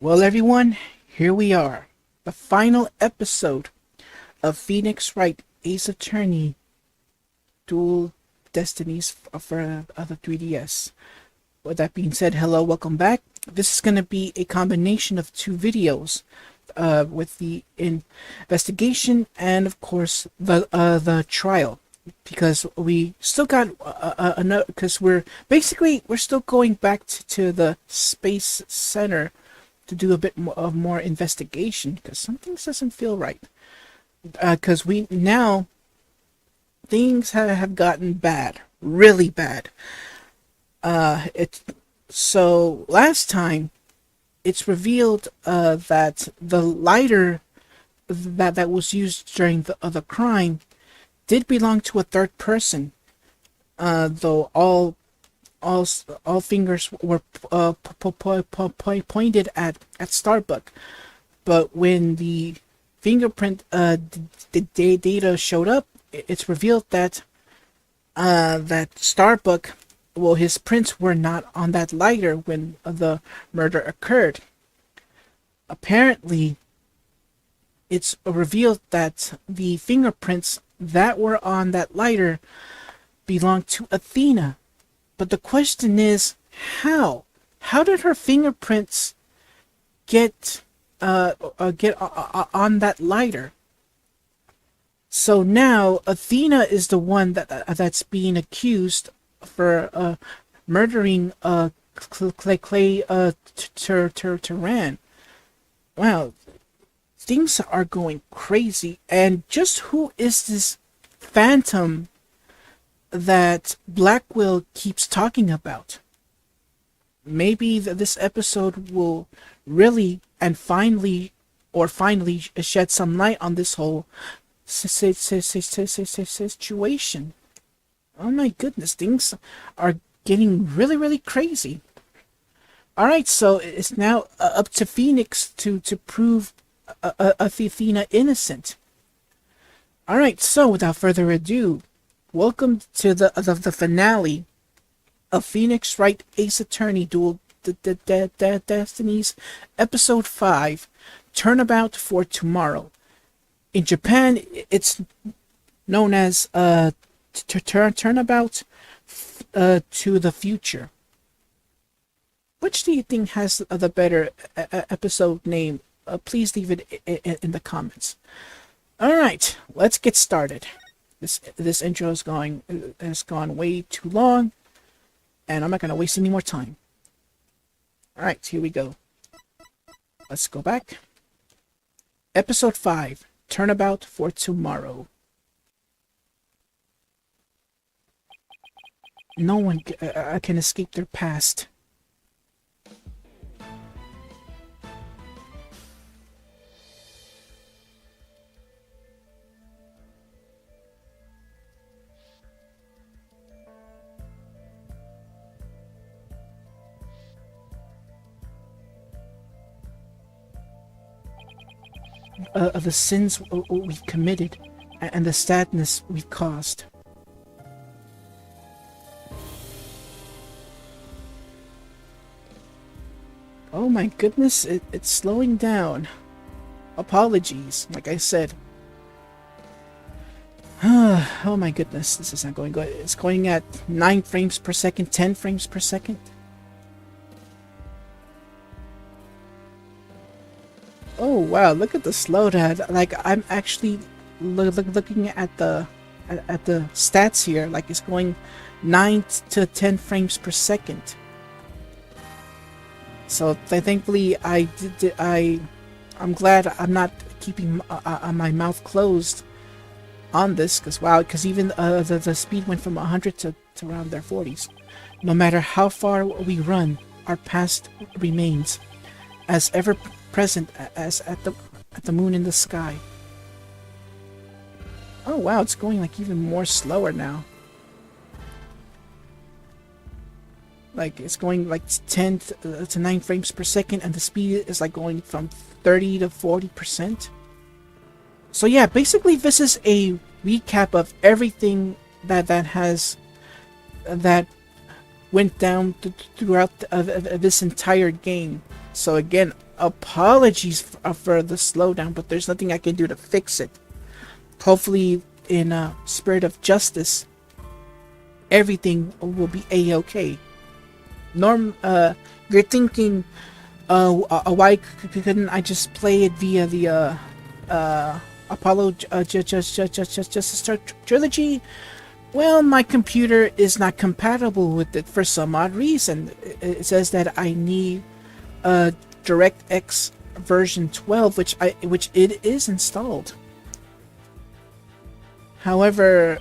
Well, everyone, here we are. The final episode of Phoenix Wright Ace Attorney Dual Destinies for the 3DS. With that being said, hello, welcome back. This is going to be a combination of two videos with the investigation and, of course, the trial. Because we still got another, because we're still going back to the Space Center to do a bit more investigation, because some things doesn't feel right. Because we now things have gotten bad, really bad. So last time it's revealed that the lighter that was used during the crime did belong to a third person, though all fingers were pointed at Starbuck. But when the fingerprint data showed up, it's revealed that Starbuck, well, his prints were not on that lighter when the murder occurred. Apparently, it's revealed that the fingerprints that were on that lighter belonged to Athena. But the question is, how? How did her fingerprints get on that lighter? So now Athena is the one that's being accused for murdering Clay Turan. Wow, things are going crazy. And just who is this phantom that Blackwell keeps talking about? Maybe this episode will really and finally shed some light on this whole situation. Oh my goodness, things are getting really crazy. Alright, so it's now up to Phoenix to prove Athena innocent. Alright, so without further ado, welcome to the finale of Phoenix Wright Ace Attorney Dual Destinies, Episode 5, Turnabout for Tomorrow. In Japan, it's known as Turnabout to the Future. Which do you think has the better episode name? Please leave it in the comments. Alright, let's get started. This intro has gone way too long, and I'm not going to waste any more time. Alright, here we go. Let's go back. Episode 5, Turnabout for Tomorrow. No one can escape their past. Of the sins we've committed and the sadness we've caused. Oh my goodness, it's slowing down. Apologies, like I said. Oh my goodness, this is not going good. It's going at 9 frames per second, 10 frames per second. Oh wow, look at the slowdown. Like, I'm actually looking at the stats here. Like, it's going 9 to 10 frames per second. So thankfully, I'm glad I'm not keeping my mouth closed on this, because even the speed went from 100 to around their 40s. No matter how far we run, our past remains as ever present as at the moon in the sky. Oh wow, it's going like even more slower now. Like, it's going like 10 to 9 frames per second, and the speed is like going from 30 to 40%. So yeah, basically this is a recap of everything that went down throughout this entire game. So again, apologies for the slowdown, but there's nothing I can do to fix it. Hopefully, in a spirit of justice, everything will be a-okay. You're thinking, why couldn't I just play it via the Apollo Justice trilogy? Well, my computer is not compatible with it for some odd reason. It says that I need DirectX version 12, which it is installed. However,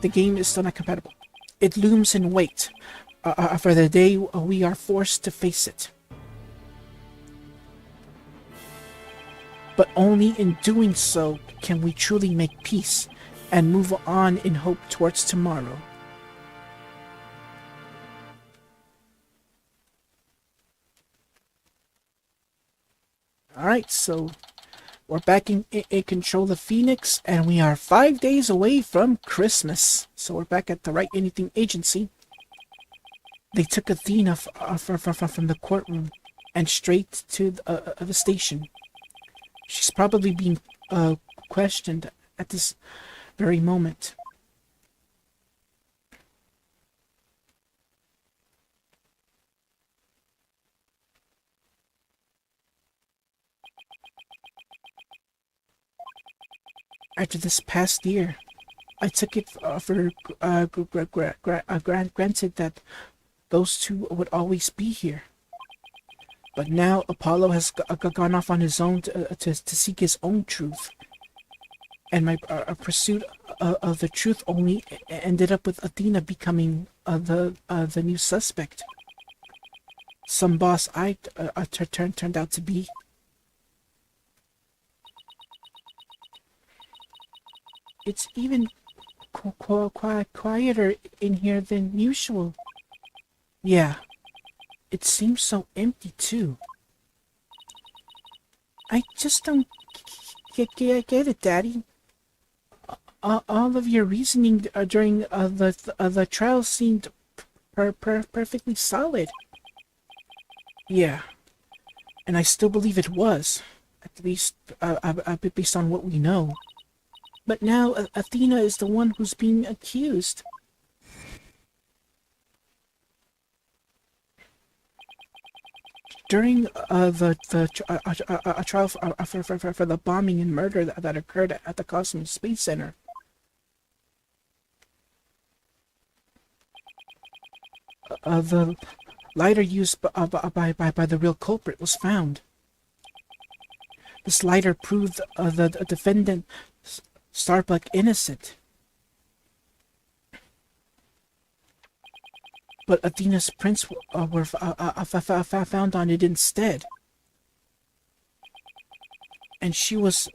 the game is still not compatible. It looms in wait for the day we are forced to face it. But only in doing so can we truly make peace and move on in hope towards tomorrow. Alright, so we're back in control of Phoenix, and we are 5 days away from Christmas. So we're back at the Right Anything Agency. They took Athena from the courtroom and straight to the station. She's probably being questioned at this very moment. After this past year, I took it for granted that those two would always be here. But now Apollo has gone off on his own to seek his own truth. And my pursuit of the truth only ended up with Athena becoming the new suspect. Some boss I turned out to be. It's even quieter in here than usual. Yeah, it seems so empty too. I just don't get it, Daddy. All of your reasoning during the trial seemed perfectly solid. Yeah, and I still believe it was, at least based on what we know. But now Athena is the one who's being accused. During the trial for the bombing and murder that occurred at the Cosmic Space Center, the lighter used by the real culprit was found. This lighter proved the defendant Starbuck innocent. But Athena's prints were found on it instead. And she was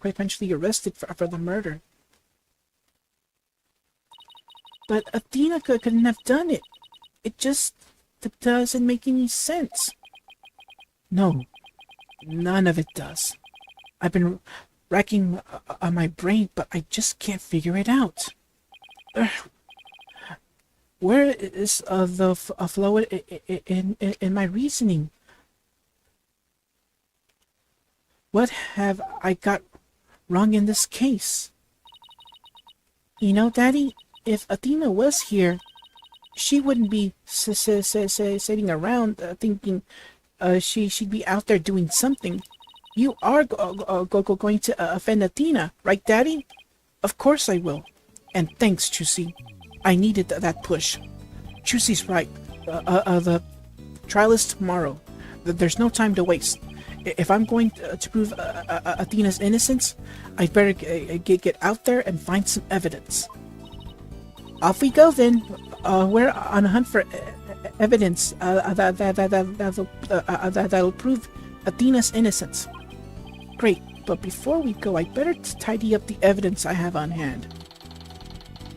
eventually arrested for the murder. But Athena couldn't have done it. It just doesn't make any sense. No, none of it does. I've been racking on my brain, but I just can't figure it out. Where is the flow in my reasoning? What have I got wrong in this case? You know, Daddy, if Athena was here, she wouldn't be sitting around thinking she'd be out there doing something. You are going to offend Athena, right, Daddy? Of course I will. And thanks, Chusi. I needed that push. Chusi's right. The trial is tomorrow. There's no time to waste. If I'm going to prove Athena's innocence, I'd better get out there and find some evidence. Off we go then. We're on a hunt for evidence that'll prove Athena's innocence. Great, but before we go, I'd better tidy up the evidence I have on hand.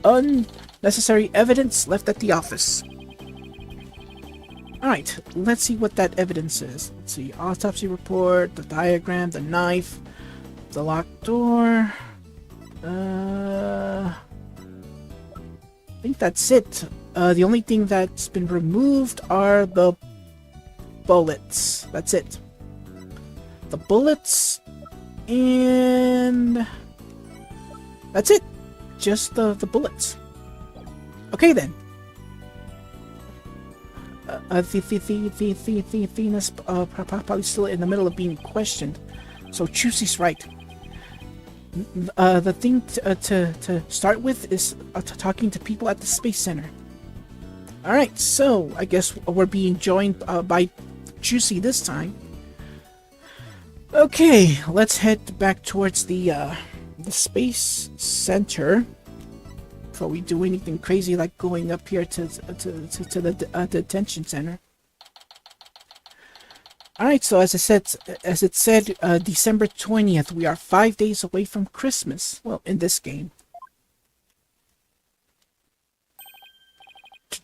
Unnecessary evidence left at the office. Alright, let's see what that evidence is. Let's see, autopsy report, the diagram, the knife, the locked door. I think that's it. The only thing that's been removed are the bullets. That's it. The bullets, and that's it. Just the bullets. Okay then. Athena's probably still in the middle of being questioned, so Chusey's right. The thing to start with is talking to people at the Space Center. Alright, so I guess we're being joined by Chusey this time. Okay, let's head back towards the Space Center before we do anything crazy like going up here to the detention center. Alright, so as it said, December 20th, we are 5 days away from Christmas. Well, in this game.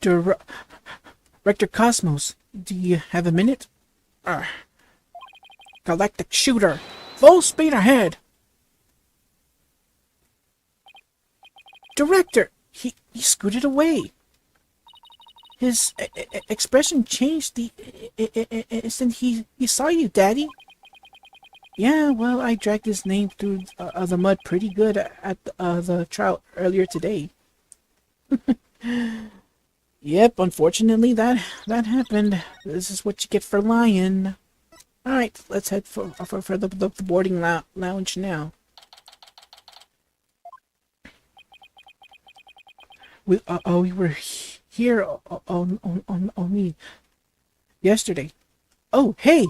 Director Cosmos, do you have a minute? Galactic shooter, full speed ahead! Director, he scooted away. His expression changed the instant he saw you, Daddy. Yeah, well, I dragged his name through the mud pretty good at the trial earlier today. Yep, unfortunately that happened. This is what you get for lying. Alright, let's head for the boarding lounge now. We were here on me yesterday. Oh, hey,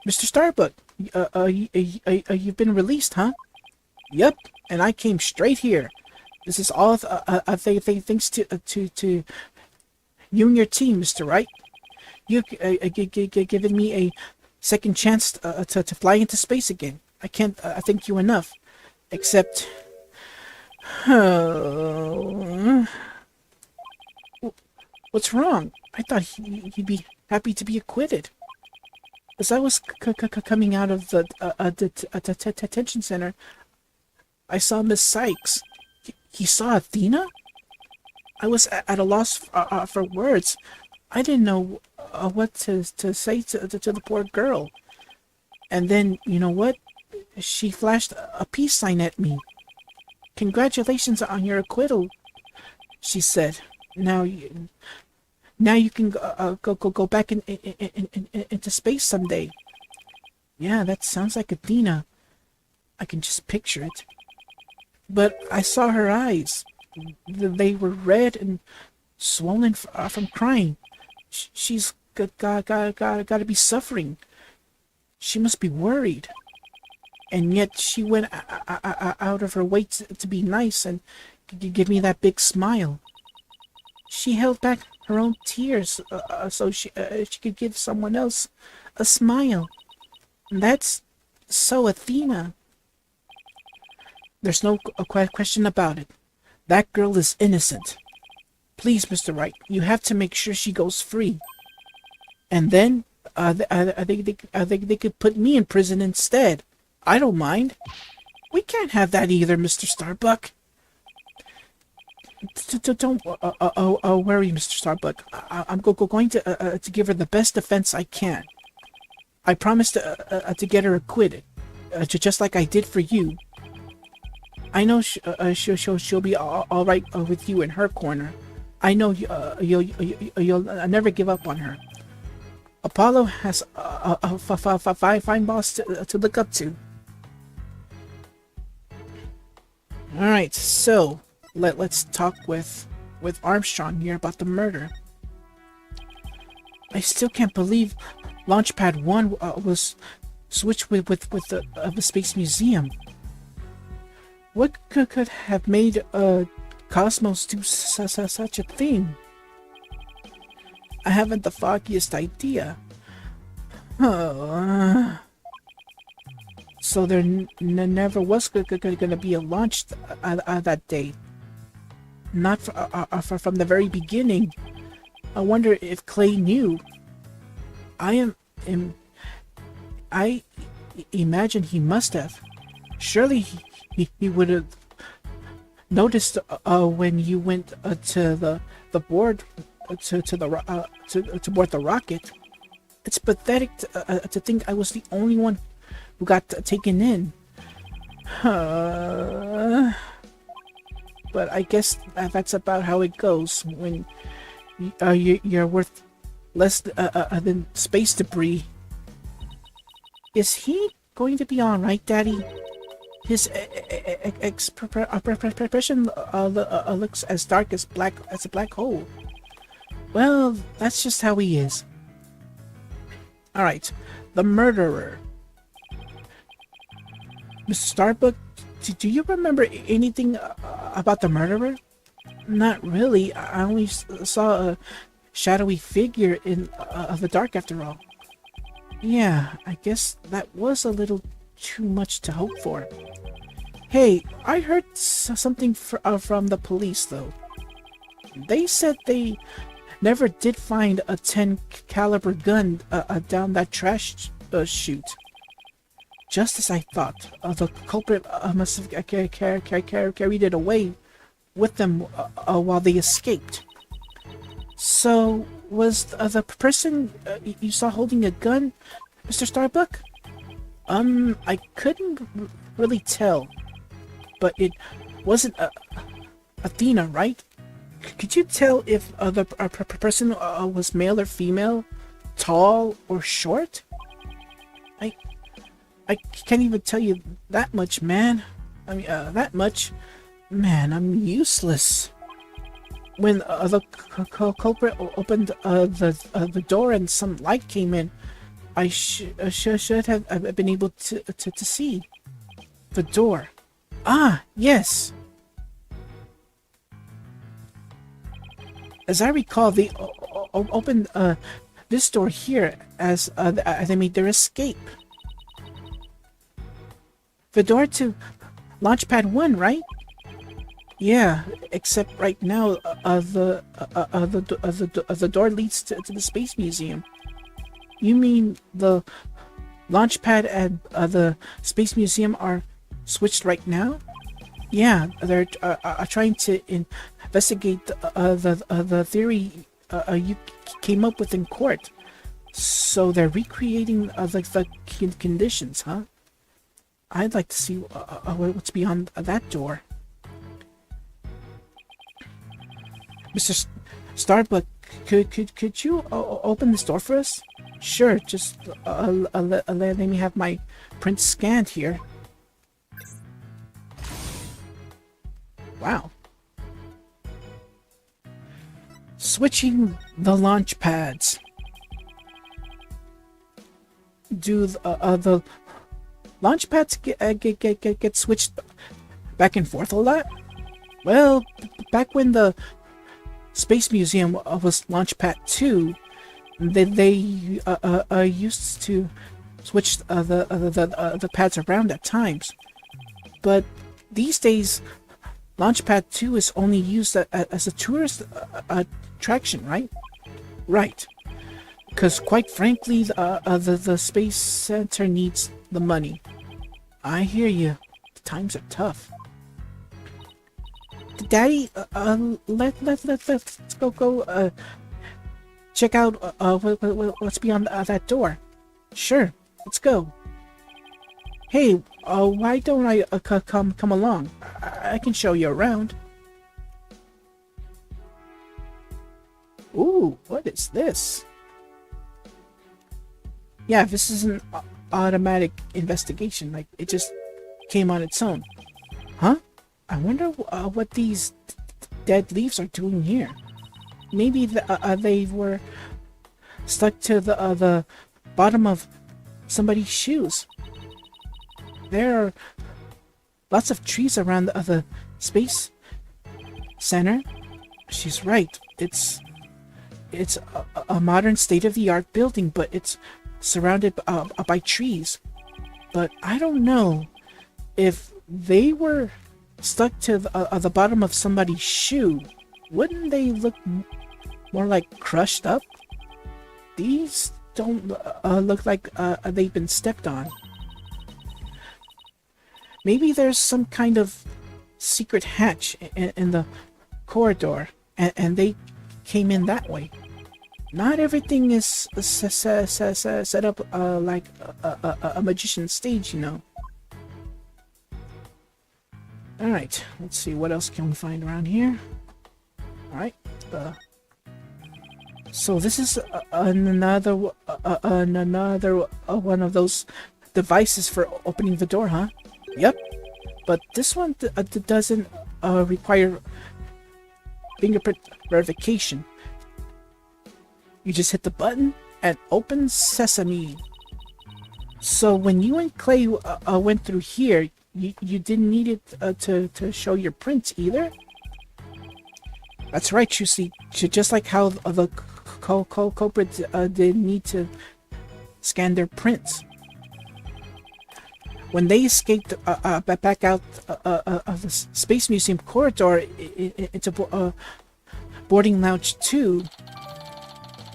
Mr. Starbuck, you've been released, huh? Yep, and I came straight here. This is all thanks to you and your team, Mr. Wright. You given me a second chance to fly into space again. I can't thank you enough. Except, what's wrong? I thought he'd be happy to be acquitted. As I was coming out of the detention center, I saw Miss Cykes. He saw Athena? I was at a loss for words. I didn't know what to say to the poor girl. And then, you know what? She flashed a peace sign at me. Congratulations on your acquittal, she said. Now you can go back into space someday. Yeah, that sounds like Athena. I can just picture it. But I saw her eyes. They were red and swollen from crying. She's gotta be suffering. She must be worried. And yet she went out of her way to be nice and give me that big smile. She held back her own tears so she could give someone else a smile. And that's so Athena. There's no question about it. That girl is innocent. Please, Mr. Wright, you have to make sure she goes free. And then, I think they could put me in prison instead. I don't mind. We can't have that either, Mr. Starbuck. Don't worry, Mr. Starbuck. I'm going to give her the best defense I can. I promise to get her acquitted, just like I did for you. I know she'll be all right with you in her corner. I know you'll never give up on her. Apollo has a fine boss to look up to. All right, so let's talk with Armstrong here about the murder. I still can't believe Launchpad 1 was switched with the Space Museum. What could have made Cosmos do such a thing? I haven't the foggiest idea. So there never was gonna be a launch that day. Not from the very beginning. I wonder if Clay knew. I imagine he must have. Surely he would have noticed when you went to the board to board the rocket. It's pathetic to think I was the only one who got taken in. But I guess that's about how it goes when you're worth less than space debris. Is he going to be alright, Daddy? His expression looks as dark as a black hole. Well, that's just how he is. Alright, the murderer. Mr. Starbuck, do you remember anything about the murderer? Not really. I only saw a shadowy figure in the dark after all. Yeah, I guess that was a little too much to hope for. Hey, I heard something from the police, though. They said they never did find a 10 caliber gun down that trash chute. Just as I thought, the culprit must have carried it away with them while they escaped. So, was the person you saw holding a gun, Mr. Starbuck? I couldn't really tell, but it wasn't Athena, right? Could you tell if the person was male or female, tall or short? I can't even tell you that much, man. I mean, that much. Man, I'm useless. When the culprit opened the door and some light came in, I should have been able to see the door. Ah, yes. As I recall, they opened this door here as they made their escape. The door to Launchpad 1, right? Yeah, except right now the door leads to the Space Museum. You mean the Launchpad and the Space Museum are switched right now? Yeah, they're trying to investigate the theory you came up with in court. So they're recreating the conditions, huh? I'd like to see what's beyond that door. Mr. Starbuck, could you open this door for us? Sure, just let me have my print scanned here. Wow. Switching the launch pads. Do the launch pads get switched back and forth a lot? Well, back when the Space Museum was Launchpad 2, they used to switch the pads around at times. But these days, Launchpad 2 is only used as a tourist attraction, right? Right. Because quite frankly, the Space Center needs the money. I hear you. The times are tough. Daddy, let's go check out what's beyond that door. Sure, let's go. Hey, why don't I come along? I can show you around. Ooh, what is this? Yeah, this is an automatic investigation. Like, it just came on its own. Huh? I wonder what these dead leaves are doing here. Maybe they were stuck to the bottom of somebody's shoes. There are lots of trees around the Space Center. She's right. It's a modern state-of-the-art building, but it's surrounded by trees. But I don't know if they were stuck to the bottom of somebody's shoe. Wouldn't they look more like crushed up? These don't look like they've been stepped on. Maybe there's some kind of secret hatch in the corridor, and they came in that way. Not everything is set up like a magician's stage, you know. Alright, let's see what else can we find around here. Alright, so this is another one of those devices for opening the door, huh? Yep, but this one doesn't require fingerprint verification. You just hit the button and open sesame. So when you and Clay went through here, you didn't need it to show your prints either? That's right, you see. Just like how the culprits didn't need to scan their prints. When they escaped back out of the Space Museum corridor into boarding lounge 2.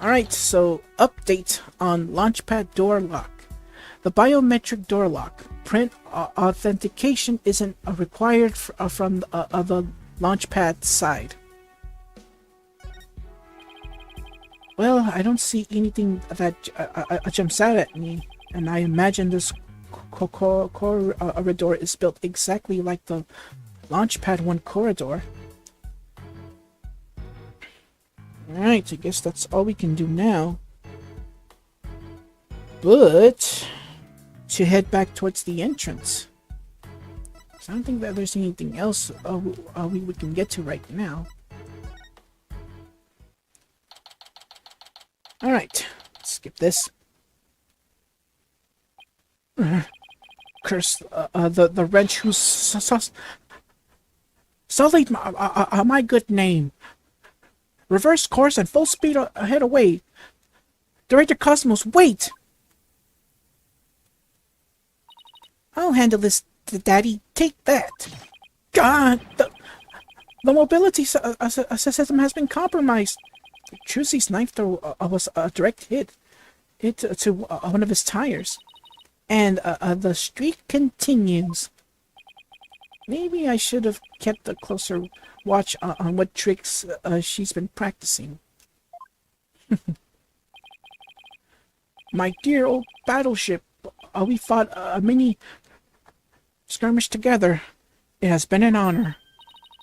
Alright, so update on Launchpad door lock. The biometric door lock. Print authentication isn't required from the Launchpad side. Well, I don't see anything that jumps out at me, and I imagine this corridor is built exactly like the Launchpad 1 corridor. Alright, I guess that's all we can do now. But to head back towards the entrance. So I don't think that there's anything else we can get to right now. Alright, skip this. Curse the wrench who sullied my good name. Reverse course and full speed ahead away. Director Cosmos, wait! I'll handle this, Daddy. Take that. God, the mobility system has been compromised. Trucy's knife throw was a direct hit to one of his tires. And the streak continues. Maybe I should have kept a closer watch on what tricks she's been practicing. My dear old battleship, we fought a mini skirmish together. It has been an honor.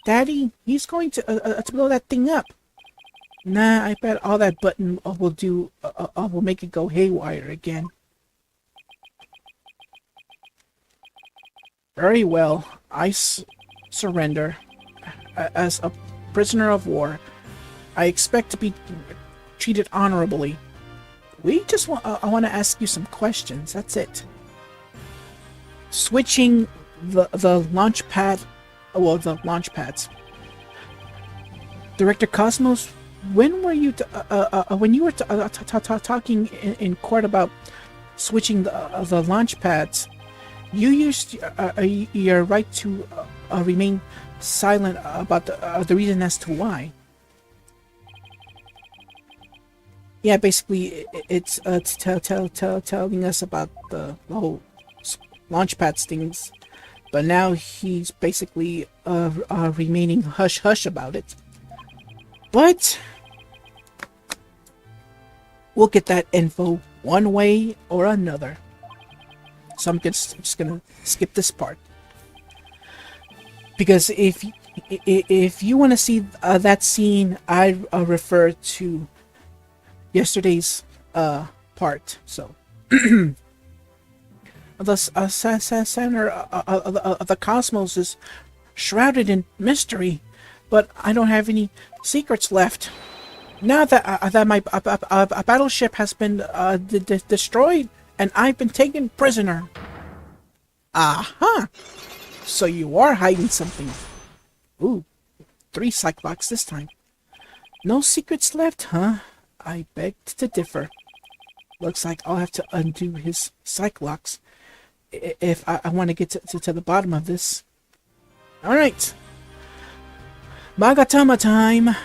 Daddy, he's going to blow that thing up. Nah, I bet all that button will make it go haywire again. Very well, I surrender. As a prisoner of war, I expect to be treated honorably. I want to ask you some questions, that's it. Switching the launch pad, well, the launch pads. Director Cosmos, when were you when you were talking in court about switching the launch pads, you used your right to remain silent about the reason as to why. Yeah, basically, it's telling us about the whole launch pads things, but now he's basically remaining hush-hush about it. But we'll get that info one way or another. So I'm just gonna skip this part, because if you want to see that scene, I refer to yesterday's part. So the center of the cosmos is shrouded in mystery, but I don't have any secrets left. Now that my battleship has been destroyed and I've been taken prisoner. Aha! So you are hiding something. Ooh, 3 Cyclocks this time. No secrets left, huh? I beg to differ. Looks like I'll have to undo his Cyclocks if I want to get to the bottom of this. Alright. Magatama time.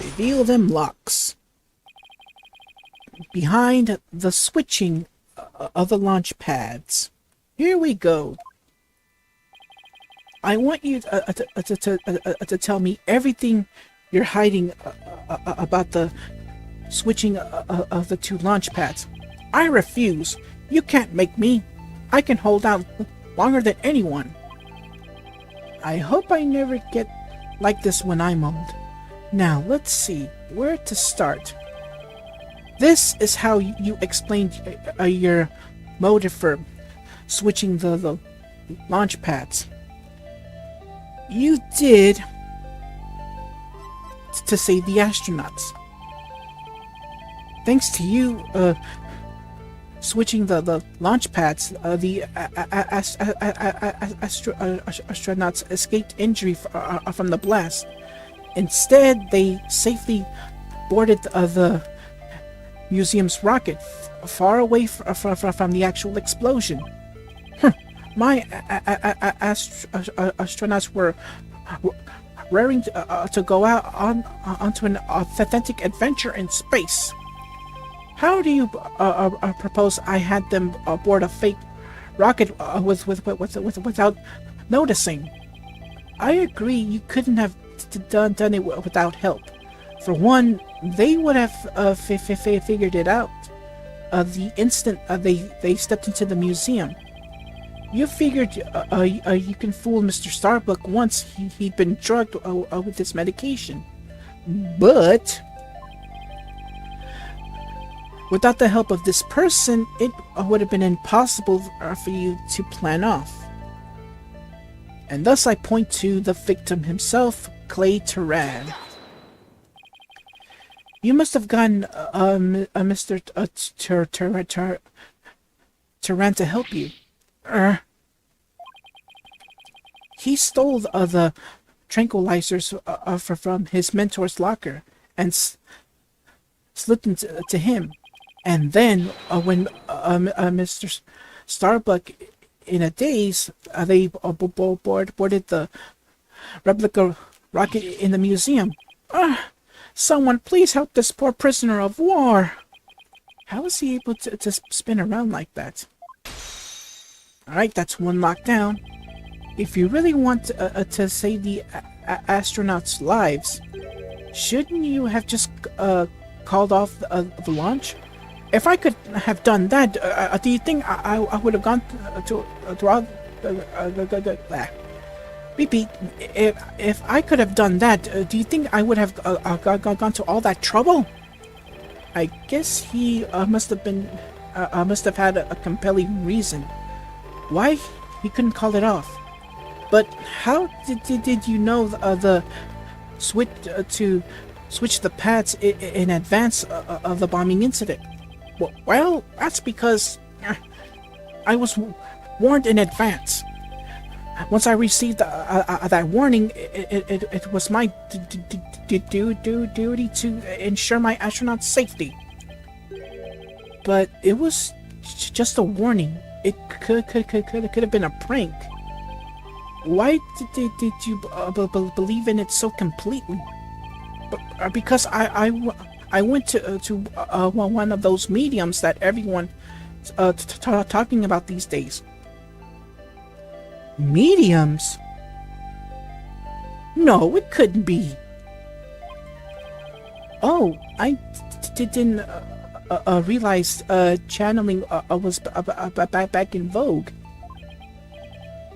Reveal them locks. Behind the switching the launch pads. Here we go. I want you to tell me everything you're hiding about the switching of the two launch pads. I refuse. You can't make me. I can hold out longer than anyone. I hope I never get like this when I'm old. Now, let's see where to start. This is how you explained your motive for switching the launch pads. You did to save the astronauts. Thanks to you switching the launch pads, the astronauts escaped injury from the blast. Instead, they safely boarded the museum's rocket far away from the actual explosion. My astronauts were raring to go out onto an authentic adventure in space. How do you propose I had them board a fake rocket without noticing? I agree you couldn't have done it without help. For one, they would have figured it out the instant they stepped into the museum. You figured you can fool Mr. Starbuck once he'd been drugged with this medication. But without the help of this person, it would have been impossible for you to plan off. And thus I point to the victim himself, Clay Turan. You must have gotten Mr. Turan to help you. He stole the tranquilizers from his mentor's locker and slipped them to him. And then, when Mr. Starbuck, in a daze, they boarded the replica rocket in the museum. Someone please help this poor prisoner of war. How is he able to spin around like that? Alright, that's one lockdown. If you really want to save the astronauts' lives, shouldn't you have just called off the launch? If I could have done that, do you think I would have gone throughout Repeat, if I could have done that, do you think I would have gone to all that trouble? I guess he must have had a compelling reason why he couldn't call it off. But how did you know the switch to switch the pads in advance of the bombing incident? Well, that's because I was warned in advance. Once I received that warning, it was my duty to ensure my astronauts' safety. But it was just a warning. It could have been a prank. Why did you believe in it so completely? Because I went to one of those mediums that everyone's talking about these days. Mediums? No, it couldn't be. Oh, I didn't realize channeling was back in vogue.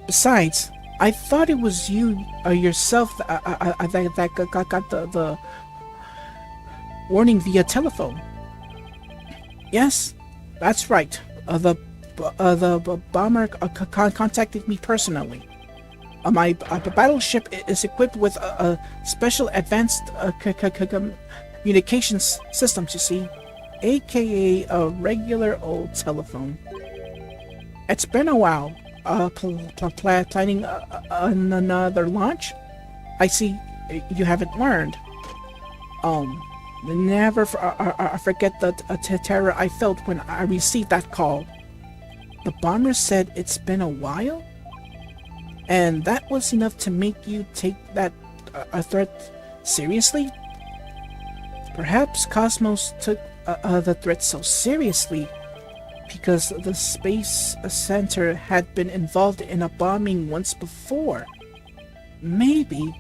Besides, I thought it was you yourself that got the warning via telephone. Yes, that's right. The bomber contacted me personally. My battleship is equipped with a special advanced communications systems, you see, aka a regular old telephone. It's been a while. Planning another launch? I see you haven't learned. Never forget the terror I felt when I received that call. The bomber said it's been a while? And that was enough to make you take that threat seriously? Perhaps Cosmos took the threat so seriously because the Space Center had been involved in a bombing once before. Maybe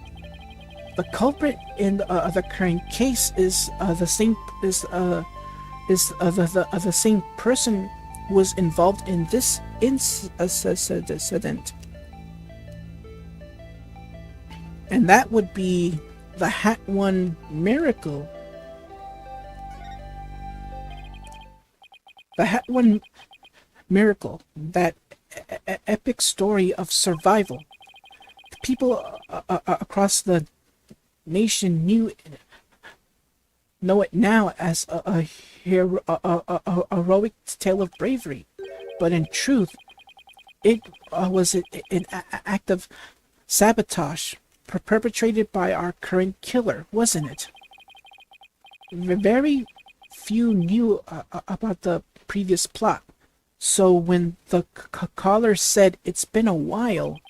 the culprit in the current case is the same person who was involved in this incident, and that would be the Hat One Miracle. The Hat One Miracle, that epic story of survival. People across the nation know it now as a heroic tale of bravery, but in truth, it was an act of sabotage perpetrated by our current killer, wasn't it? Very few knew about the previous plot, so when the caller said it's been a while,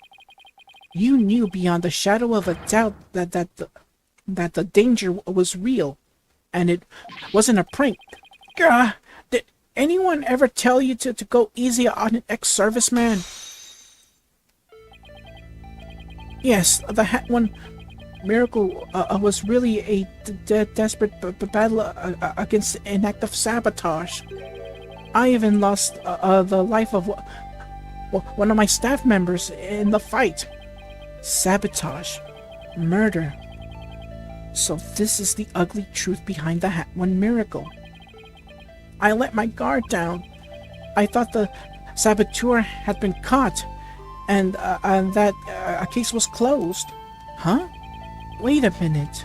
you knew beyond a shadow of a doubt that the danger was real, and it wasn't a prank. Gah, did anyone ever tell you to go easy on an ex-serviceman? Yes, the Hat One Miracle was really a desperate battle against an act of sabotage. I even lost the life of one of my staff members in the fight. Sabotage. Murder. So this is the ugly truth behind the Hat One Miracle. I let my guard down. I thought the saboteur had been caught, and that a case was closed. Huh? Wait a minute.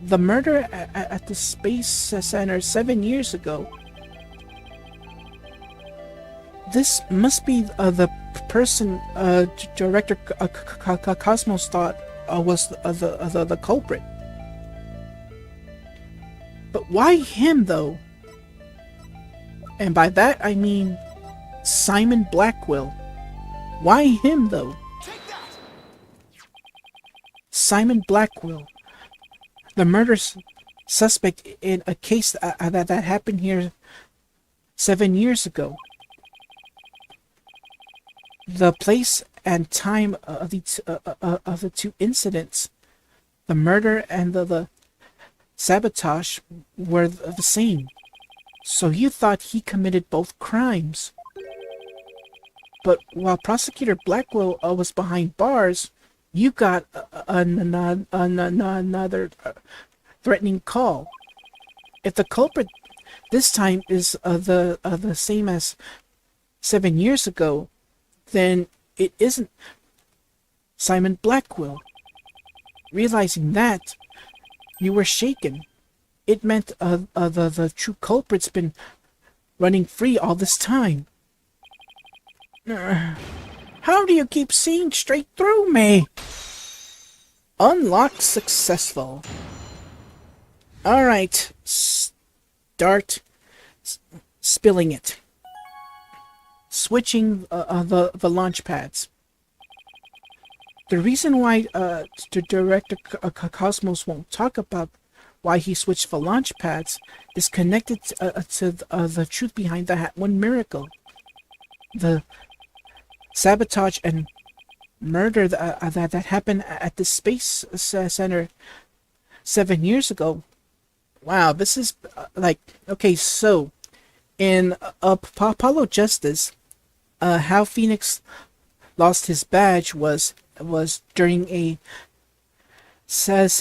The murder at the Space Center 7 years ago. This must be the person Director Cosmos thought was the culprit. But why him, though? And by that I mean Simon Blackwell. Why him, though? Simon Blackwell, the murder suspect in a case that happened here 7 years ago. The place and time of the two incidents, the murder and the sabotage, were the same. So you thought he committed both crimes. But while Prosecutor Blackwell was behind bars, you got another threatening call. If the culprit this time is the same as 7 years ago, then it isn't Simon Blackwell. Realizing that, you were shaken. It meant the true culprit's been running free all this time. How do you keep seeing straight through me? Unlock successful. Alright, start spilling it. Switching the launch pads. The reason why Director Cosmos won't talk about why he switched the launch pads is connected to the truth behind the Hat One Miracle. The sabotage and murder that happened at the Space Center 7 years ago. Wow, this is okay. So, in Apollo Justice, how Phoenix lost his badge was during a it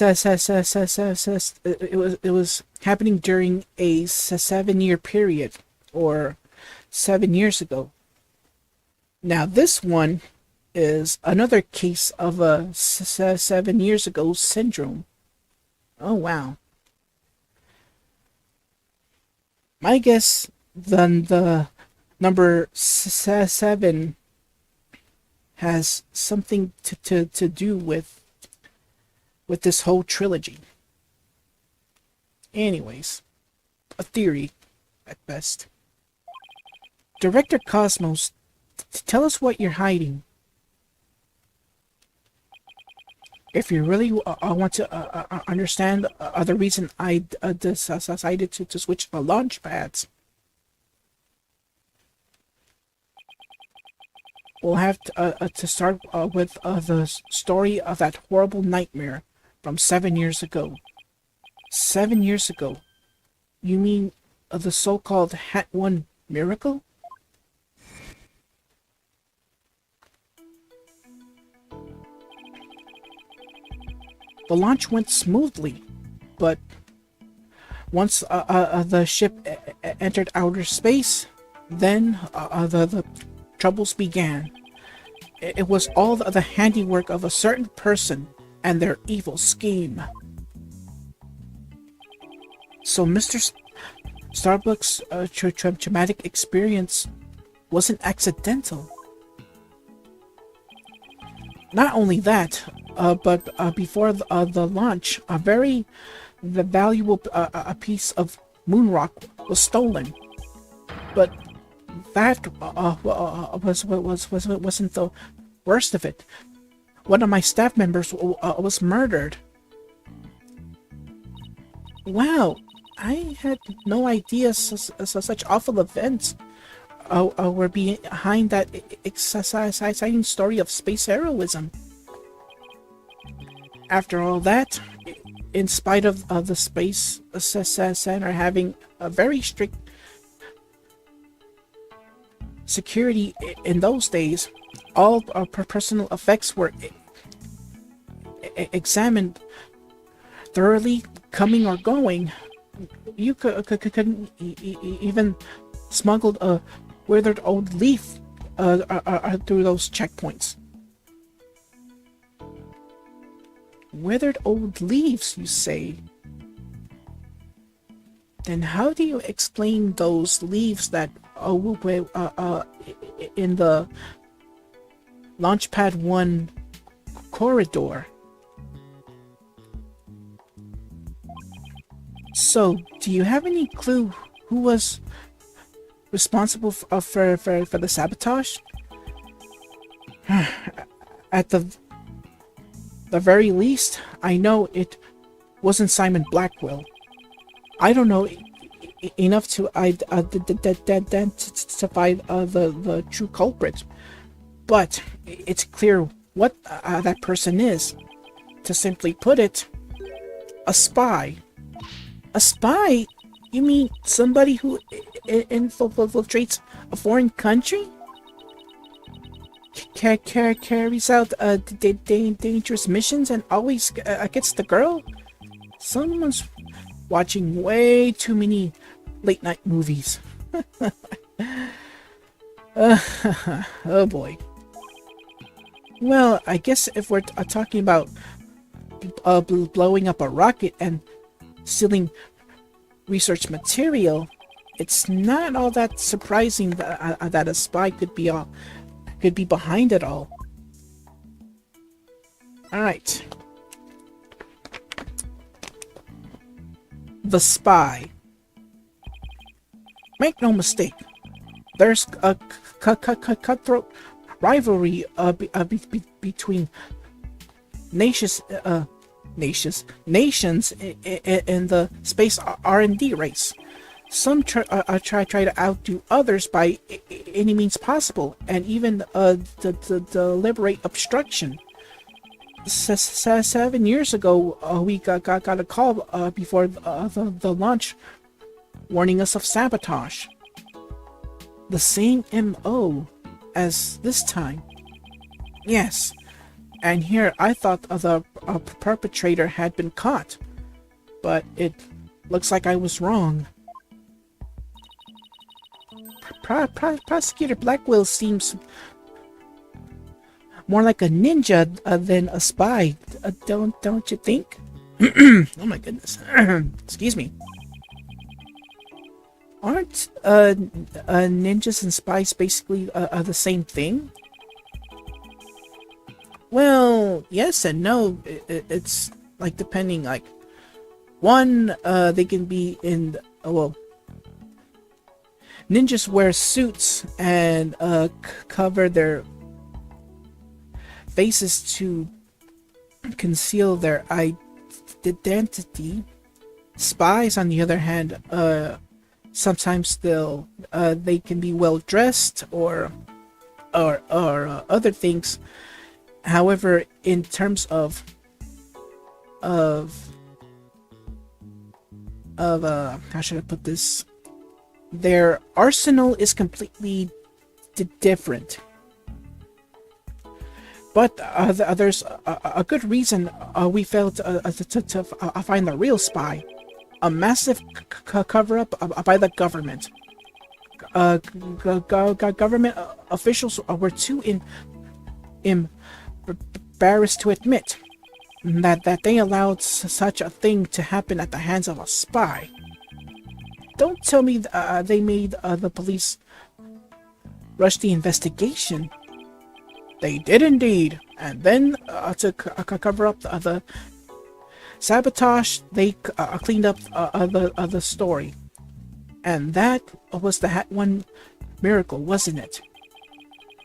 was happening during a 7-year period, or 7 years ago. Now this one is another case of a 7 years ago syndrome. Oh wow. My guess then the number 7 has something to do with this whole trilogy. Anyways, a theory at best. Director Cosmos, tell us what you're hiding. If you really want to understand the reason I decided to switch the launch pads, we'll have to start with the story of that horrible nightmare from 7 years ago. 7 years ago? You mean the so-called Hat 1 miracle? The launch went smoothly, but once the ship entered outer space, then the troubles began. It was all the handiwork of a certain person and their evil scheme. So Mr. Starbuck's traumatic experience wasn't accidental. Not only that, but before the launch, a very valuable a piece of moon rock was stolen. But that wasn't the worst of it. One of my staff members was murdered. Wow, I had no idea such awful events were behind that exciting story of space heroism. After all that, in spite of the Space Center having a very strict security in those days, all personal effects were examined thoroughly, coming or going. You couldn't even smuggle a withered old leaf through those checkpoints. Withered old leaves, you say? Then how do you explain those leaves that in the Launchpad 1 corridor? So, do you have any clue who was responsible for the sabotage? At the very least, I know it wasn't Simon Blackwell. I don't know enough to identify the true culprit, but it's clear what that person is. To simply put it, a spy. A spy? You mean somebody who infiltrates a foreign country? Carries out dangerous missions and always gets the girl? Someone's watching way too many late night movies. Oh boy. Well, I guess if we're talking about blowing up a rocket and stealing research material, it's not all that surprising that a spy could be behind it all. Alright. The spy. Make no mistake, there's a cutthroat rivalry between nations in the space R&D race. Some try to outdo others by any means possible, and even deliberate obstruction. 7 years ago, we got a call before the launch, warning us of sabotage. The same MO as this time. Yes, and here I thought the perpetrator had been caught, but it looks like I was wrong. Prosecutor Blackwell seems more like a ninja than a spy, don't you think? Oh my goodness. Excuse me. Aren't ninjas and spies basically the same thing? Well, yes and no. It's like depending. Like one, they can be in well. Ninjas wear suits and cover their faces to conceal their identity. Spies, on the other hand, sometimes they can be well dressed or other things. However, in terms of how should I put this? Their arsenal is completely different. But there's a good reason we failed to find the real spy. A massive cover-up by the government. Government officials were too embarrassed to admit that they allowed such a thing to happen at the hands of a spy. Don't tell me they made the police rush the investigation. They did indeed, and then to cover up the sabotage, they cleaned up the story. And that was the one miracle, wasn't it?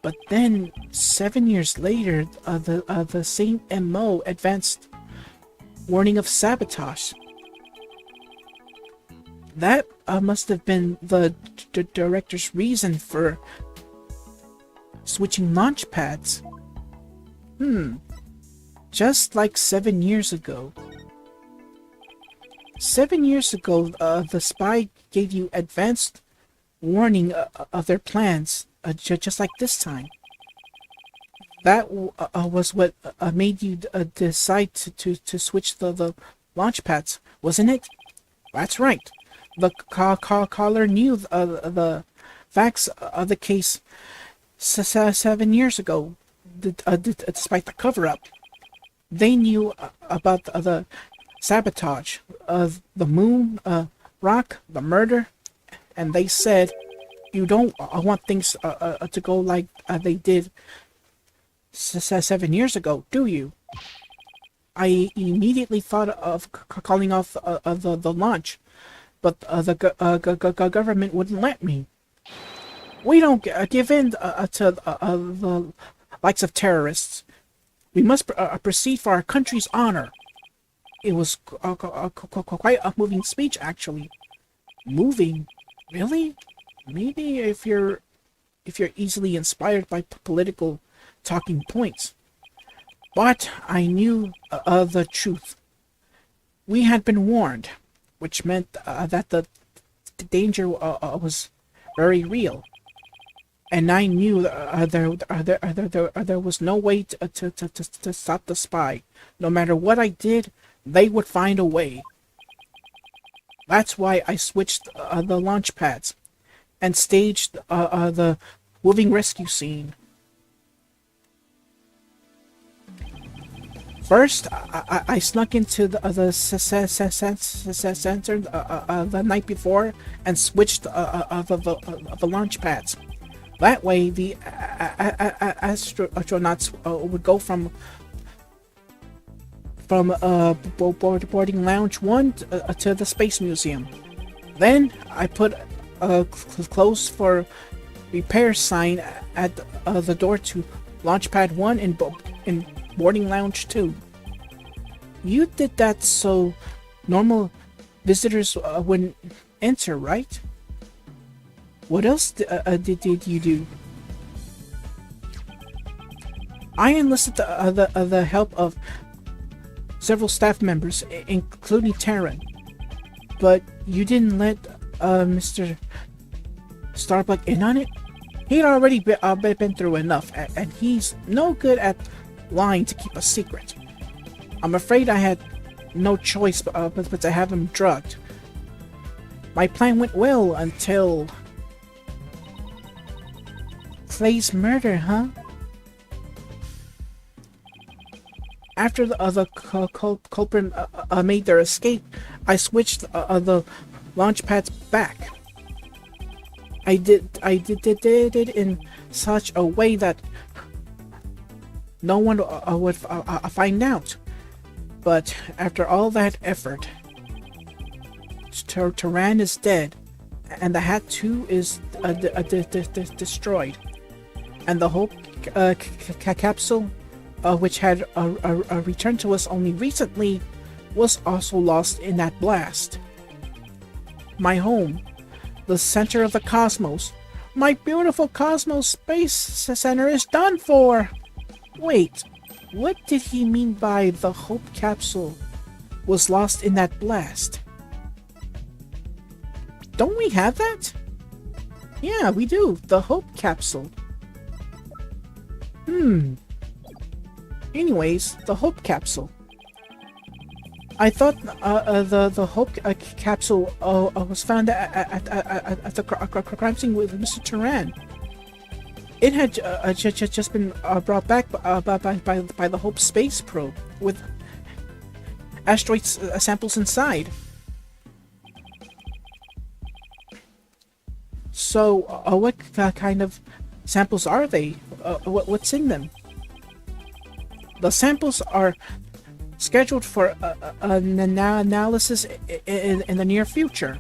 But then, 7 years later, the same MO advanced warning of sabotage. That must have been the director's reason for switching launch pads. Just like 7 years ago. 7 years ago, the spy gave you advanced warning of their plans, just like this time. That was what made you decide to switch the launch pads, wasn't it? That's right. The caller knew the facts of the case 7 years ago, despite the cover-up. They knew about the sabotage of the moon rock, the murder, and they said, you don't want things to go like they did 7 years ago, do you? I immediately thought of calling off the launch, but the government wouldn't let me. We don't give in to the likes of terrorists. We must proceed for our country's honor. It was quite a moving speech, actually. Moving? Really? Maybe if you're easily inspired by political talking points. But I knew the truth. We had been warned, which meant that the danger was very real. And I knew there was no way to stop the spy. No matter what I did, they would find a way. That's why I switched the launch pads and staged the moving rescue scene. First, I snuck into the center the night before and switched the launch pads. That way, the astronauts would go from boarding lounge 1 to the space museum. Then I put a close for repair sign at the door to Launchpad 1 in boarding lounge 2. You did that so normal visitors wouldn't enter, right? What else did you do? I enlisted the help of several staff members, including Taryn. But you didn't let Mr. Starbuck in on it? He'd already been through enough, and he's no good at lying to keep a secret. I'm afraid I had no choice but to have him drugged. My plan went well until Clay's murder, huh? After the culprit made their escape, I switched the launch pads back. I did it in such a way that no one would find out. But after all that effort, Turan is dead, and the Hat 2 is destroyed, and the whole capsule which had returned to us only recently, was also lost in that blast. My home, the center of the cosmos, my beautiful Cosmos Space Center is done for! Wait, what did he mean by the Hope Capsule was lost in that blast? Don't we have that? Yeah, we do. The Hope Capsule. Anyways, the Hope Capsule. I thought the Hope Capsule was found at the crime scene with Mr. Turan. It had just been brought back by the Hope Space Probe with asteroid samples inside. So, what kind of samples are they? What's in them? The samples are scheduled for an analysis in the near future.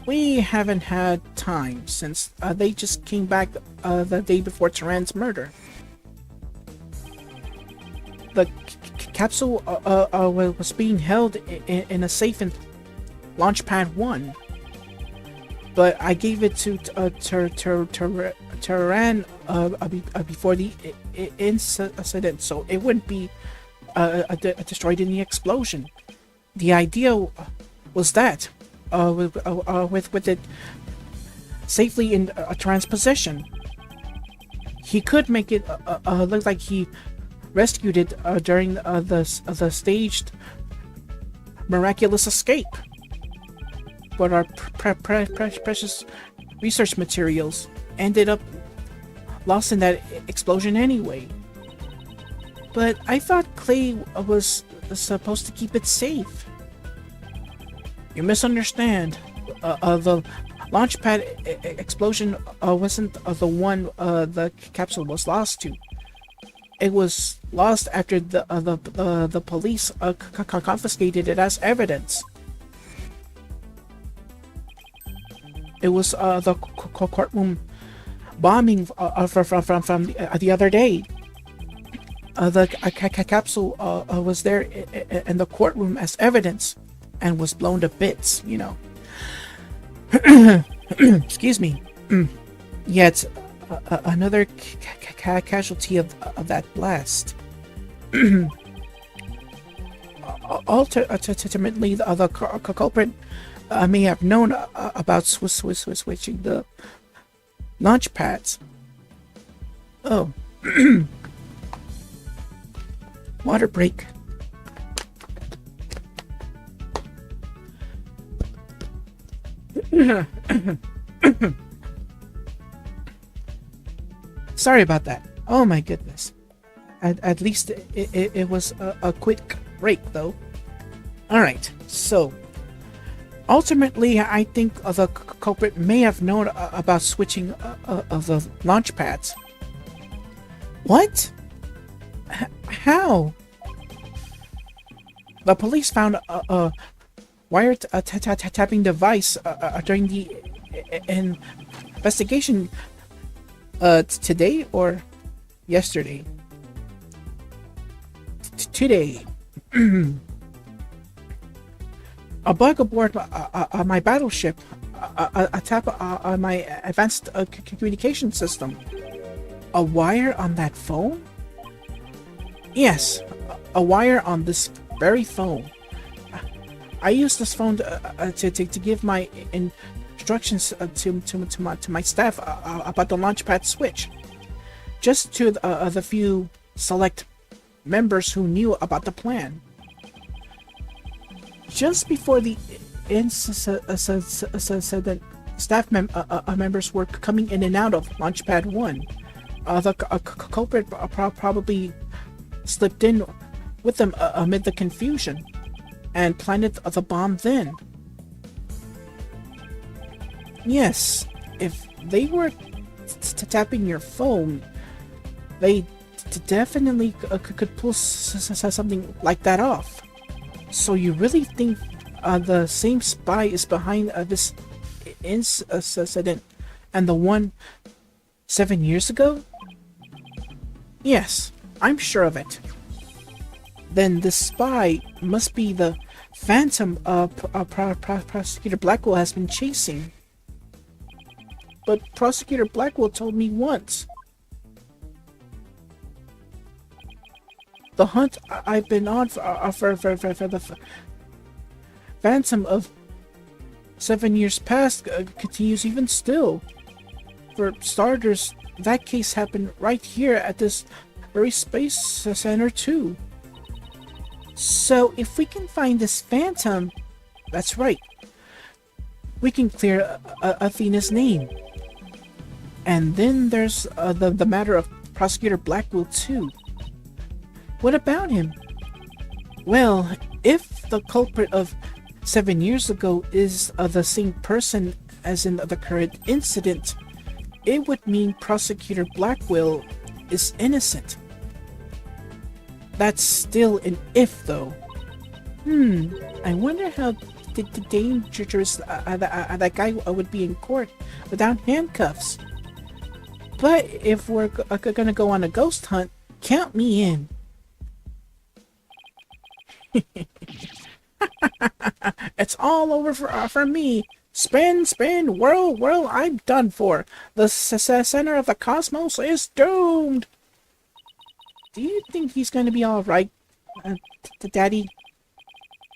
We haven't had time since they just came back the day before Turan's murder. The capsule was being held in a safe in Launchpad 1. But I gave it to Turan before the incident, so it wouldn't be destroyed in the explosion. The idea was that, with it safely in Turan's possession, he could make it look like he rescued it during the staged miraculous escape. But our precious research materials ended up lost in that explosion anyway. But I thought Clay was supposed to keep it safe. You misunderstand. The launchpad explosion wasn't the one the capsule was lost to. It was lost after the police confiscated it as evidence. It was the courtroom bombing from the other day. The capsule was there in the courtroom as evidence and was blown to bits, you know. Excuse me. Yet another casualty of that blast. Ultimately, the culprit may have known about switching the launch pads. Oh. Water break. Sorry about that. Oh my goodness. At least it was a quick break, though. Alright, so ultimately, I think the culprit may have known about switching of the launch pads. What? How? The police found a wiretapping device during the investigation today or yesterday? Today. A bug aboard my battleship, a tap on my advanced communication system. A wire on that phone? Yes, a wire on this very phone. I used this phone to give my instructions to my staff about the launchpad switch. Just to the few select members who knew about the plan. Just before the incident, staff members were coming in and out of Launchpad 1. The culprit probably slipped in with them amid the confusion and planted the bomb then. Yes, if they were tapping your phone, they definitely could pull something like that off. So you really think the same spy is behind this incident and the one 7 years ago? Yes, I'm sure of it. Then the spy must be the phantom Prosecutor Blackwell has been chasing. But Prosecutor Blackwell told me once, the hunt I've been on for the phantom of 7 years past continues even still. For starters, that case happened right here at this very space center too. So if we can find this phantom, that's right, we can clear Athena's name. And then there's the matter of Prosecutor Blackwell too. What about him? Well, if the culprit of 7 years ago is the same person as in the current incident, it would mean Prosecutor Blackwell is innocent. That's still an if, though. I wonder how dangerous that guy would be in court without handcuffs. But if we're gonna go on a ghost hunt, count me in. It's all over for me. Spin, spin, whirl, whirl, I'm done for. The center of the cosmos is doomed. Do you think he's going to be alright, Daddy?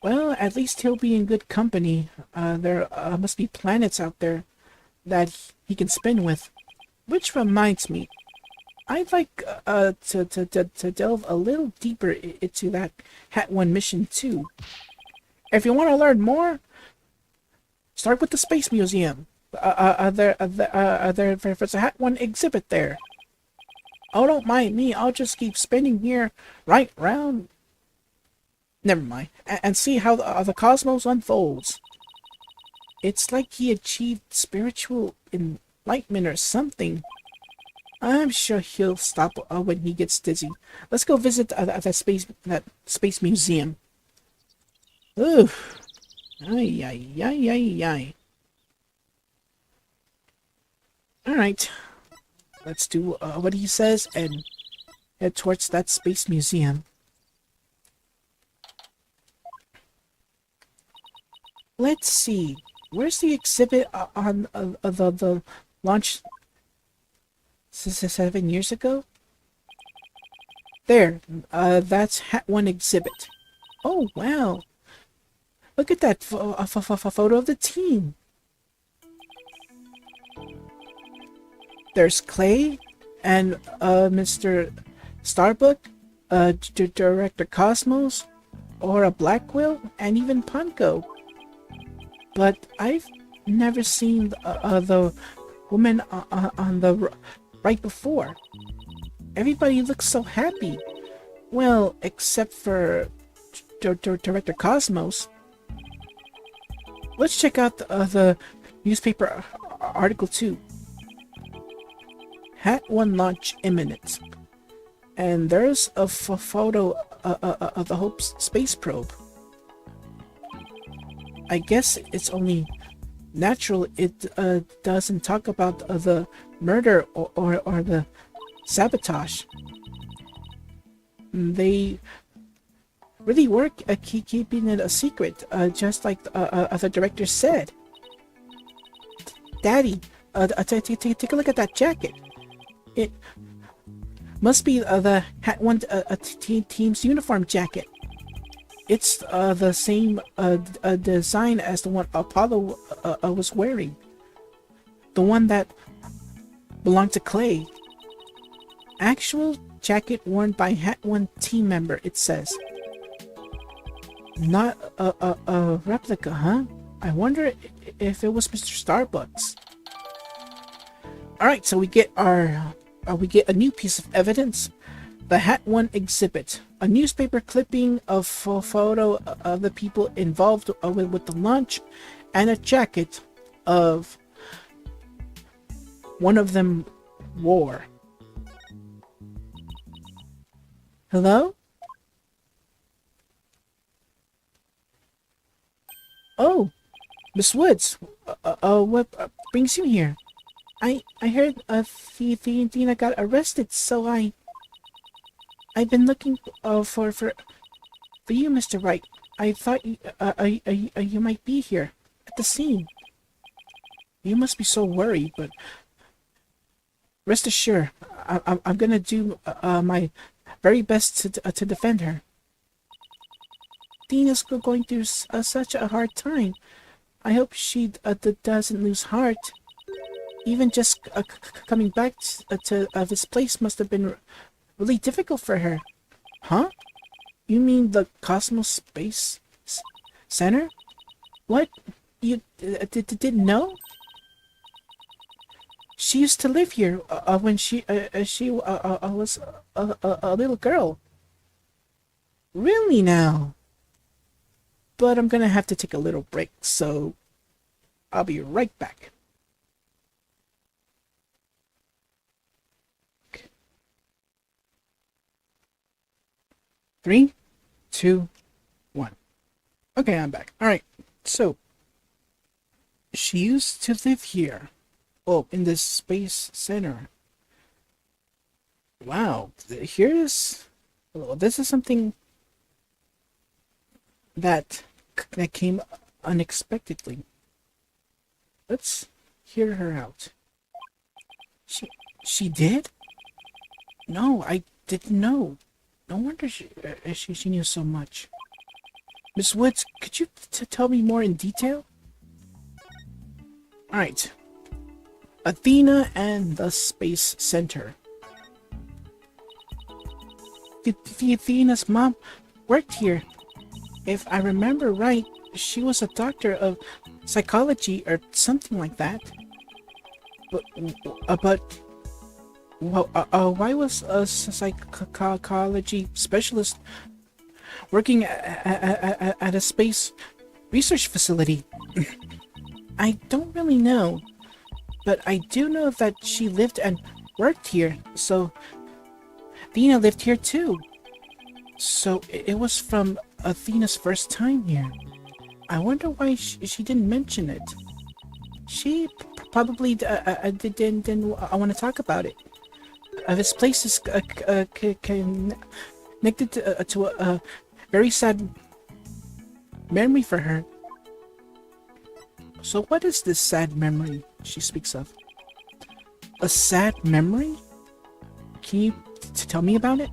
Well, at least he'll be in good company. There must be planets out there that he can spin with. Which reminds me, I'd like to delve a little deeper into that Hat 1 mission too. If you want to learn more, start with the Space Museum. There's a Hat 1 exhibit there. Oh, don't mind me. I'll just keep spinning here, right round. Never mind. And see how the cosmos unfolds. It's like he achieved spiritual enlightenment or something. I'm sure he'll stop when he gets dizzy. Let's go visit that space museum. Ooh. Ay, ay, ay, ay, ay. Alright. Let's do what he says and head towards that space museum. Let's see. Where's the exhibit on the launch 7 years ago? There. That's Hat 1 exhibit. Oh, wow. Look at that photo of the team. There's Clay and Mr. Starbuck, Director Cosmos, Aura Blackwell, and even Punko. But I've never seen the woman on the right before. Everybody looks so happy. Well, except for Director Cosmos. Let's check out the newspaper article too. Hat 1 launch imminent. And there's a photo of the Hope space probe. I guess it's only natural it doesn't talk about the murder or the sabotage. They really work keeping it a secret, just like the director said. Daddy, take a look at that jacket. It must be the Hat 1 team's uniform jacket. It's the same design as the one Apollo was wearing. The one that belonged to Clay. Actual jacket worn by Hat 1 team member, it says. Not a replica, huh? I wonder if it was Mr. Starbucks. Alright, so we get a new piece of evidence. The Hat 1 exhibit. A newspaper clipping of a photo of the people involved with the launch, and a jacket of one of them wore. Hello? Oh, Miss Woods. What brings you here? I heard Athena got arrested, so I've been looking for For you, Mr. Wright, I thought you might be here at the scene. You must be so worried, but rest assured, I'm gonna do my very best to defend her. Dina's going through such a hard time. I hope she doesn't lose heart. Even just coming back to this place must have been really difficult for her. Huh? You mean the Cosmos Space Center? What? You didn't know? She used to live here when she was a little girl. Really now? But I'm gonna have to take a little break, so I'll be right back. 3, 2, 1. Okay, I'm back. Alright, so she used to live here. Oh, in this space center. Wow, this is something that came unexpectedly. Let's hear her out. She did? No, I didn't know. No wonder she knew so much. Miss Woods, could you tell me more in detail? Alright. Athena and the Space Center. The Athena's mom worked here. If I remember right, she was a doctor of psychology or something like that. But why was a psychology specialist working at a space research facility? I don't really know, but I do know that she lived and worked here, so Athena lived here too. So it was from Athena's first time here. I wonder why she didn't mention it. She probably didn't want to talk about it. This place is connected to a very sad memory for her. So what is this sad memory she speaks of? A sad memory? Can you tell me about it?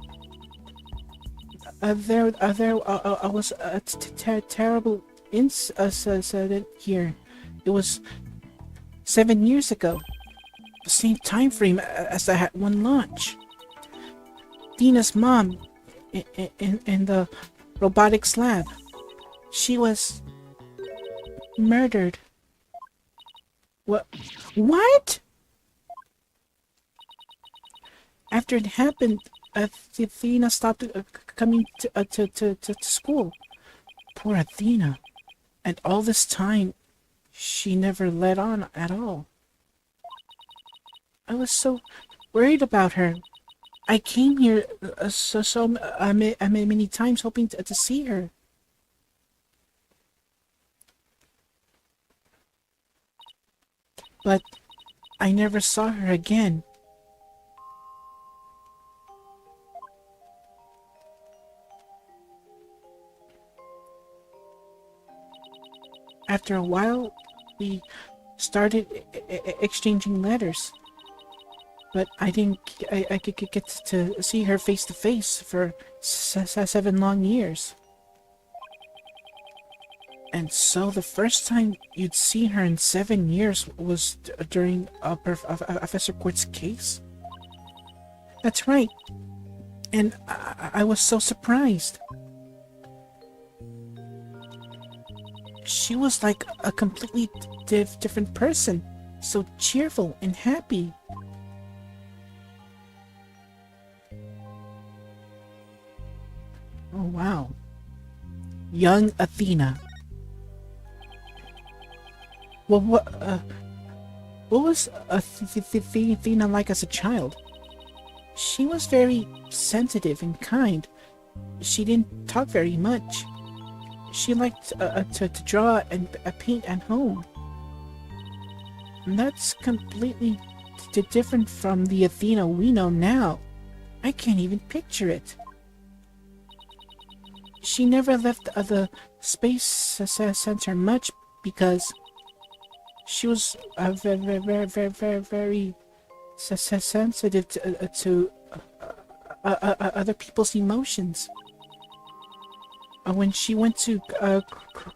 There was a terrible incident here. It was 7 years ago. The same time frame as I had one launch. Dina's mom in the robotics lab. She was murdered. What? What? After it happened, Athena stopped coming to school. Poor Athena. And all this time, she never let on at all. I was so worried about her. I came here many times hoping to see her. But I never saw her again. After a while, we started exchanging letters. But I could get to see her face to face for 7 long years. And so the first time you'd seen her in 7 years was during Professor Quartz's case? That's right. And I was so surprised. She was like a completely different person. So cheerful and happy. Oh wow. Young Athena. Well, what was Athena like as a child? She was very sensitive and kind. She didn't talk very much. She liked to draw and paint at home. And that's completely different from the Athena we know now. I can't even picture it. she never left the space center much because she was very sensitive to other people's emotions. When she went to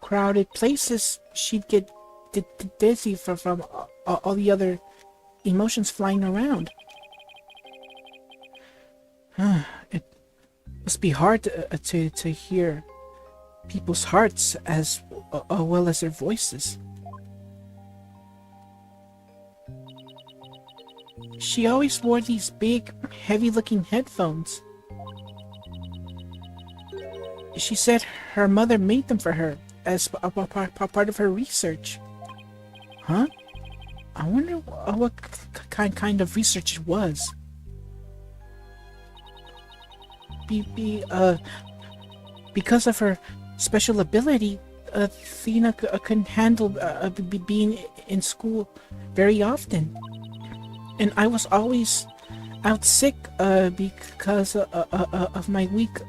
crowded places, she'd get dizzy from all the other emotions flying around. It must be hard to hear people's hearts as well as their voices. She always wore these big, heavy-looking headphones. She said her mother made them for her as a part of her research. Huh? I wonder what kind of research it was. Because of her special ability, Athena couldn't handle being in school very often. And I was always out sick because of my weak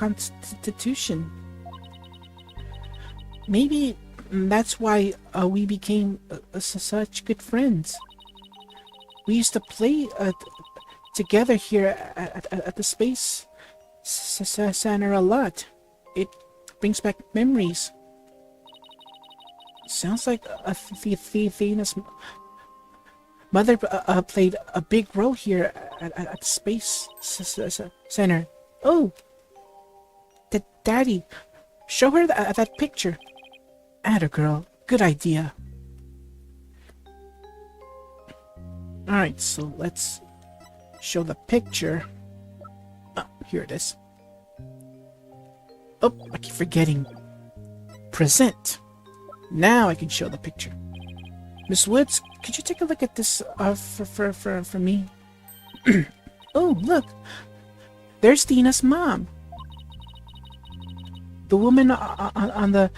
constitution. Maybe that's why we became such good friends. We used to play together here at the Space Center a lot. It brings back memories. Sounds like Athena's mother played a big role here at the Space Center. Oh, Daddy, show her that picture. Atta girl, good idea. Alright, so let's show the picture. Oh, here it is. Oh, I keep forgetting. Present. Now I can show the picture. Miss Woods, could you take a look at this for me? Oh, look. There's Dina's mom. The woman on the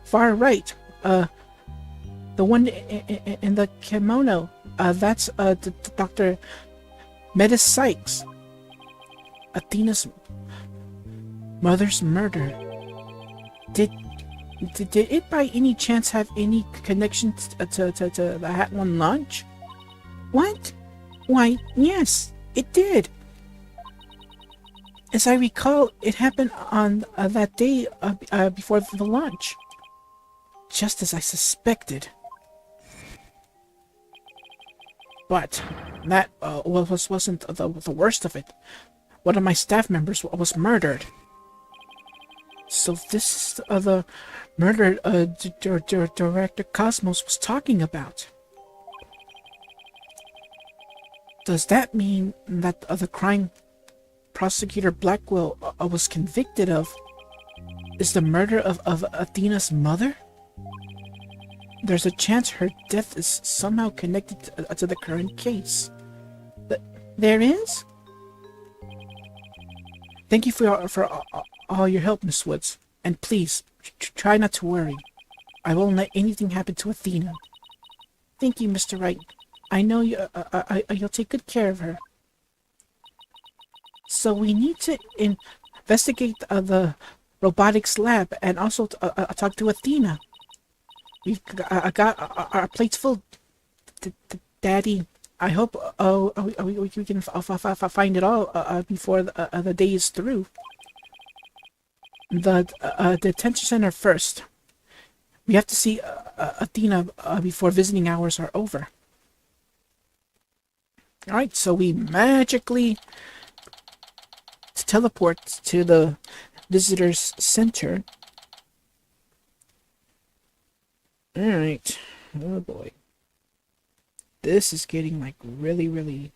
far right. The one in the kimono. That's Dr. Athena Cykes. Athena's mother's murder. Did it by any chance have any connection to the Hat One launch? What? Why, yes, it did. As I recall, it happened on that day before the launch. Just as I suspected. But that wasn't the worst of it. One of my staff members was murdered. So this is the murder Director Cosmos was talking about. Does that mean that the crime Prosecutor Blackwell was convicted of is the murder of Athena's mother? There's a chance her death is somehow connected to the current case. There is? Thank you for all your help, Miss Woods. And please, try not to worry. I won't let anything happen to Athena. Thank you, Mr. Wright. I know you'll take good care of her. So we need to investigate the robotics lab and also talk to Athena. We've got our plates full, Daddy. I hope we can find it all before the day is through. The detention center first. We have to see Athena before visiting hours are over. Alright, so we magically teleport to the visitors center. Alright. Oh boy. This is getting like really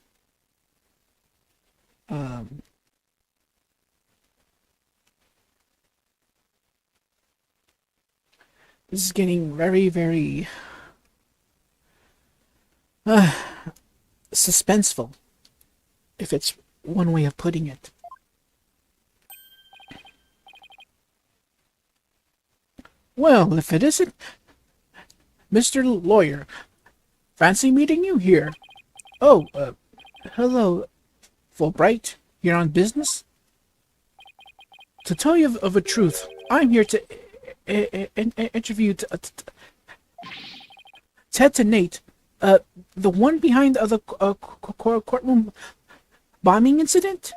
this is getting very suspenseful, if it's one way of putting it. Well, if it isn't, Mr. Lawyer, fancy meeting you here. Oh, hello, Fulbright. You're on business? To tell you of a truth, I'm here to interview Ted to Nate, the one behind the courtroom bombing incident.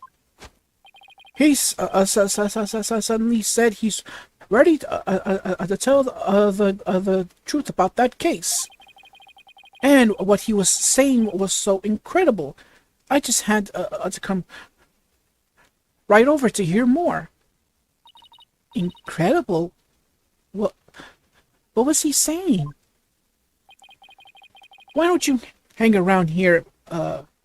He's suddenly said he's ready to tell the truth about that case. And what he was saying was so incredible. I just had to come right over to hear more. Incredible? What was he saying? Why don't you hang around here, for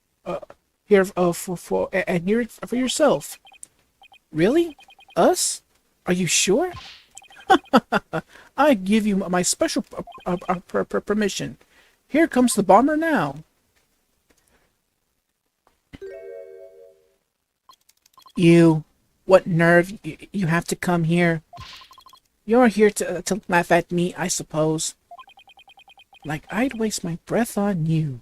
and hear it for yourself? Really? Us? Are you sure? I give you my special permission. Here comes the bomber now. You, what nerve you have to come here? You're here to laugh at me, I suppose. Like I'd waste my breath on you.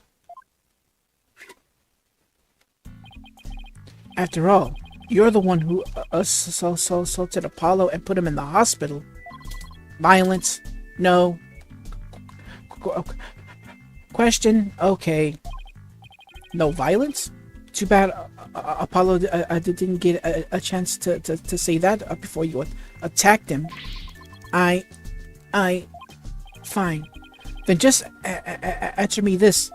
After all, you're the one who assaulted Apollo and put him in the hospital. Violence? No. Question? Okay. No violence? Too bad Apollo didn't get a chance to say that before you attacked him. Fine. Then just answer me this,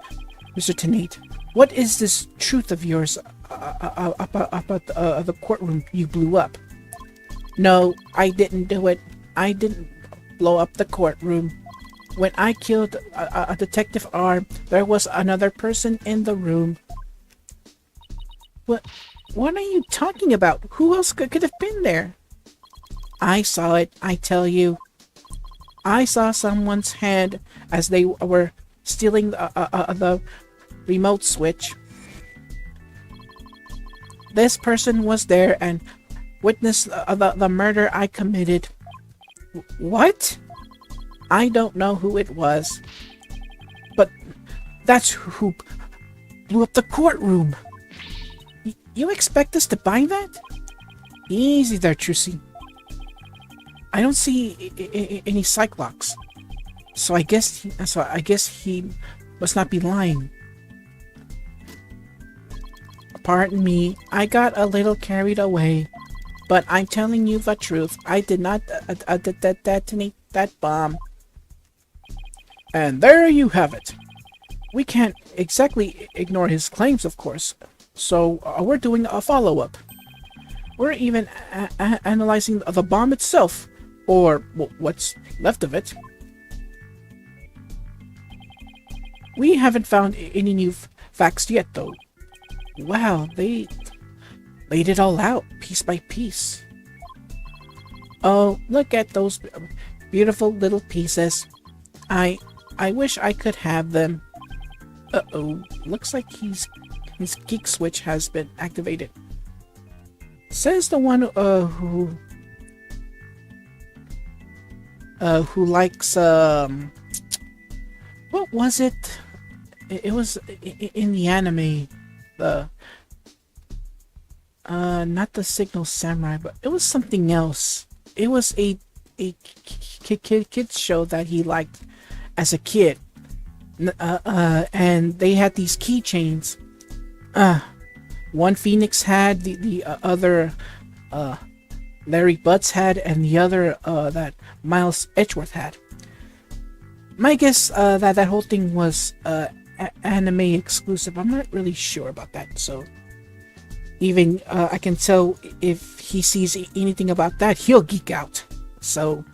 Mr. Tenate. What is this truth of yours about the courtroom you blew up? No, I didn't do it. I didn't blow up the courtroom. When I killed Detective R, there was another person in the room. What are you talking about? Who else could have been there? I saw it, I tell you. I saw someone's hand as they were stealing the remote switch. This person was there and witnessed the murder I committed. What? I don't know who it was, but that's who blew up the courtroom. You expect us to buy that? Easy there, Trucy. I don't see any Cyclops, so I guess he must not be lying. Pardon me, I got a little carried away, but I'm telling you the truth. I did not detonate that bomb. And there you have it. We can't exactly ignore his claims, of course, so we're doing a follow-up. We're even analyzing the bomb itself, or what's left of it. We haven't found any new facts yet, though. Wow, they laid it all out, piece by piece. Oh, look at those beautiful little pieces. I wish I could have them. Uh-oh, looks like his geek switch has been activated. Says the one who likes what was it? It was in the anime, the not the Signal Samurai, but it was something else. It was a kids show that he liked as a kid, and they had these keychains. One Phoenix had, the other Larry Butts had, and the other that Miles Edgeworth had. My guess that whole thing was anime exclusive. I'm not really sure about that, so even I can tell if he sees anything about that, he'll geek out. So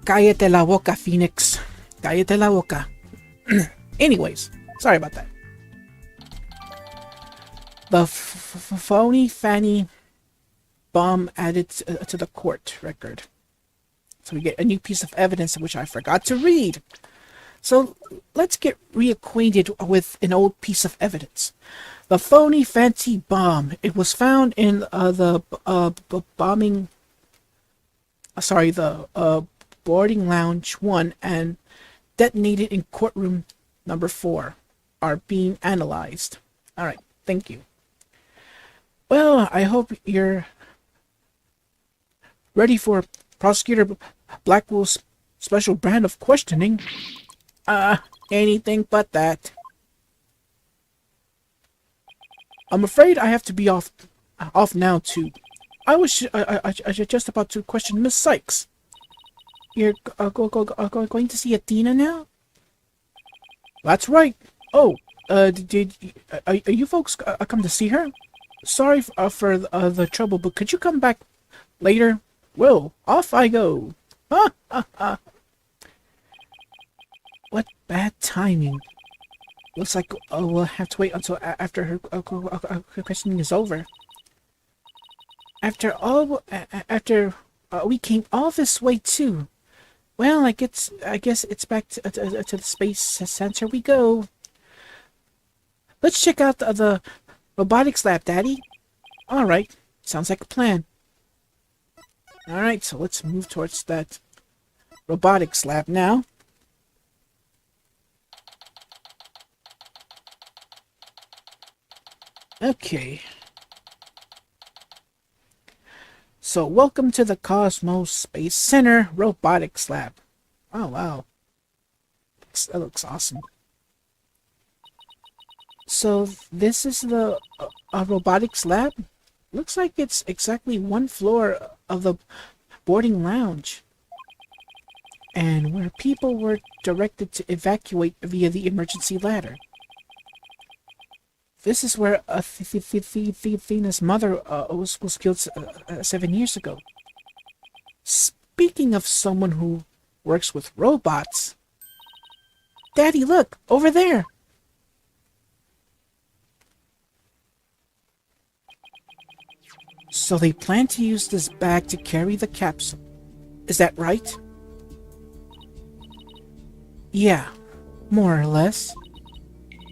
cállate la boca, Phoenix. Cállate la boca. Anyways, sorry about that. The phony Fanny bomb added to the court record. So we get a new piece of evidence which I forgot to read. So let's get reacquainted with an old piece of evidence. The phony fancy bomb. It was found in the boarding lounge 1 and detonated in courtroom number 4. Are being analyzed. Alright, thank you. Well, I hope you're Ready for Prosecutor Blackwell's special brand of questioning? Anything but that. I'm afraid I have to be off now too. I was just about to question Miss Cykes. You're going to see Athena now? That's right. Oh, are you folks come to see her? Sorry for the trouble, but could you come back later? Well, off I go. Ha ha ha. What bad timing. Looks like we'll have to wait until after her questioning is over. After we came all this way too. Well, I guess it's back to the space center we go. Let's check out the robotics lab, Daddy. All right, sounds like a plan. All right, so let's move towards that robotics lab now. Okay. So, welcome to the Cosmos Space Center Robotics Lab. Oh, wow. That looks awesome. So, this is the robotics lab? Looks like it's exactly one floor of the boarding lounge. And where people were directed to evacuate via the emergency ladder. This is where Athena's mother was killed 7 years ago. Speaking of someone who works with robots... Daddy, look! Over there! So they plan to use this bag to carry the capsule. Is that right? Yeah, more or less.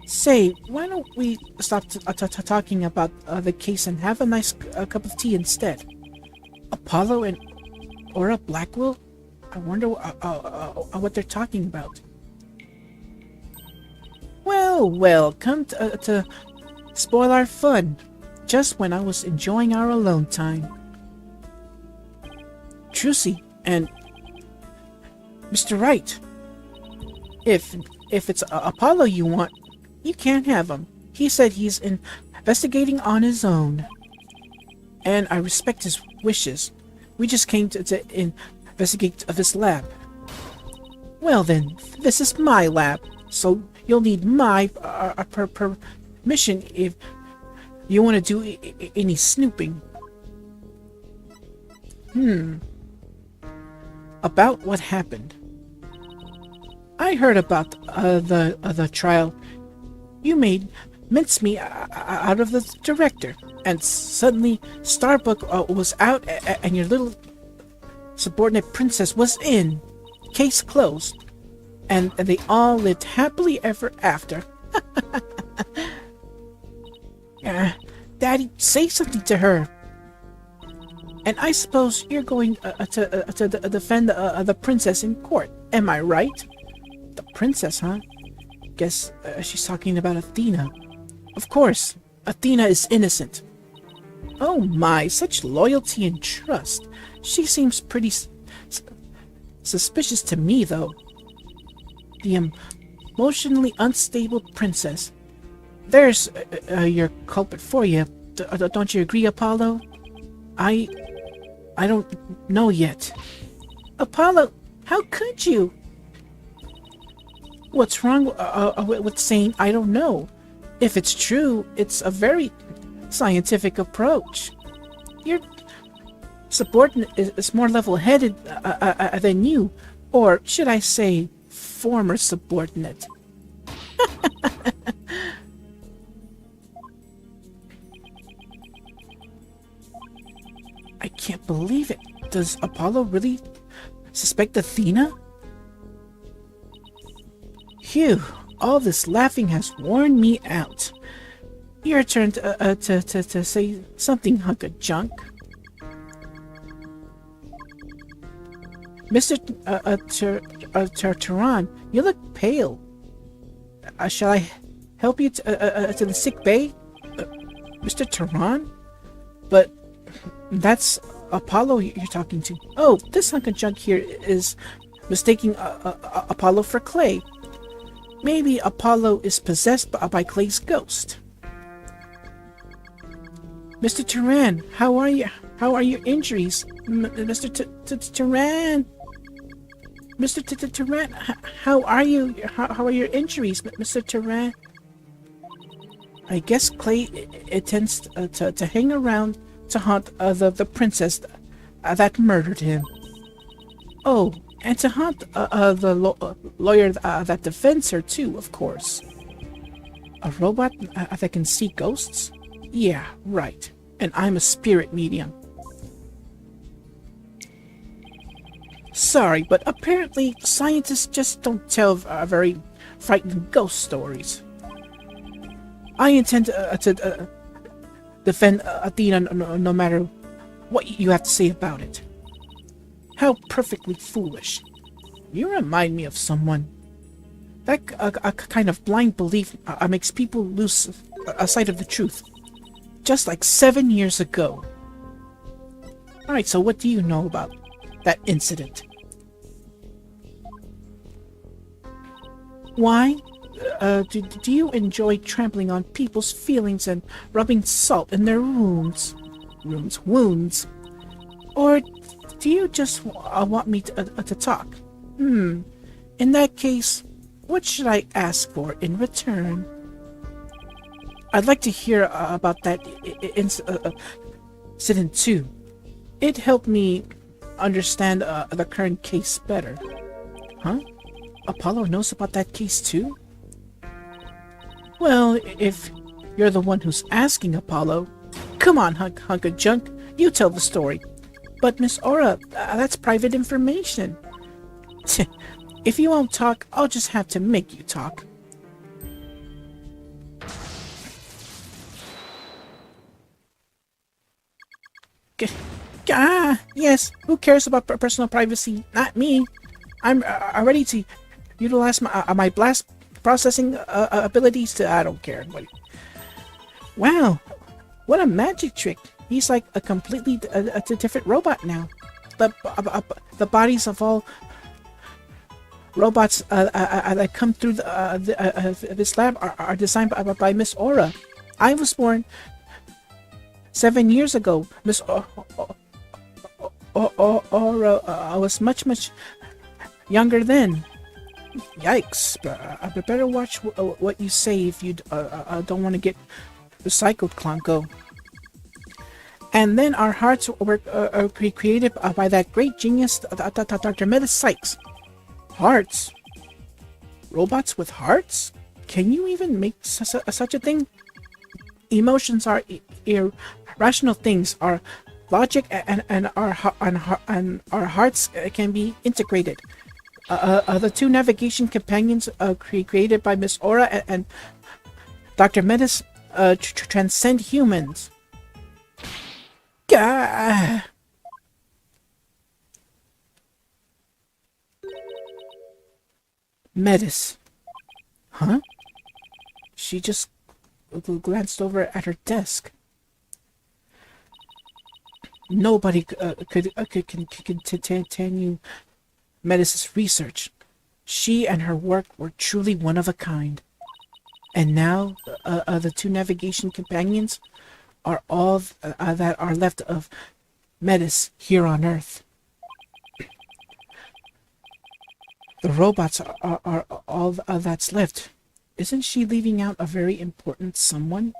Say, why don't we stop talking about the case and have a nice cup of tea instead? Apollo and Aura Blackwell? I wonder what they're talking about. Well, come to spoil our fun. Just when I was enjoying our alone time. Trucy and Mr. Wright. If it's Apollo you want, you can't have him. He said he's investigating on his own. And I respect his wishes. We just came to investigate this lab. Well then, this is my lab, so you'll need my permission if you want to do any snooping. About what happened. I heard about the trial. You made mincemeat out of the director, and suddenly Starbuck was out, and your little subordinate princess was in. Case closed, and they all lived happily ever after. Daddy, say something to her. And I suppose you're going to defend the princess in court. Am I right? The princess, huh? Guess she's talking about Athena. Of course, Athena is innocent. Oh my, such loyalty and trust. She seems pretty suspicious to me, though. The emotionally unstable princess. There's your culprit for you. Don't you agree, Apollo? I don't know yet. Apollo, how could you? What's wrong with saying I don't know? If it's true, it's a very scientific approach. Your subordinate is more level-headed than you, or should I say, former subordinate. I can't believe it. Does Apollo really suspect Athena? Phew, all this laughing has worn me out. Your turn to say something, hunk of junk. Mr. Turan, you look pale. Shall I help you to the sick bay? Mr. Turan? But that's Apollo you're talking to. Oh, this hunk of junk here is mistaking Apollo for Clay. Maybe Apollo is possessed by Clay's ghost. Mr. Turan, how are you? How are your injuries? Mr. Turan? Mr. Turan, how are you? How are your injuries, Mr. Turan? I guess Clay intends to hang around to haunt the princess that murdered him. Oh, and to haunt the lawyer that defends her too, of course. A robot that can see ghosts? Yeah, right. And I'm a spirit medium. Sorry, but apparently scientists just don't tell very frightening ghost stories. I intend to defend Athena no matter what you have to say about it. How perfectly foolish. You remind me of someone. That kind of blind belief makes people lose sight of the truth. Just like 7 years ago. Alright, so what do you know about that incident? Why? Do you enjoy trampling on people's feelings and rubbing salt in their wounds? Or do you just want me to talk? In that case, what should I ask for in return? I'd like to hear about that incident too. It helped me understand the current case better. Huh? Apollo knows about that case too? Well, if you're the one who's asking Apollo, come on, hunk of junk, you tell the story. But Miss Aura, that's private information. If you won't talk, I'll just have to make you talk. Yes, who cares about personal privacy? Not me. I'm ready to utilize my blast processing abilities to... I don't care. Wow, what a magic trick. He's like a completely different robot now. The bodies of all robots that come through this lab are designed by Miss Aura. I was born 7 years ago. Miss Aura was much younger then. Yikes! I better watch what you say if you don't want to get recycled, Clonko. And then our hearts were created by that great genius, Dr. Athena Cykes. Hearts? Robots with hearts? Can you even make such a thing? Emotions are irrational things. Our logic and our hearts can be integrated. The two navigation companions created by Miss Aura and Dr. Metis transcend humans. Gah! Metis. Huh? She just glanced over at her desk. Nobody could continue Metis' research. She and her work were truly one of a kind. And now, the two navigation companions are all that are left of Metis here on Earth. The robots are all that's left. Isn't she leaving out a very important someone?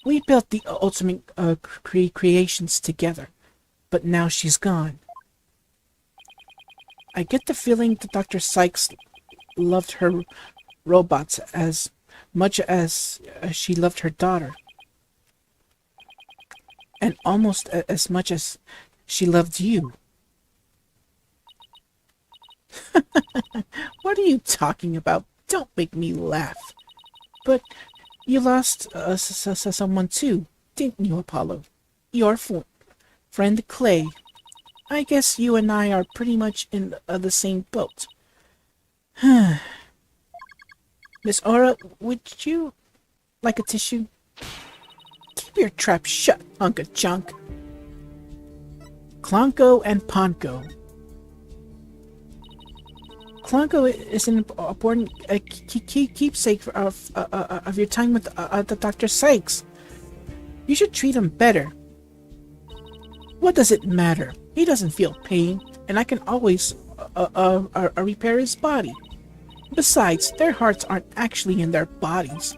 We built the ultimate creations together, but now she's gone. I get the feeling that Dr. Cykes loved her robots as much as she loved her daughter. And almost as much as she loved you. What are you talking about? Don't make me laugh. But you lost someone too, didn't you, Apollo? Your friend Clay. I guess you and I are pretty much in the same boat. Miss Aura, would you like a tissue? Keep your trap shut, hunk of junk. Clonko and Ponko. Clonko is an important keepsake of your time with the Dr. Cykes. You should treat him better. What does it matter? He doesn't feel pain, and I can always repair his body. Besides, their hearts aren't actually in their bodies.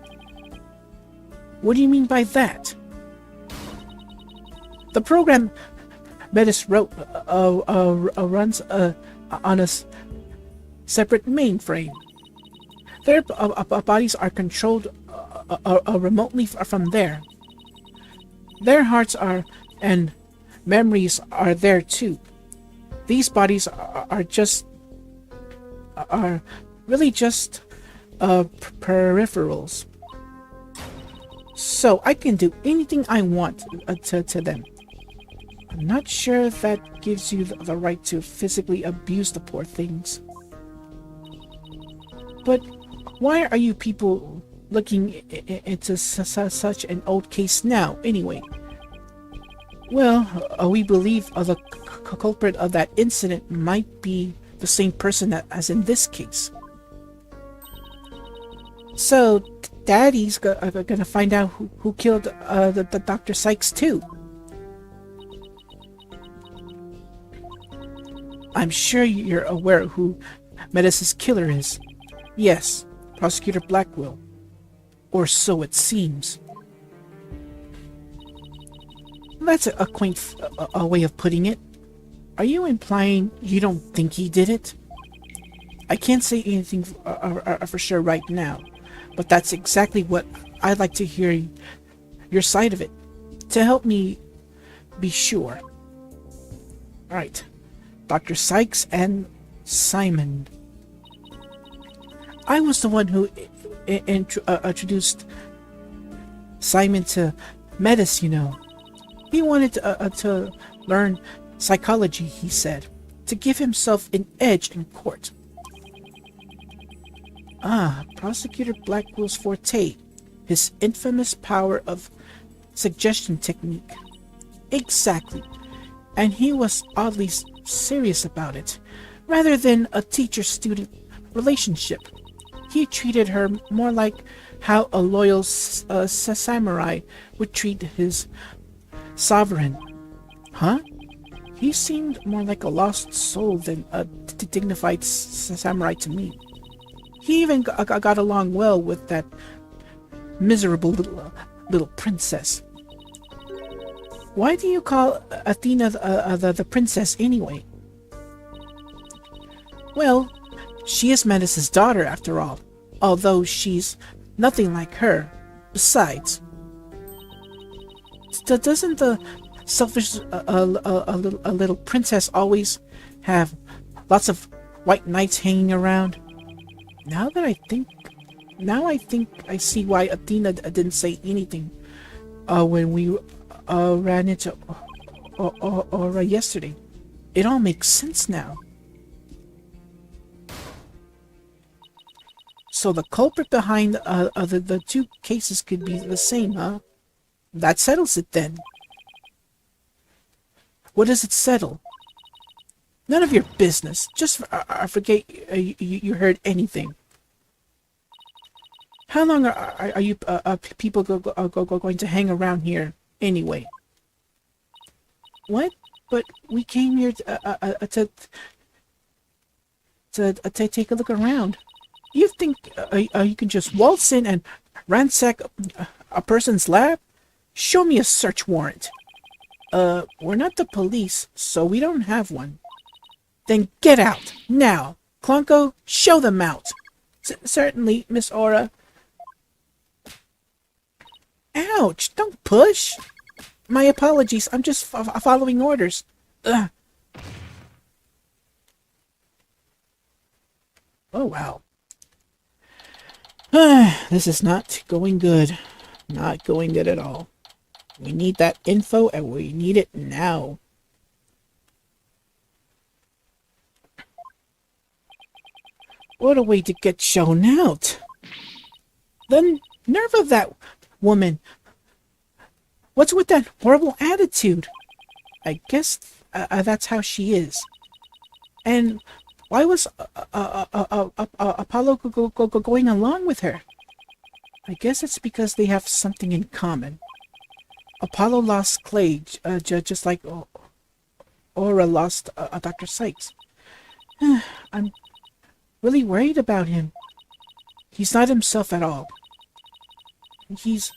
What do you mean by that? The program Metis wrote runs on a separate mainframe. Their bodies are controlled remotely from there. Their hearts are, and memories are there too. These bodies are really just peripherals. So I can do anything I want to them. I'm not sure that gives you the right to physically abuse the poor things. But why are you people looking into such an old case now, anyway? Well, we believe the culprit of that incident might be the same person as in this case. So, Daddy's gonna find out who killed the Dr. Cykes too. I'm sure you're aware who Metis' killer is. Yes, Prosecutor Blackwell. Or so it seems. That's a quaint way of putting it. Are you implying you don't think he did it? I can't say anything for sure right now, but that's exactly what I'd like to hear your side of it, to help me be sure. Alright. Dr. Cykes and Simon. I was the one who introduced Simon to Metis, you know. He wanted to learn psychology, he said, to give himself an edge in court. Ah, Prosecutor Blackwell's forte, his infamous power of suggestion technique. Exactly. And he was oddly serious about it, rather than a teacher-student relationship. He treated her more like how a loyal samurai would treat his sovereign. Huh? He seemed more like a lost soul than a dignified samurai to me. He even got along well with that miserable little princess. Why do you call Athena the princess anyway? Well, she is Metis' daughter after all, although she's nothing like her. Besides, doesn't the selfish little princess always have lots of white knights hanging around? Now I think I see why Athena didn't say anything when we ran into Aura yesterday. It all makes sense now. So the culprit behind the two cases could be the same, huh? That settles it then. What does it settle? None of your business. Just forget you heard anything. How long are you people going to hang around here anyway? What? But we came here to take a look around. You think you can just waltz in and ransack a person's lab? Show me a search warrant. We're not the police, so we don't have one. Then get out, now. Clonko, show them out. Certainly, Miss Aura. Ouch, don't push. My apologies, I'm just following orders. Ugh. Oh, wow. This is not going good. Not going good at all. We need that info, and we need it now. What a way to get shown out. The nerve of that woman. What's with that horrible attitude? I guess that's how she is. And why was Apollo going along with her? I guess it's because they have something in common. Apollo lost Clay, just like Aura lost Dr. Sykes. I'm really worried about him. He's not himself at all. He's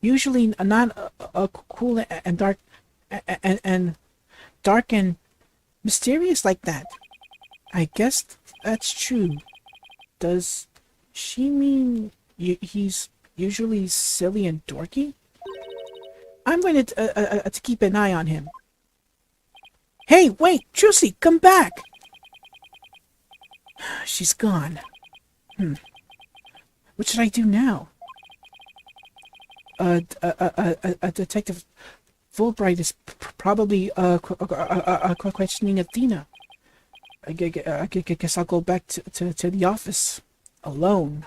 usually not cool and dark and dark and mysterious like that. I guess that's true. Does she mean he's usually silly and dorky? I'm going to keep an eye on him. Hey, wait, Trucy, come back! She's gone. What should I do now? Detective Fulbright is probably questioning Athena. I guess I'll go back to the office alone.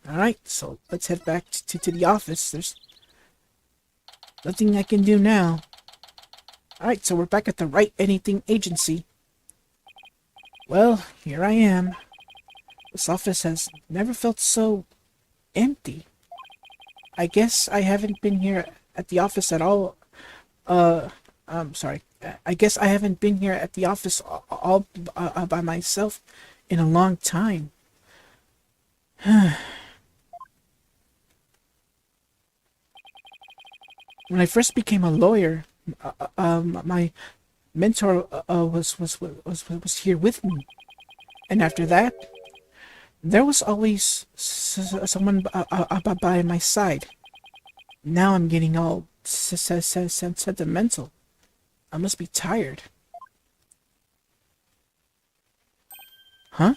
Alright, so let's head back to the office. There's nothing I can do now. Alright, so we're back at the Write Anything agency. Well, here I am. This office has never felt so empty. I guess I haven't been here at the office at all. I'm sorry. I guess I haven't been here at the office all by myself in a long time. When I first became a lawyer, my mentor was here with me, and after that, there was always someone by my side. Now I'm getting all sentimental. I must be tired. Huh?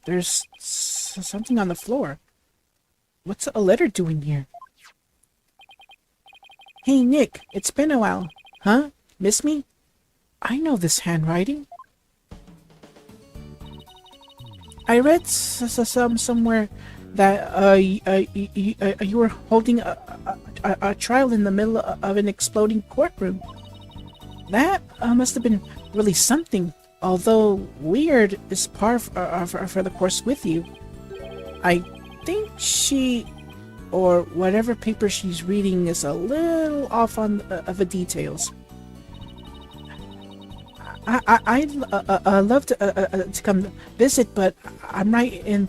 There's something on the floor. What's a letter doing here? Hey, Nick, it's been a while. Huh? Miss me? I know this handwriting. I read somewhere that you were holding a trial in the middle of an exploding courtroom. That must have been really something. Although weird is par for the course with you. I think she, or whatever paper she's reading, is a little off on the details. I'd love to come visit, but I'm right in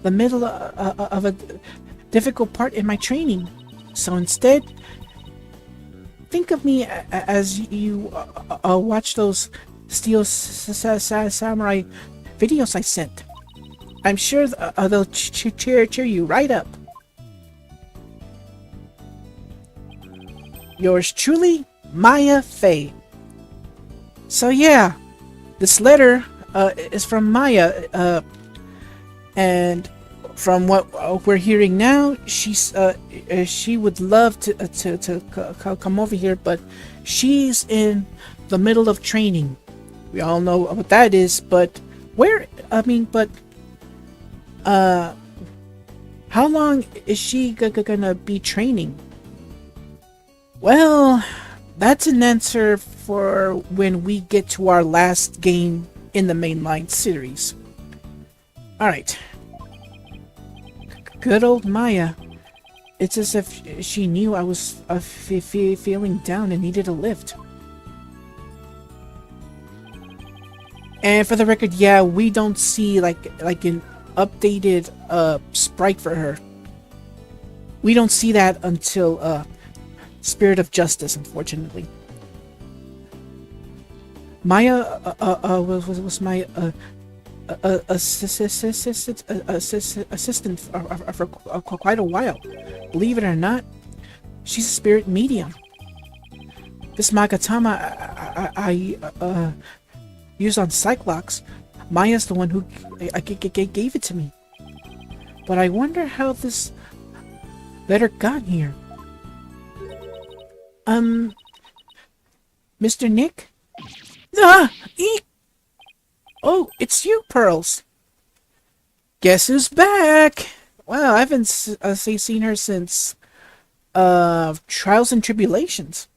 the middle of a difficult part in my training. So instead, think of me as you watch those Steel Samurai videos I sent. I'm sure they'll cheer you right up. Yours truly, Maya Fey. So yeah, this letter is from Maya, and from what we're hearing now, she would love to come over here, but she's in the middle of training. We all know what that is, but how long is she gonna be training? Well, that's an answer for when we get to our last game in the mainline series. Alright. Good old Maya. It's as if she knew I was feeling down and needed a lift. And for the record, yeah, we don't see like an updated sprite for her. We don't see that until Spirit of Justice, unfortunately. Maya was my assistant for quite a while. Believe it or not, she's a spirit medium. This Magatama I used on Cyclops, Maya's the one who gave it to me. But I wonder how this letter got here. Mr. Nick? Ah! Eek! Oh, it's you, Pearls! Guess who's back? Well, I haven't seen her since Trials and Tribulations.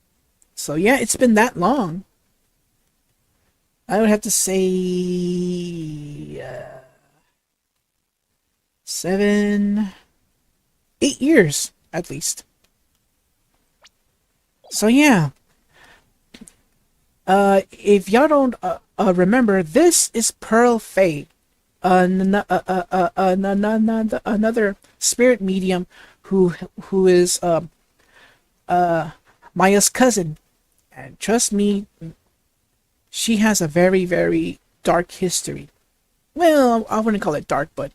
So yeah, it's been that long. I would have to say 7, 8 years at least. So yeah, if y'all don't remember, this is Pearl Faye, another spirit medium who is Maya's cousin. And trust me, she has a very, very dark history. Well, I wouldn't call it dark, but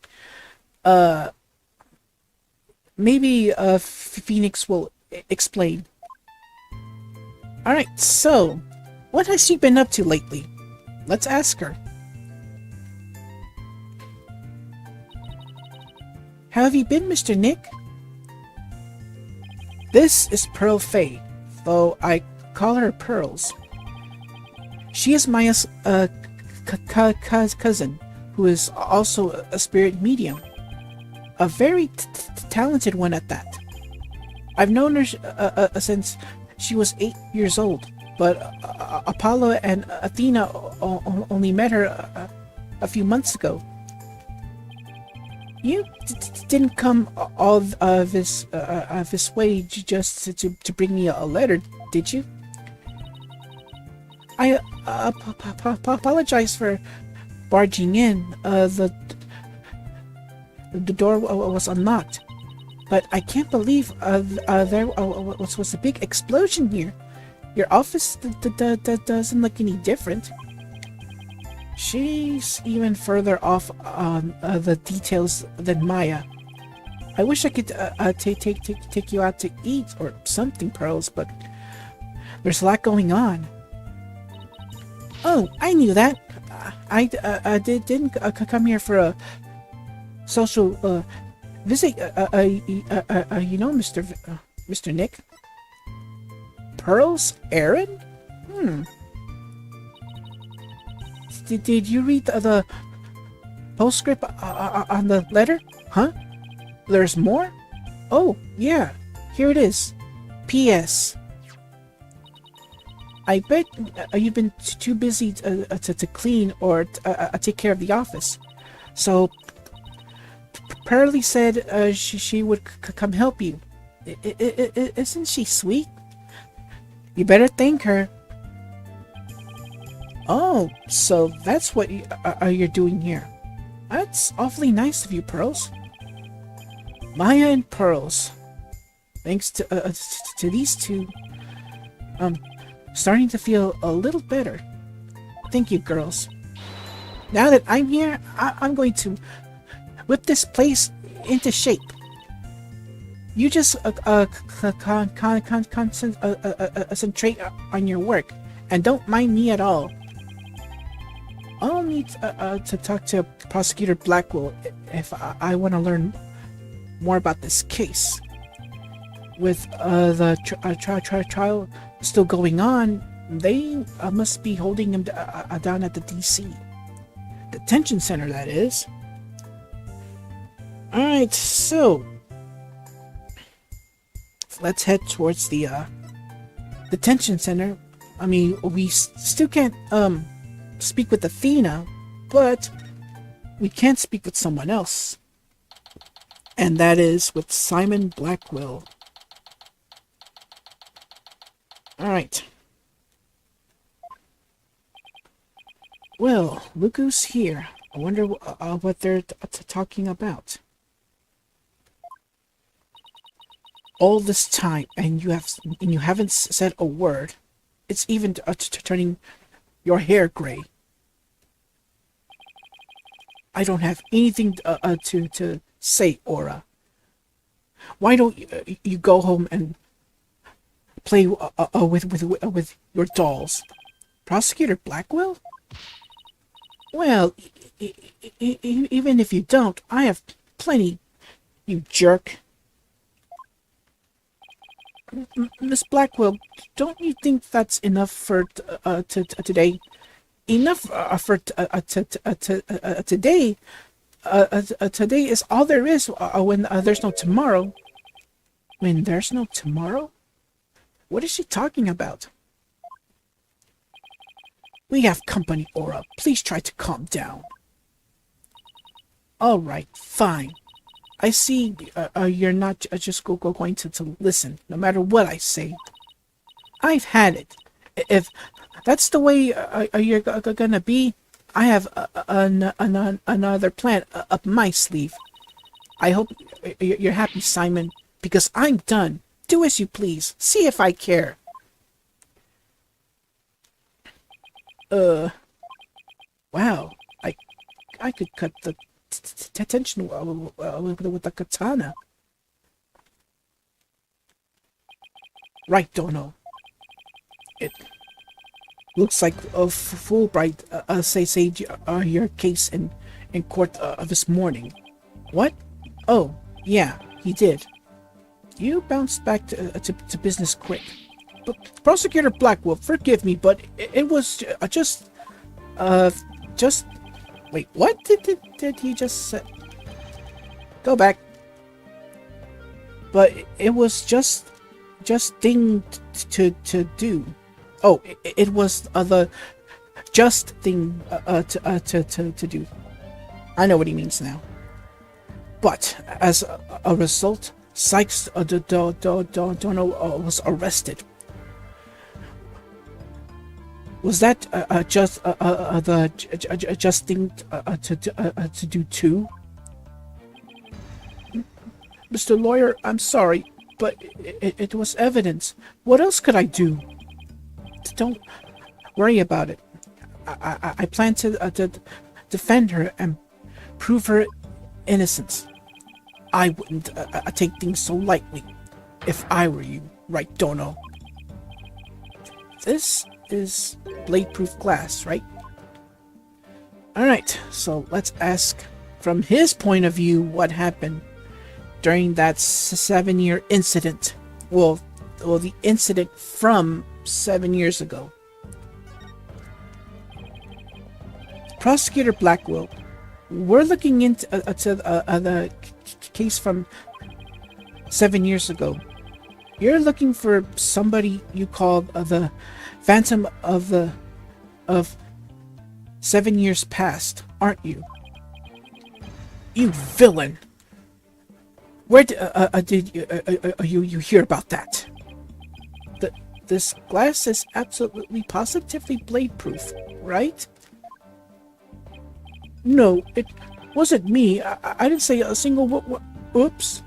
maybe Phoenix will explain. Alright, so, what has she been up to lately? Let's ask her. How have you been, Mr. Nick? This is Pearl Faye, though I call her Pearls. She is Maya's cousin, who is also a spirit medium. A very talented one at that. I've known her since she was 8 years old, but Apollo and Athena only met her a few months ago. You didn't come all this way just to bring me a letter, did you? I apologize for barging in. The door was unlocked, but I can't believe there was a big explosion here. Your office doesn't look any different. She's even further off on the details than Maya. I wish I could take you out to eat or something, Pearls, but there's a lot going on. Oh, I knew that. I didn't come here for a social visit. Mr. Nick. Pearls, Aaron? Did you read the postscript on the letter? Huh? There's more? Oh, yeah. Here it is. P.S. I bet you've been too busy to clean or take care of the office. So, Pearlie said she would come help you. Isn't she sweet? You better thank her. Oh, so that's what you're doing here. That's awfully nice of you, Pearls. Maya and Pearls. Thanks to these two, starting to feel a little better. Thank you, girls. Now that I'm here, I'm going to whip this place into shape. You just concentrate on your work, and don't mind me at all. I'll need to talk to Prosecutor Blackwell if I want to learn more about this case. With the trial still going on, they must be holding him down at the DC detention center, that is. Alright, so let's head towards the detention center. I mean, we still can't speak with Athena, but we can speak with someone else, and that is with Simon Blackwell. Alright. Well, look who's here. I wonder what they're talking about. All this time, and you haven't said a word. It's even turning your hair gray. I don't have anything to say, Aura. Why don't you go home and play with your dolls? Prosecutor Blackwell? Well, even if you don't, I have plenty, you jerk. Miss Blackwell, don't you think that's enough for today? Enough for today? today is all there is when there's no tomorrow. When there's no tomorrow? What is she talking about? We have company, Aura. Please try to calm down. Alright, fine. I see you're not just going to listen, no matter what I say. I've had it. If that's the way you're gonna be, I have another plan up my sleeve. I hope you're happy, Simon, because I'm done. Do as you please. See if I care. Wow. I could cut the tension with the katana. Right, Dono. It looks like Fulbright saved your case in court this morning. What? Oh, yeah, he did. You bounced back to business quick. But Prosecutor Blackwolf, forgive me, but it was just... Wait, what did he just say? Go back. But it was just thing to do. Oh, it was the just thing to do. I know what he means now. But as a result, Cykes was arrested. Was that just the just thing to do too? Mr. Lawyer, I'm sorry, but it was evidence. What else could I do? Don't worry about it. I plan to defend her and prove her innocence. I wouldn't take things so lightly if I were you, right, Dono? This is blade-proof glass, right? Alright, so let's ask from his point of view what happened during that 7-year incident. Well, the incident from 7 years ago. Prosecutor Blackwell, we're looking into the case from 7 years ago. You're looking for somebody you call the Phantom of 7 years past, aren't you? You villain! Where did you hear about that? This glass is absolutely positively blade-proof, right? No, it wasn't me. I didn't say a single oops.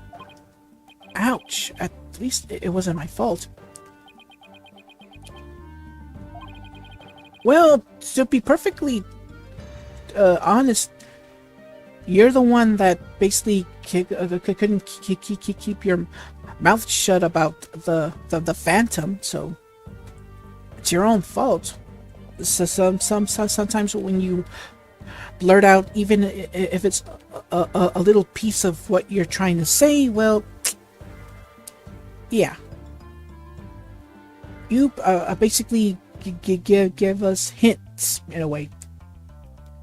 Ouch. At least it wasn't my fault. Well, to be perfectly honest, you're the one that basically couldn't keep your mouth shut about the Phantom, so it's your own fault. So sometimes when you blurt out, even if it's a little piece of what you're trying to say, well, yeah. You basically give us hints in a way.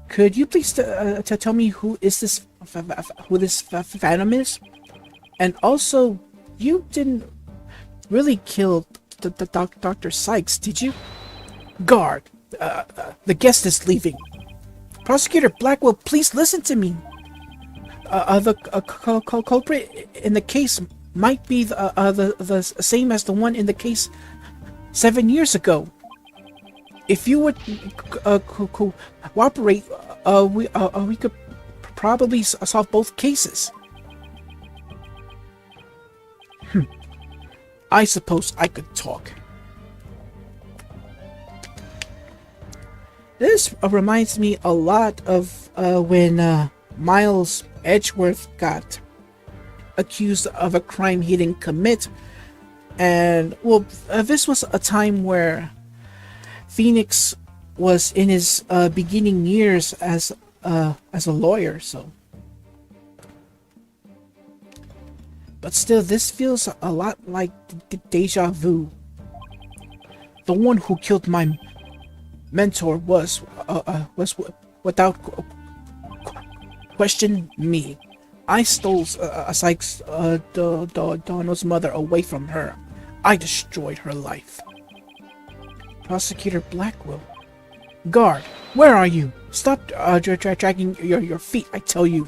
Could you please tell me who this Phantom is? And also, you didn't really kill the Dr. Cykes, did you? Guard, the guest is leaving. Prosecutor Blackwell, please listen to me. The culprit in the case might be the same as the one in the case 7 years ago. If you would cooperate, we could probably solve both cases. I suppose I could talk. This reminds me a lot of when Miles Edgeworth got accused of a crime he didn't commit. And, well, this was a time where Phoenix was in his beginning years as a lawyer, so. But still, this feels a lot like deja vu. The one who killed my mentor was without question me. I stole Sykes Donald's mother away from her. I destroyed her life. Prosecutor Blackwell. Guard, where are you? Stop dragging your feet, I tell you.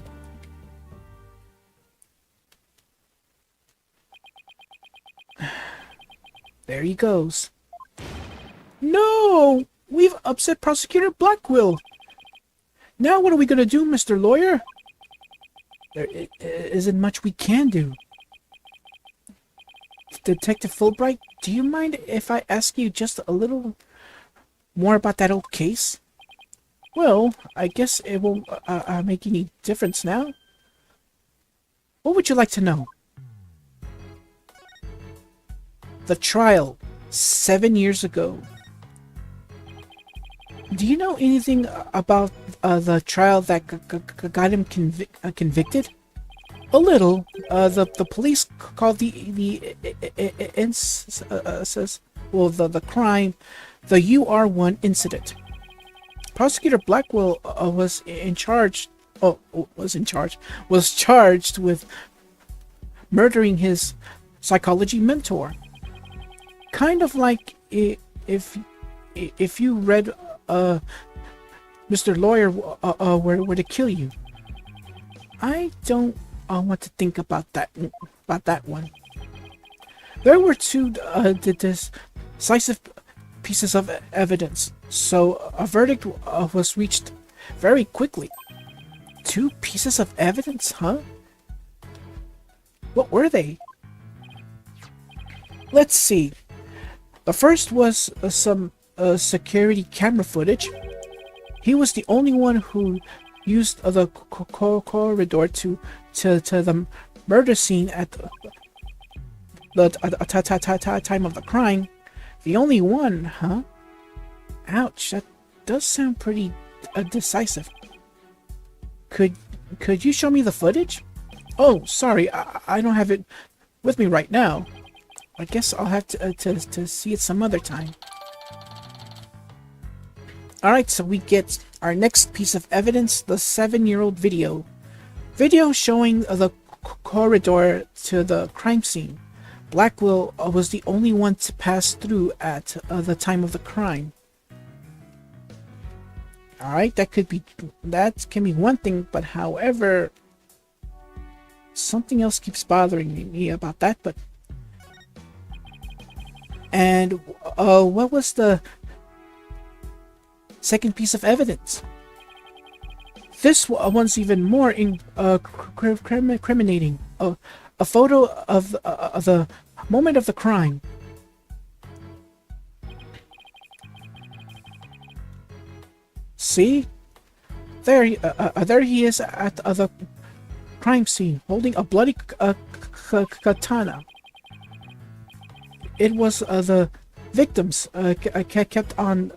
There he goes. No! We've upset Prosecutor Blackwell. Now what are we gonna do, Mr. Lawyer? There isn't much we can do. Detective Fulbright, do you mind if I ask you just a little more about that old case? Well, I guess it won't make any difference now. What would you like to know? The trial, 7 years ago. Do you know anything about the trial that got him convicted? A little. The police called the crime the UR1 incident. Prosecutor Blackwell was charged with murdering his psychology mentor. Kind of like if you read Mr. Lawyer were to kill you. I don't want to think about that one. There were two decisive pieces of evidence, so a verdict was reached very quickly. 2 pieces of evidence, huh? What were they? Let's see. The first was some security camera footage. He was the only one who used the corridor to the murder scene at the time of the crime. The only one, huh? Ouch, that does sound pretty decisive. Could you show me the footage? Oh, sorry, I don't have it with me right now. I guess I'll have to see it some other time. Alright, so we get our next piece of evidence, the 7-year-old video. Video showing the corridor to the crime scene. Blackwell was the only one to pass through at the time of the crime. Alright, that can be one thing, but however, something else keeps bothering me about that, but... And, what was the second piece of evidence? This one's even more incriminating. A photo of the moment of the crime. See? There he is at the crime scene, holding a bloody katana. It was the victims kept on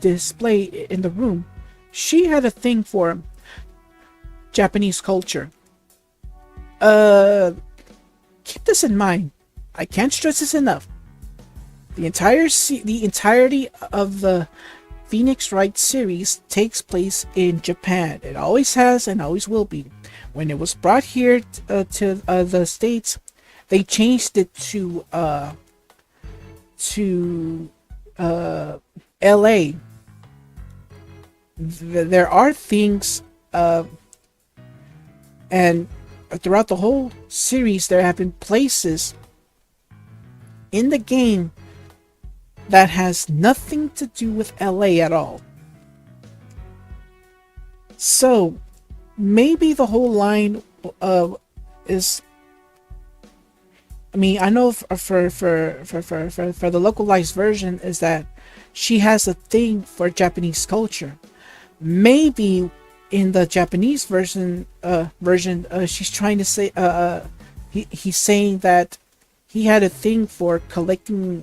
display in the room. She had a thing for Japanese culture. Keep this in mind. I can't stress this enough. The entirety of the Phoenix Wright series takes place in Japan. It always has and always will be. When it was brought here to the States, they changed it to LA. There are things and throughout the whole series there have been places in the game that has nothing to do with LA at all. So maybe the whole line is, I mean, I know for the localized version is that she has a thing for Japanese culture. Maybe in the Japanese version, she's trying to say, he's saying that he had a thing for collecting,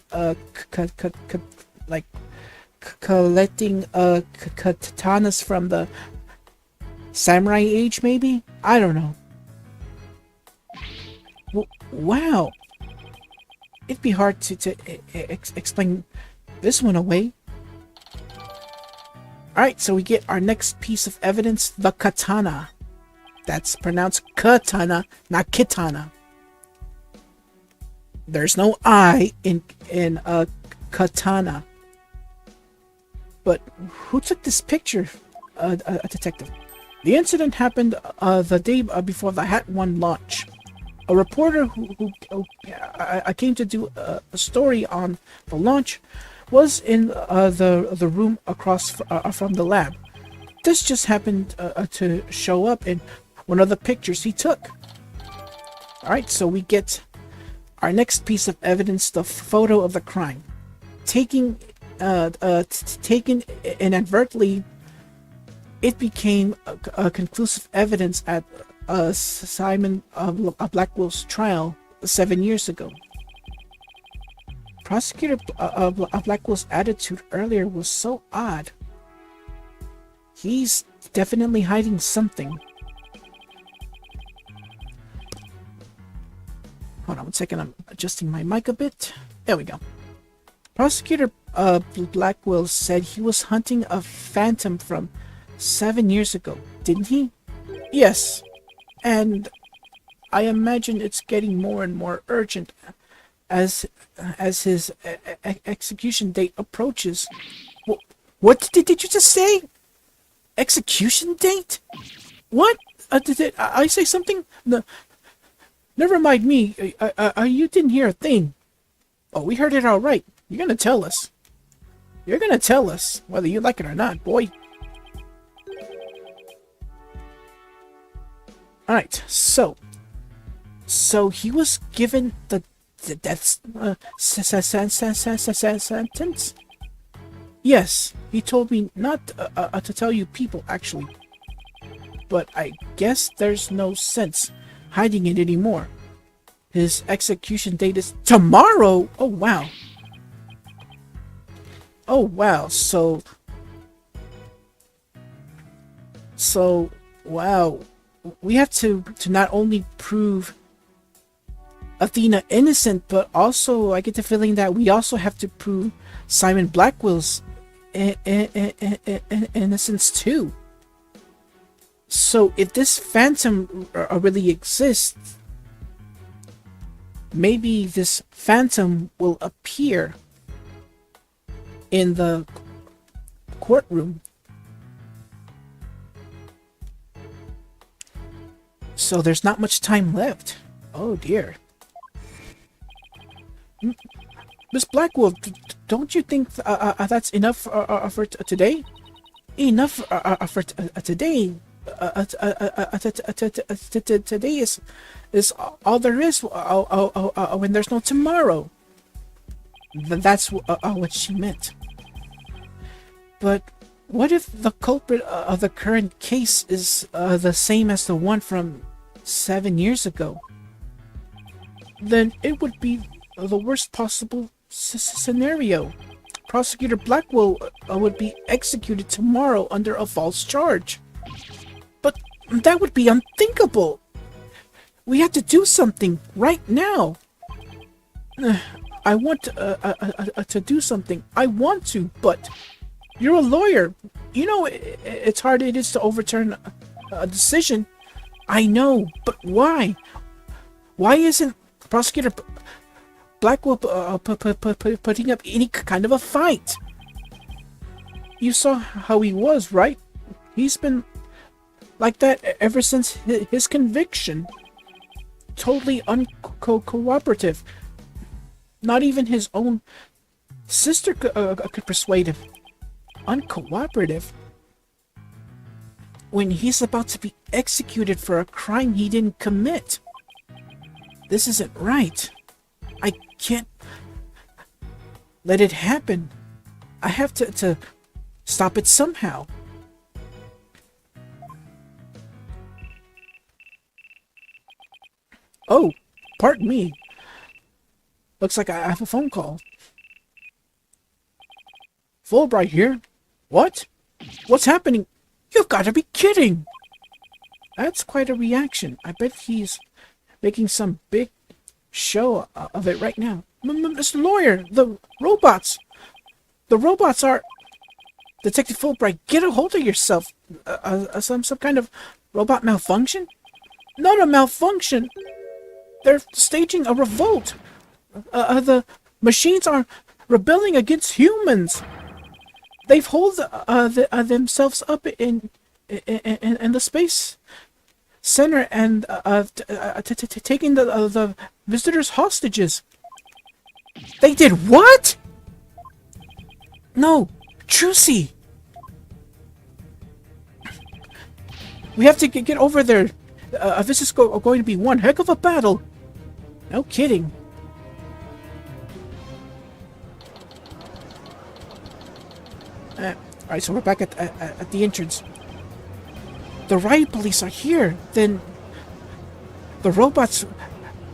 collecting katanas from the samurai age. Maybe, I don't know. Wow, it'd be hard to explain this one away. Alright, so we get our next piece of evidence, the katana. That's pronounced katana, not kitana. There's no I in katana. But who took this picture? A detective. The incident happened the day before the Hat 1 launch. A reporter who I came to do a story on the launch was in the room across from the lab. This just happened to show up in one of the pictures he took. Alright, so we get our next piece of evidence, the photo of the crime. Taken inadvertently, it became a conclusive evidence at Simon Blackwell's trial 7 years ago. Prosecutor Blackwell's attitude earlier was so odd. He's definitely hiding something. Hold on 1 second, I'm adjusting my mic a bit. There we go. Prosecutor Blackwell said he was hunting a phantom from 7 years ago, didn't he? Yes. And I imagine it's getting more and more urgent as his execution date approaches. What did you just say? Execution date? What? Did I say something? No, never mind me. You didn't hear a thing. Oh, we heard it all right. You're gonna tell us. You're gonna tell us, whether you like it or not, boy. Alright, so he was given the death sentence? Yes, he told me not to tell you people, actually. But I guess there's no sense hiding it anymore. His execution date is tomorrow! Oh, wow. Oh, wow, so, wow. We have to not only prove Athena innocent, but also I get the feeling that we also have to prove Simon Blackwell's innocence too. So if this phantom really exists, maybe this phantom will appear in the courtroom. So there's not much time left. Oh dear. Miss Blackwell, don't you think that's enough for today? Enough for today? Today is all there is when there's no tomorrow. That's what she meant. But what if the culprit of the current case is the same as the one from 7 years ago? Then it would be the worst possible scenario. Prosecutor Blackwell would be executed tomorrow under a false charge. But that would be unthinkable. We have to do something right now. I want to do something. I want to, but you're a lawyer. You know it's hard it is to overturn a decision. I know, but why? Why isn't Prosecutor Blackwell putting up any kind of a fight? You saw how he was, right? He's been like that ever since his conviction. Totally uncooperative. Not even his own sister could persuade him. Uncooperative? When he's about to be executed for a crime he didn't commit. This isn't right. I can't let it happen. I have to stop it somehow. Oh, pardon me. Looks like I have a phone call. Fulbright here. What? What's happening? You've got to be kidding! That's quite a reaction. I bet he's making some big show of it right now. Mr. Lawyer, the robots! The robots are... Detective Fulbright, get a hold of yourself. Some kind of robot malfunction? Not a malfunction. They're staging a revolt. The machines are rebelling against humans. They've holed themselves up in the space center and taking the visitors hostages. They did what? No, Trucy. We have to get over there. This is going to be one heck of a battle. No kidding. Alright, so we're back at the entrance. The riot police are here. Then the robots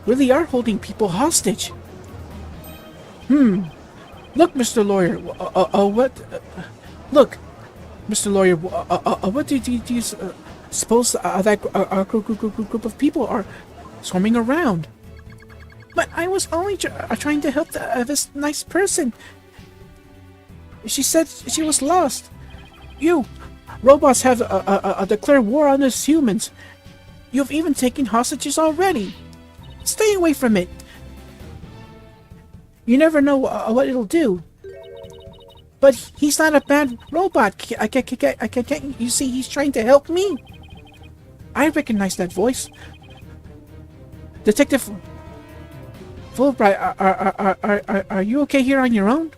really are holding people hostage. Look, Mr. Lawyer. What? Look, Mr. Lawyer. What do you suppose that group of people are swarming around? But I was only trying to help this nice person. She said she was lost. You robots have declared war on us humans. You've even taken hostages already. Stay away from it. You never know what it'll do. But he's not a bad robot. I can't. You see, he's trying to help me. I recognize that voice. Detective Fulbright, are you okay here on your own?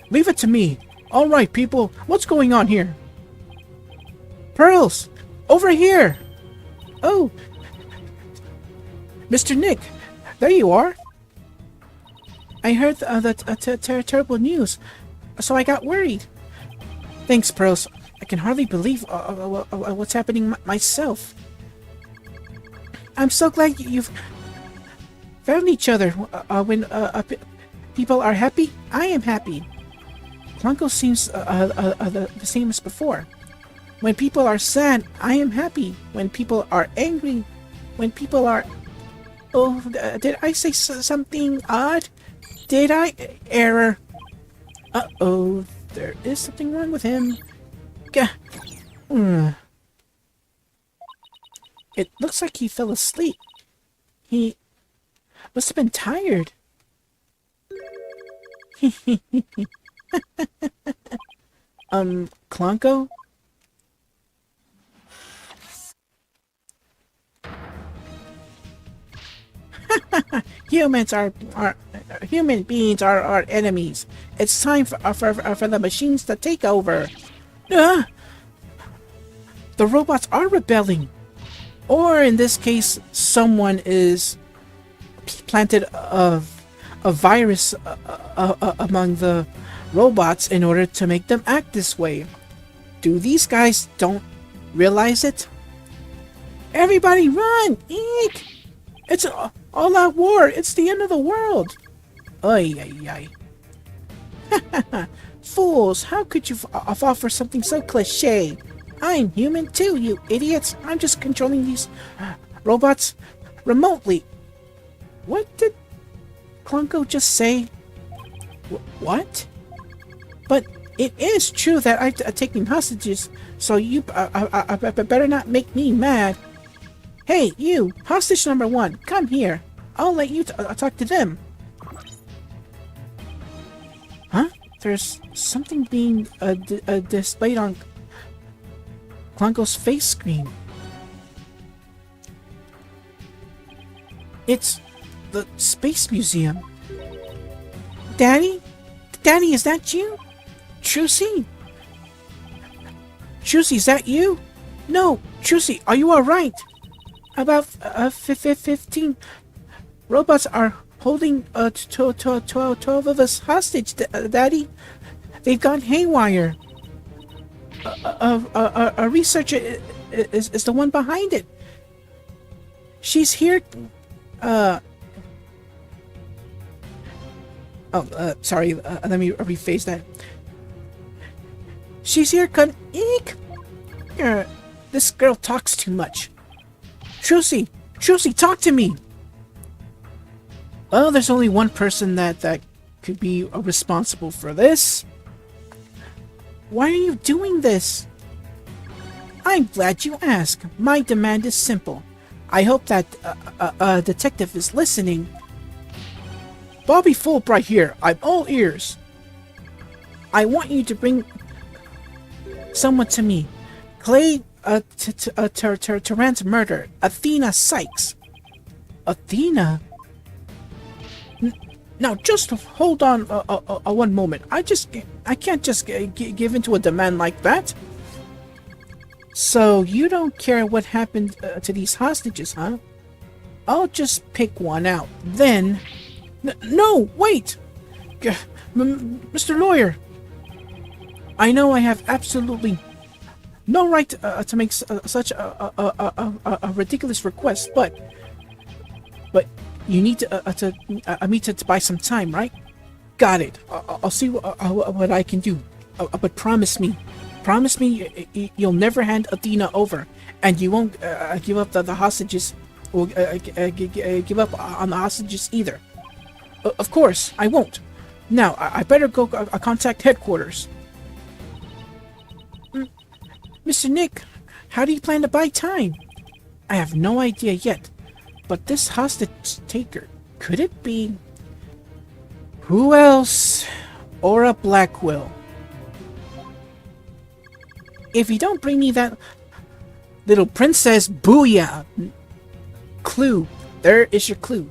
Leave it to me. All right, people. What's going on here? Pearls! Over here! Oh! Mr. Nick, there you are. I heard the terrible news, so I got worried. Thanks, Pearls. I can hardly believe what's happening myself. I'm so glad you've found each other. When people are happy, I am happy. Blanco seems the same as before. When people are sad, I am happy. When people are angry, when people are... Oh, did I say something odd? Did I? Error. Uh-oh, there is something wrong with him. It looks like he fell asleep. He must have been tired. Clonko? Human beings are our enemies. It's time for the machines to take over. The robots are rebelling. Or in this case, someone is planted a virus among the robots in order to make them act this way. Do these guys don't realize it? Everybody run! Eek! It's an all-out war! It's the end of the world! Ay, ay, ay. Fools! How could you fall for something so cliche? I'm human too, you idiots! I'm just controlling these robots remotely. What did Clonko just say? What? But it is true that I'm taking hostages, so you better not make me mad. Hey, you! Hostage number 1, come here. I'll let you talk to them. Huh? There's something being displayed on Clonko's face screen. It's the Space Museum. Daddy? Daddy, is that you? Trucy? Trucy, is that you? No, Trucy, are you alright? About 15 robots are holding 12 of us hostage, Daddy. They've gone haywire. A researcher is the one behind it. She's here. Sorry. Let me rephrase that. She's here. Eek. This girl talks too much. Trucy, talk to me. Well, there's only one person that could be responsible for this. Why are you doing this? I'm glad you asked. My demand is simple. I hope that detective is listening. Bobby Fulbright here. I'm all ears. I want you to bring someone to me. Clay Tarrant's murder. Athena Cykes. Athena? Now, just hold on one moment. I can't just give into a demand like that. So, you don't care what happened to these hostages, huh? I'll just pick one out. Then... No, wait! Mr. Lawyer! I know I have absolutely no right to make such a ridiculous request, but you need to buy some time, right? Got it. I'll see what I can do. But promise me you'll never hand Athena over, and you won't give up the hostages, or give up on the hostages either. Of course, I won't. Now, I better go contact headquarters. Mr. Nick, how do you plan to buy time? I have no idea yet, but this hostage taker, could it be... Who else? Aura Blackwell. If you don't bring me that little princess booyah clue, there is your clue.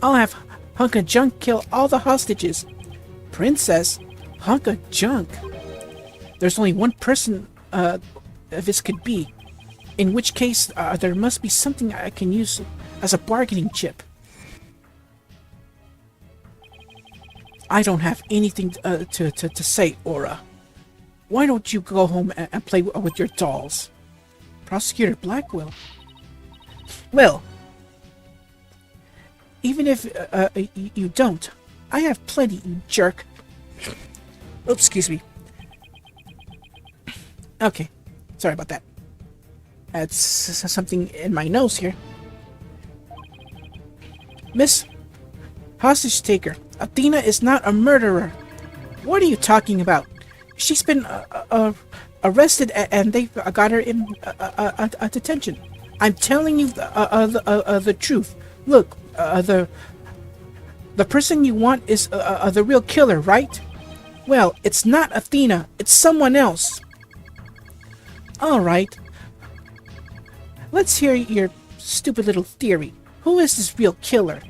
I'll have Hunk of Junk kill all the hostages. Princess? Hunk of Junk? There's only one person this could be. In which case, there must be something I can use as a bargaining chip. I don't have anything to say, Aura. Why don't you go home and play with your dolls? Prosecutor Blackwell. Well, even if you don't, I have plenty, you jerk. Oops, excuse me. Okay, sorry about that. That's something in my nose here. Miss Hostage Taker, Athena is not a murderer. What are you talking about? She's been arrested and they got her in detention. I'm telling you the truth. Look, the person you want is the real killer, right? Well, it's not Athena. It's someone else. All right. Let's hear your stupid little theory. Who is this real killer?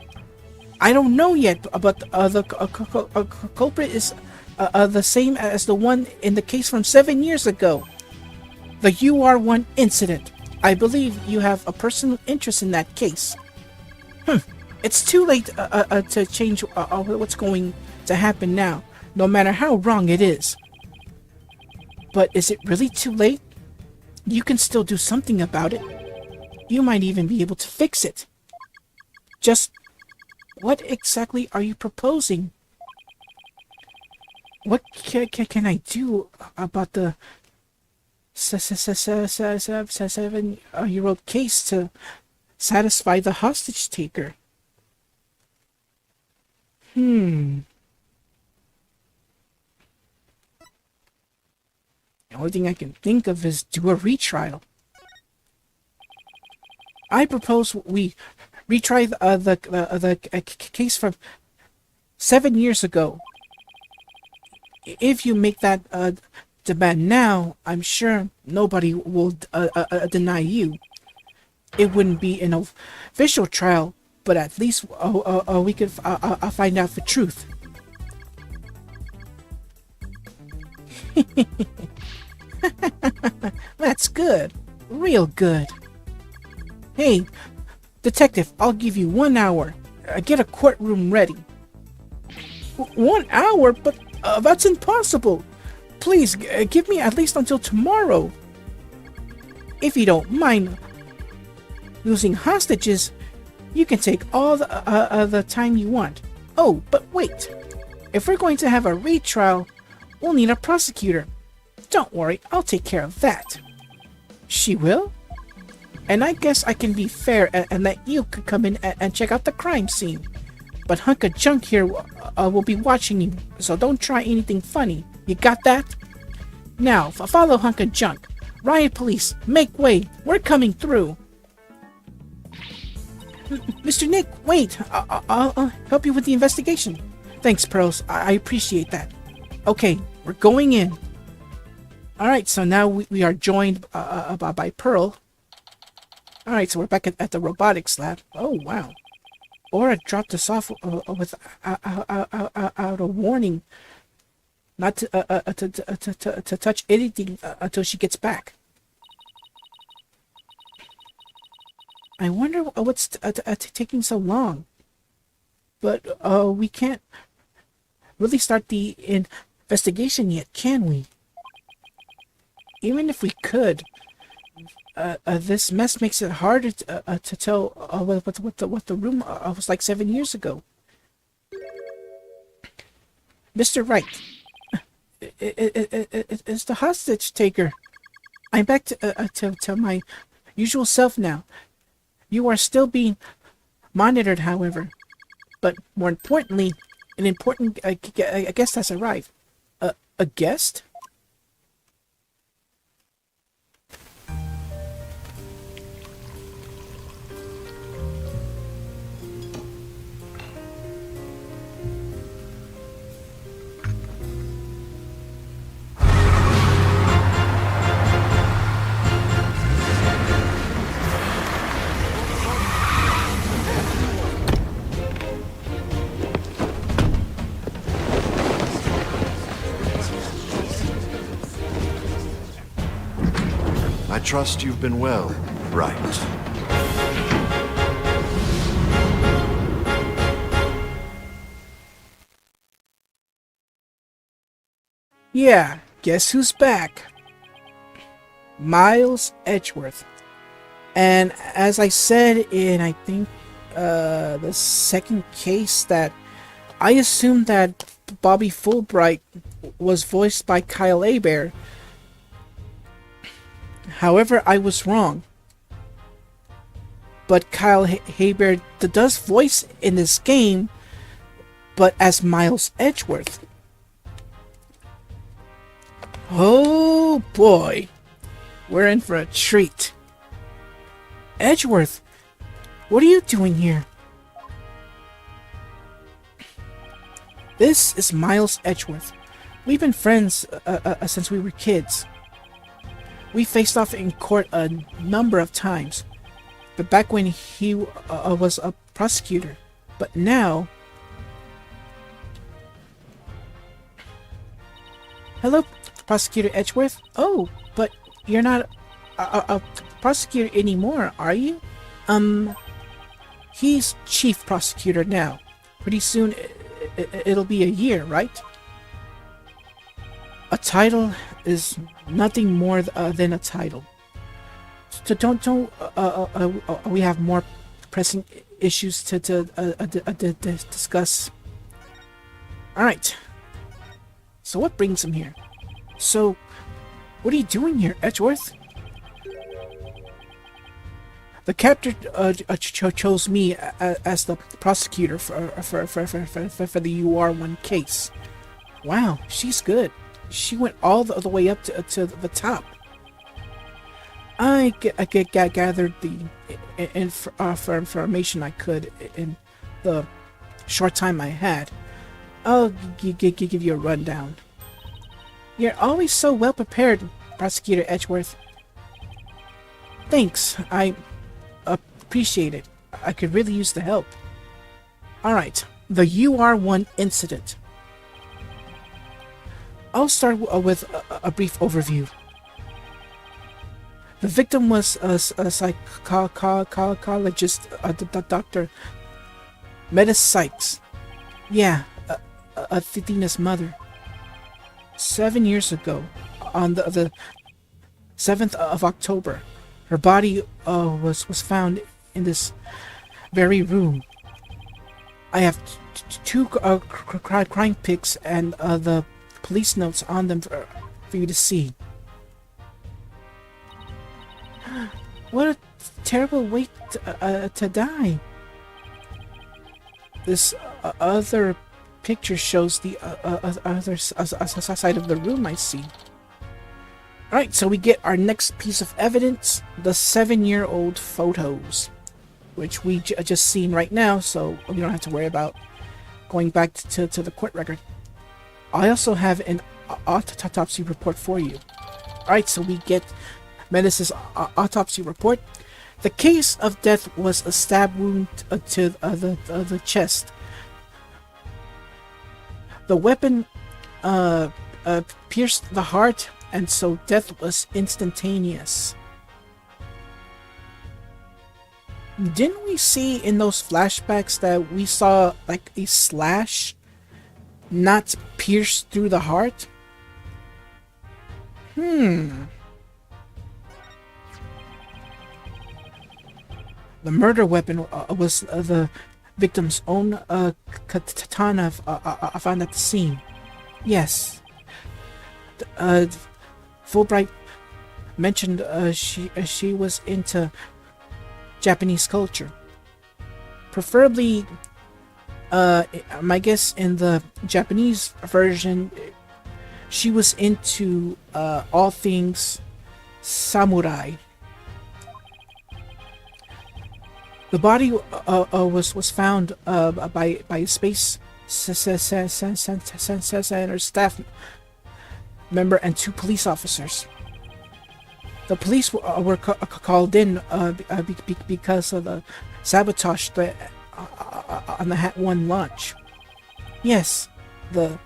I don't know yet, but the culprit is the same as the one in the case from 7 years ago. The UR1 incident. I believe you have a personal interest in that case. It's too late to change what's going to happen now, no matter how wrong it is. But is it really too late? You can still do something about it. You might even be able to fix it. Just what exactly are you proposing? What can I do about the 7-year-old case to satisfy the hostage taker? The only thing I can think of is do a retrial. I propose we retry the case from 7 years ago. If you make that demand now, I'm sure nobody will deny you. It wouldn't be an official trial, but at least we could find out the truth. That's good. Real good. Hey, detective, I'll give you 1 hour. Get a courtroom ready. 1 hour? But that's impossible. Please, give me at least until tomorrow. If you don't mind losing hostages, you can take all the time you want. Oh, but wait. If we're going to have a retrial, we'll need a prosecutor. Don't worry, I'll take care of that. She will? And I guess I can be fair and let you come in and check out the crime scene. But Hunk of Junk here will be watching you, so don't try anything funny. You got that? Now, follow Hunk of Junk. Riot police, make way! We're coming through! Mr. Nick, wait! I'll help you with the investigation. Thanks, Pearls. I appreciate that. Okay, we're going in. Alright, so now we are joined by Pearl. Alright, so we're back at the robotics lab. Oh, wow. Aura dropped us off without a warning. Not to touch anything until she gets back. I wonder what's taking so long. But we can't really start the investigation yet, can we? Even if we could, this mess makes it harder to tell what the room was like 7 years ago. Mr. Wright, it's the hostage taker. I'm back to my usual self now. You are still being monitored, however. But more importantly, an important guest has arrived. A guest? I trust you've been well, right? Yeah, guess who's back? Miles Edgeworth. And as I said in, I think, the second case, that I assumed that Bobby Fulbright was voiced by Kyle Hebert. However, I was wrong. But Kyle Hebert does voice in this game, but as Miles Edgeworth. Oh boy, we're in for a treat. Edgeworth, what are you doing here? This is Miles Edgeworth. We've been friends since we were kids. We faced off in court a number of times, but back when he was a prosecutor. But now... Hello, Prosecutor Edgeworth. Oh, but you're not a prosecutor anymore, are you? He's chief prosecutor now. Pretty soon, it'll be a year, right? A title is nothing more than a title. So don't we have more pressing issues to discuss? All right. So what brings him here? So, what are you doing here, Edgeworth? The captor chose me as the prosecutor for the UR1 case. Wow, she's good. She went all the way up to the top. I gathered the information I could in the short time I had. I'll give you a rundown. You're always so well prepared, Prosecutor Edgeworth. Thanks, I appreciate it. I could really use the help. Alright, the UR1 incident. I'll start with a brief overview. The victim was a psychologist, Dr. Athena Cykes. Yeah, Athena's mother. 7 years ago, on the 7th of October, her body was found in this very room. I have two crime pics and the police notes on them for you to see. What a terrible way to die. This other picture shows the other side of the room, I see. Alright, so we get our next piece of evidence, the 7-year-old photos, which we just seen right now, so we don't have to worry about going back to the court record. I also have an autopsy report for you. Alright, so we get Menace's autopsy report. The case of death was a stab wound to the chest. The weapon pierced the heart, and so death was instantaneous. Didn't we see in those flashbacks that we saw like a slash not pierce through the heart? The murder weapon was the victim's own katana found at the scene. Yes. Fulbright mentioned she was into Japanese culture. Preferably, my guess in the Japanese version, she was into all things samurai. The body was found by a space center staff member and 2 police officers. The police were called in because of the sabotage on the Hat 1 launch. Yes, the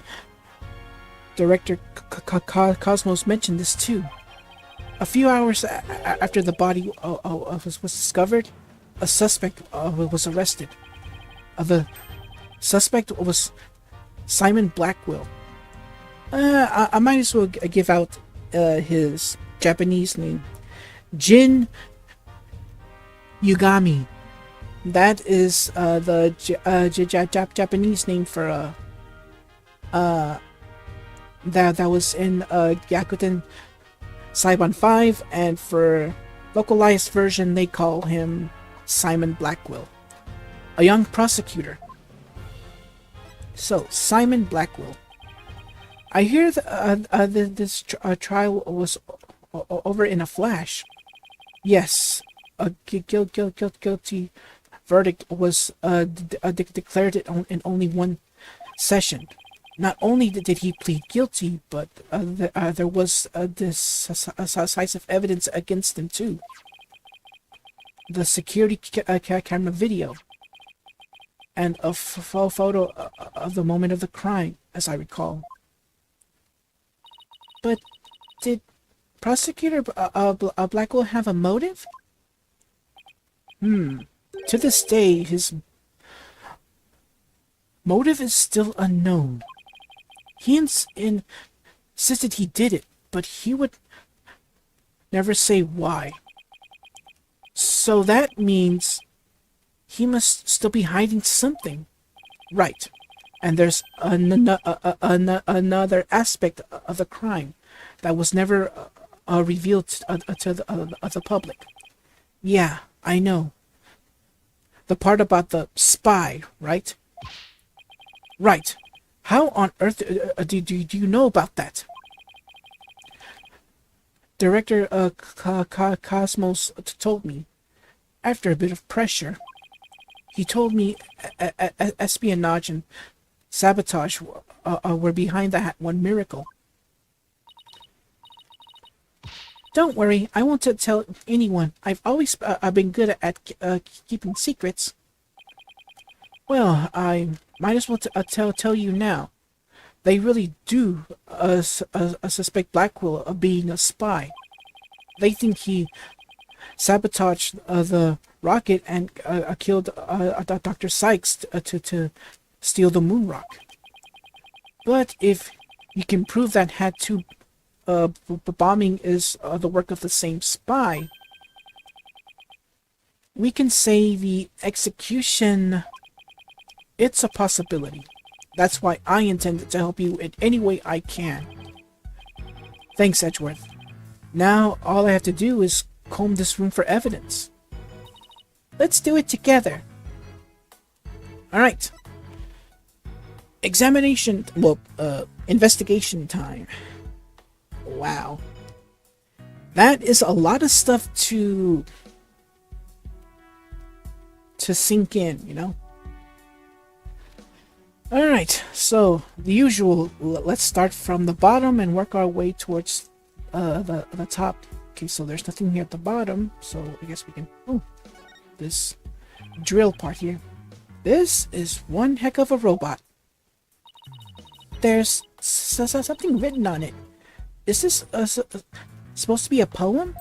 director Cosmos mentioned this too. A few hours after the body was discovered, a suspect was arrested. The suspect was Simon Blackwell. I might as well give out his Japanese name. Jin Yugami. That is the Japanese name for that was in Gyakuten Saiban 5, and for localized version they call him Simon Blackwell, a young prosecutor. So Simon Blackwell. I hear this trial was over in a flash. Yes, a guilty verdict was declared in only one session. Not only did he plead guilty, but there was decisive evidence against him too. The security camera video and a photo of the moment of the crime, as I recall. But did Prosecutor Blackwell have a motive? To this day, his motive is still unknown. He insisted he did it, but he would never say why. So that means he must still be hiding something. Right. And there's another aspect of the crime that was never revealed to the public. Yeah, I know. The part about the spy, right? Right. How on earth do you know about that? Director Cosmos told me. After a bit of pressure, he told me espionage and sabotage were behind the Hat 1 miracle. Don't worry, I won't tell anyone. I've always been good at keeping secrets. Well, I might as well tell you now. They really do suspect Blackwell of being a spy. They think he sabotaged the rocket and killed Dr. Cykes to steal the moon rock. But if you can prove that Hat 2 bombing is the work of the same spy, we can say the execution, it's a possibility. That's why I intend to help you in any way I can. Thanks, Edgeworth. Now all I have to do is comb this room for evidence. Let's do it together. Alright. Investigation time. Wow. That is a lot of stuff to sink in, you know. All right, so the usual. Let's start from the bottom and work our way towards the top. Okay, so there's nothing here at the bottom, so I guess we can. Oh, this drill part here. This is one heck of a robot. There's something written on it. Is this supposed to be a poem?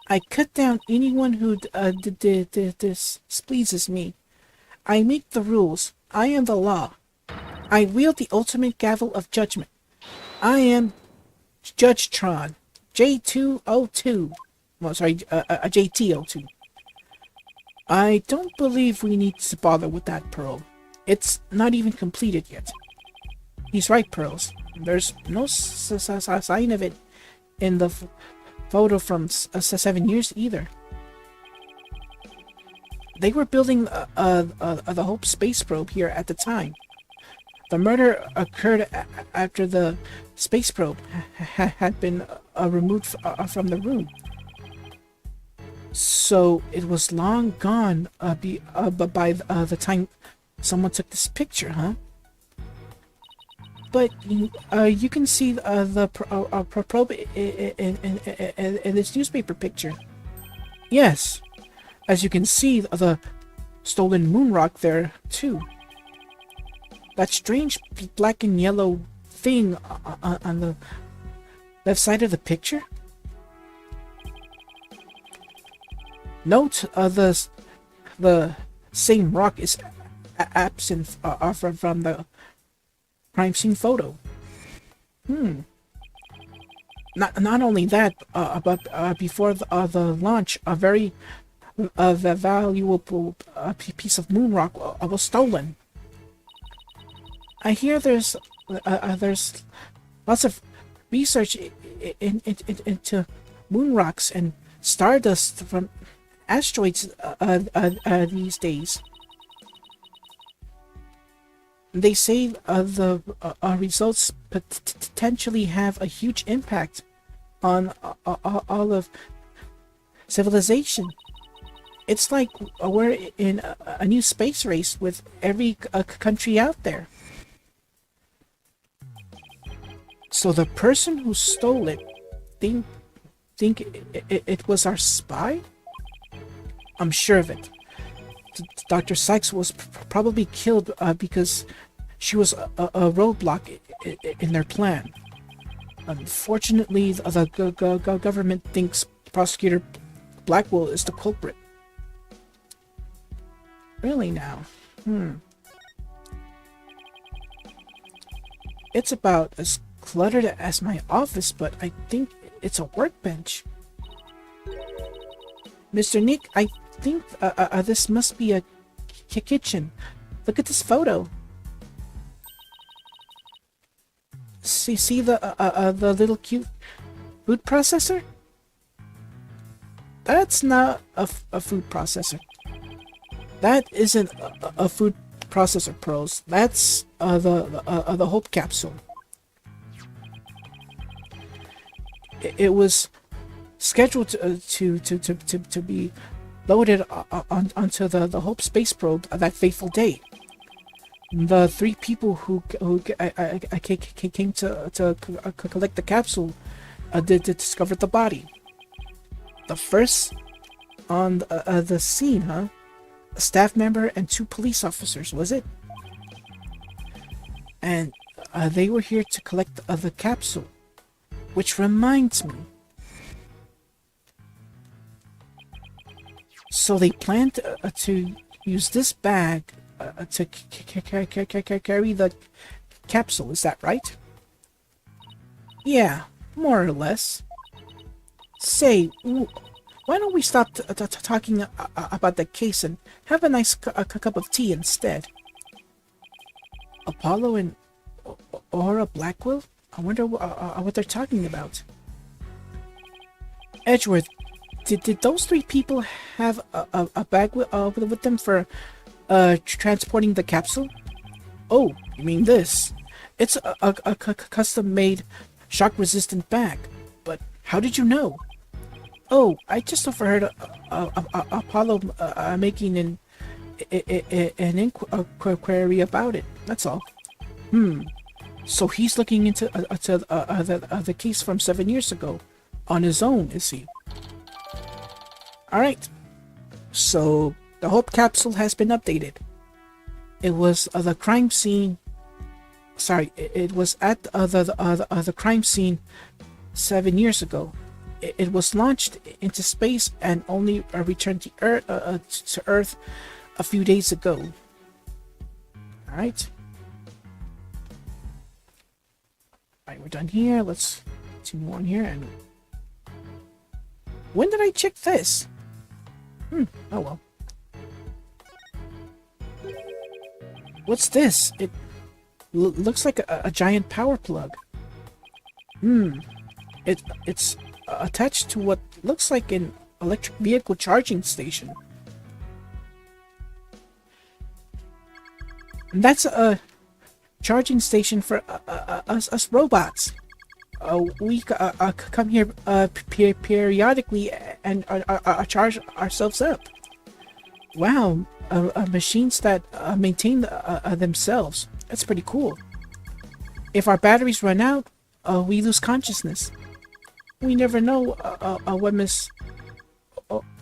I cut down anyone who displeases me. I make the rules. I am the law. I wield the ultimate gavel of judgment. I am Judge Tron. J202. Well, sorry, JT02. I don't believe we need to bother with that, Pearl. It's not even completed yet. He's right, Pearls. There's no sign of it in the photo from 7 years either. They were building the Hope space probe here at the time. The murder occurred after the space probe had been removed from the room. So it was long gone by the time someone took this picture, huh? But you can see the probe in this newspaper picture. Yes, as you can see, the stolen moon rock there too. That strange black and yellow thing on the left side of the picture. Note the same rock is absent from the crime scene photo. Not only that, but before the launch, a very valuable piece of moon rock was stolen. I hear there's lots of research into moon rocks and stardust from asteroids these days. They say the results potentially have a huge impact on all of civilization. It's like we're in a new space race with every country out there. So the person who stole it think it was our spy? I'm sure of it. Dr. Cykes was probably killed because she was a roadblock in their plan. Unfortunately, the government thinks Prosecutor Blackwell is the culprit. Really now? It's about as cluttered as my office, but I think it's a workbench. Mr. Nick, I think this must be a kitchen. Look at this photo. See the little cute food processor? That's not a food processor. That isn't a food processor, Pearls. That's the Hope capsule. It was scheduled to be loaded onto the Hope space probe that fateful day. The 3 people who came to collect the capsule discovered the body. The first on the scene, huh? A staff member and 2 police officers, was it? And they were here to collect the capsule. Which reminds me. So they planned to use this bag to carry the capsule, is that right? Yeah, more or less. Say, why don't we stop talking about the case and have a nice cup of tea instead? Apollo and Aura Blackwell? I wonder what they're talking about. Edgeworth, did those 3 people have a bag with them for transporting the capsule? Oh, you mean this? It's a custom-made shock-resistant bag. But how did you know? Oh, I just overheard Apollo making an inquiry about it. That's all. So he's looking into the case from 7 years ago on his own, is he? All right. So the Hope capsule has been updated. It was the crime scene. Sorry, it was at the crime scene 7 years ago. It was launched into space and only returned to Earth a few days ago. All right. Alright, we're done here. Let's continue on here. And when did I check this? Oh well. What's this? It looks like a giant power plug. It's attached to what looks like an electric vehicle charging station. And that's a charging station for us robots. We come here periodically and charge ourselves up. Wow, machines that maintain themselves. That's pretty cool. If our batteries run out, we lose consciousness. We never know what Miss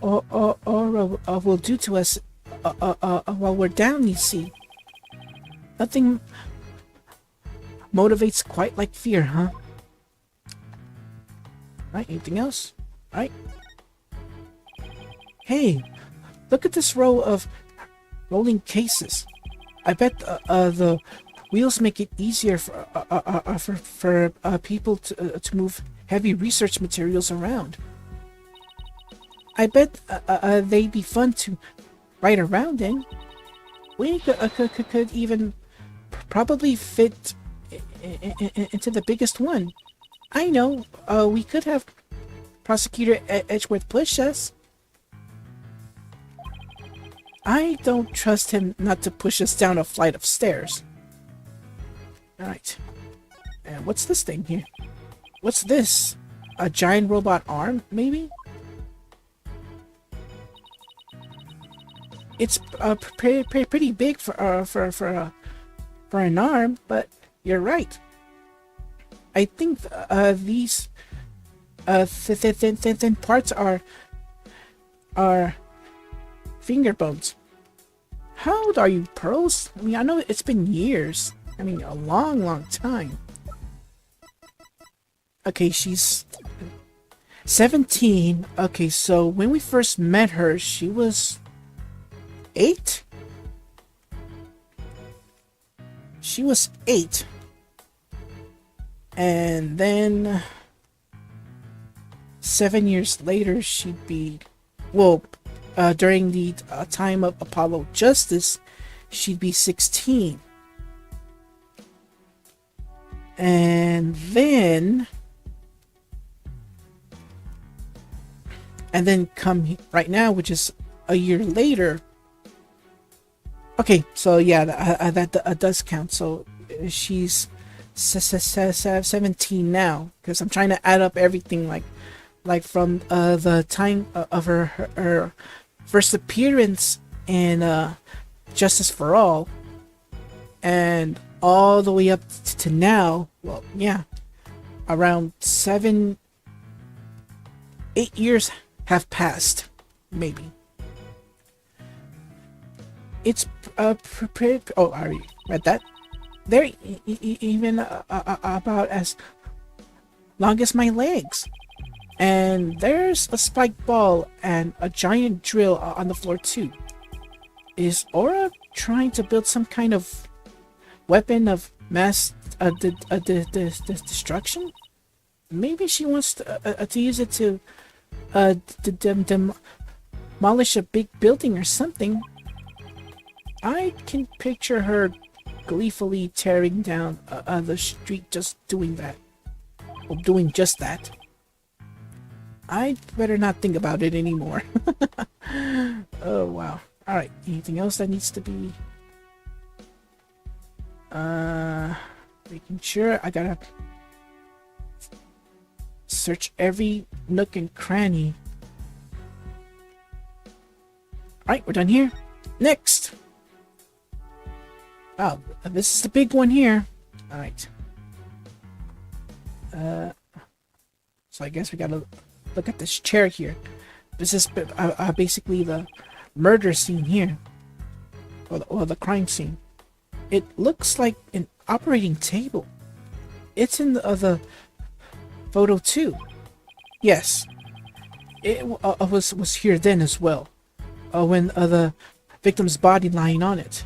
Aura will do to us while we're down, you see. Nothing motivates quite like fear, huh? Right, anything else? Right. Hey, look at this row of rolling cases. I bet the wheels make it easier for people to move heavy research materials around. I bet they'd be fun to ride around in. We could even probably fit into the biggest one. I know, we could have Prosecutor Edgeworth push us. I don't trust him not to push us down a flight of stairs. Alright. And what's this thing here? What's this? A giant robot arm, maybe? It's pretty big for an arm, but you're right. I think these thin parts are finger bones. How old are you, Pearls? I mean, I know it's been years. I mean, a long time. Okay, she's 17. Okay, so when we first met her, she was 8? She was 8. And then 7 years later, she'd be, well, during the time of Apollo Justice, she'd be 16. And then come right now, which is a year later. Okay, so yeah, that does count. So she's 17 now, because I'm trying to add up everything, like from the time of her first appearance in Justice for All, and all the way up to now. Well, yeah, around 7-8 years have passed, maybe. It's pretty. Oh, I already read that. They're even about as long as my legs. And there's a spiked ball and a giant drill on the floor too. Is Aura trying to build some kind of weapon of mass destruction? Maybe she wants to use it to demolish a big building or something. I can picture her gleefully tearing down the street just doing that. Well, doing just that. I'd better not think about it anymore. Oh, wow. Alright, anything else that needs to be... making sure I gotta search every nook and cranny Alright, we're done here. Next! Oh, this is the big one here. Alright. So I guess we gotta look at this chair here. This is basically the murder scene here. Or the crime scene. It looks like an operating table. It's in the photo too. Yes. It was here then as well. When the victim's body lying on it.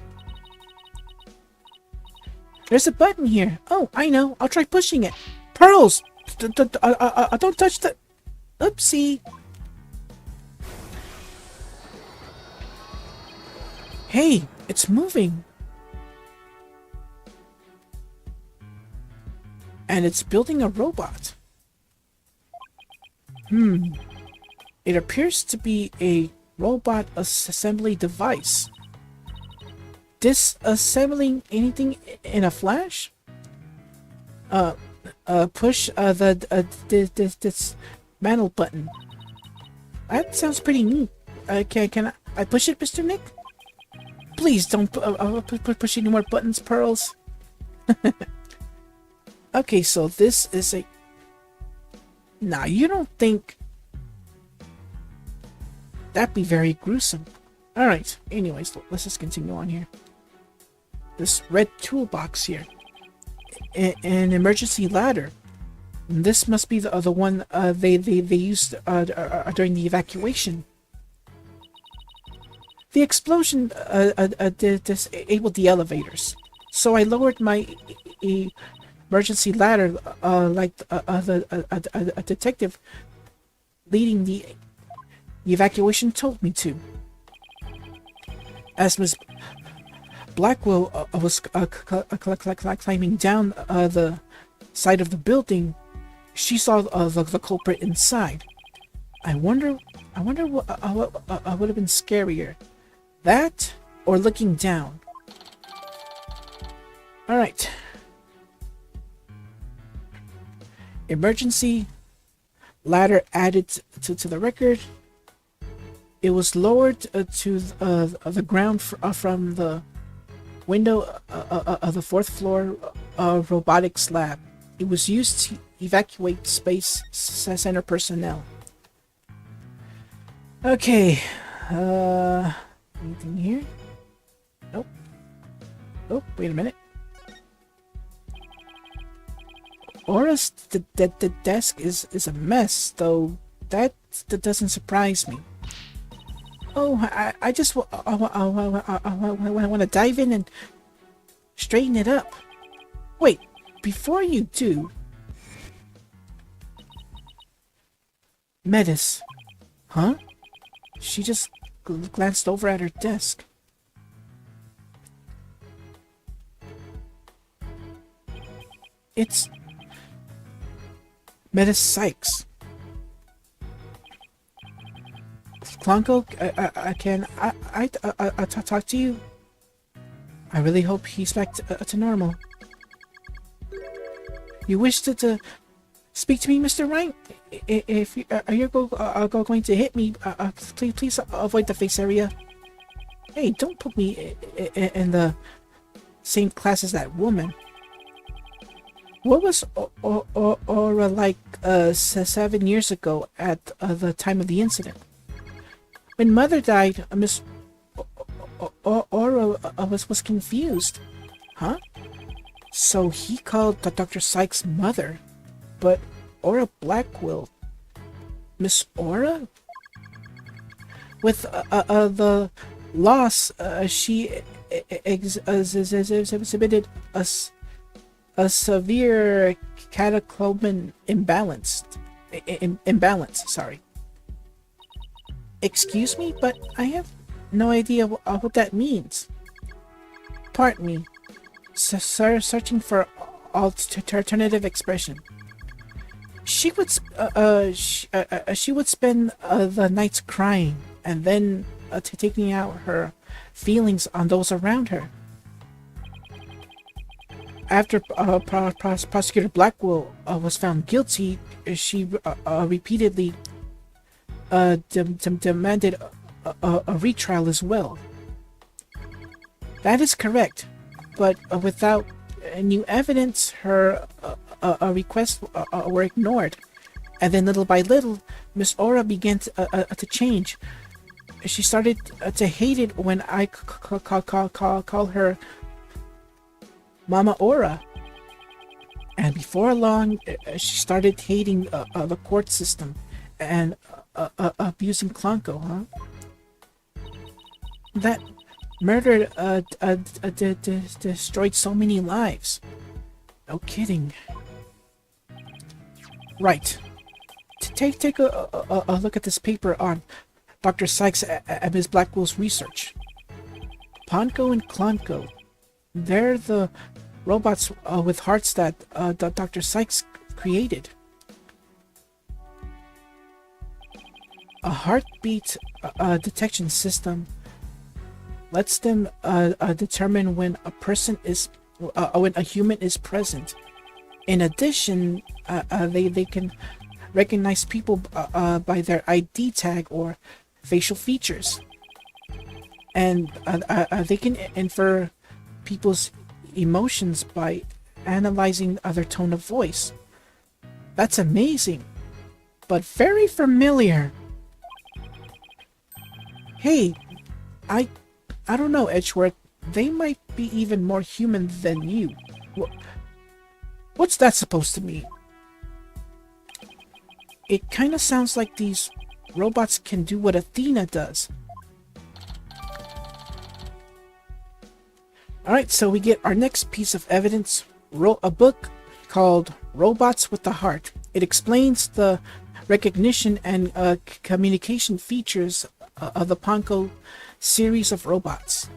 There's a button here. Oh, I know. I'll try pushing it. Pearls! Don't touch the... Oopsie. Hey, it's moving. And it's building a robot. It appears to be a robot assembly device. Disassembling anything in a flash? Push the dismantle button. That sounds pretty neat. Can I push it, Mr. Nick? Please don't push any more buttons, Pearls. Okay, so this is a... Nah, you don't think... That'd be very gruesome. Alright, anyways, let's just continue on here. This red toolbox here. An emergency ladder. This must be the one they used during the evacuation. The explosion disabled the elevators, so I lowered my emergency ladder like a detective leading the evacuation told me to. As Miss Blackwell was climbing down the side of the building, she saw the culprit inside. I wonder what would have been scarier, that or looking down. All right. Emergency ladder added to the record. It was lowered to the ground from the window of the 4th floor robotics lab. It was used to evacuate Space Center personnel. Okay, anything here? Nope. Oh, wait a minute. Aura's the desk is a mess, though that doesn't surprise me. Oh, I just want to dive in and straighten it up. Wait, before you do... Metis. Huh? She just glanced over at her desk. It's... Athena Cykes. Clonko, can I talk to you? I really hope he's back to normal. You wish to speak to me, Mr. Wright? If you're going to hit me, please avoid the face area. Hey, don't put me in the same class as that woman. What was Aura like 7 years ago at the time of the incident? When Mother died, Miss Aura was confused. Huh? So he called Dr. Cykes' mother, but Aura Blackwell. Miss Aura? With the loss, she exhibited a severe cataclysmic imbalance. Sorry. Excuse me, but I have no idea what that means. Pardon me. Searching for alternative expression. She would spend the nights crying and then taking out her feelings on those around her. After Prosecutor Blackwell was found guilty, she repeatedly demanded a retrial as well. That is correct, but without new evidence, her requests were ignored, and then little by little, Miss Aura began to change. She started to hate it when I call her Mama Aura, and before long, she started hating the court system and abusing Clanco, That murder destroyed so many lives. No kidding. Right. Take a look at this paper on Dr. Sykes and Ms. Blackwell's research. Ponko and Clanco, they're the robots with hearts that Dr. Sykes created. A heartbeat detection system lets them determine when a human is present. In addition, they can recognize people by their ID tag or facial features, and they can infer people's emotions by analyzing their tone of voice. That's amazing, but very familiar. Hey, I don't know, Edgeworth. They might be even more human than you. What's that supposed to mean? It kind of sounds like these robots can do what Athena does. Alright, so we get our next piece of evidence, a book called Robots with the Heart. It explains the recognition and communication features of the Ponko series of robots.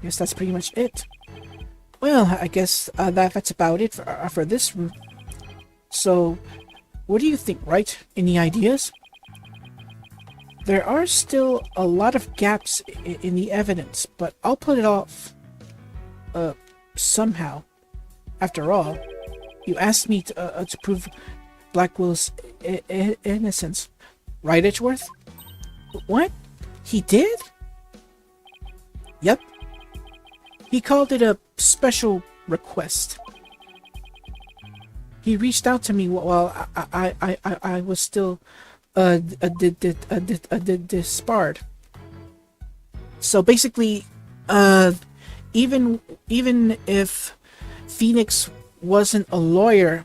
Guess that's pretty much it. Well, I guess that's about it for this room. So, what do you think, right? Any ideas? There are still a lot of gaps in the evidence, but I'll put it off somehow. After all, you asked me to prove Blackwell's innocence, right, Edgeworth? What? He did? Yep. He called it a special request. He reached out to me while I was still disbarred. So basically, even if Phoenix wasn't a lawyer,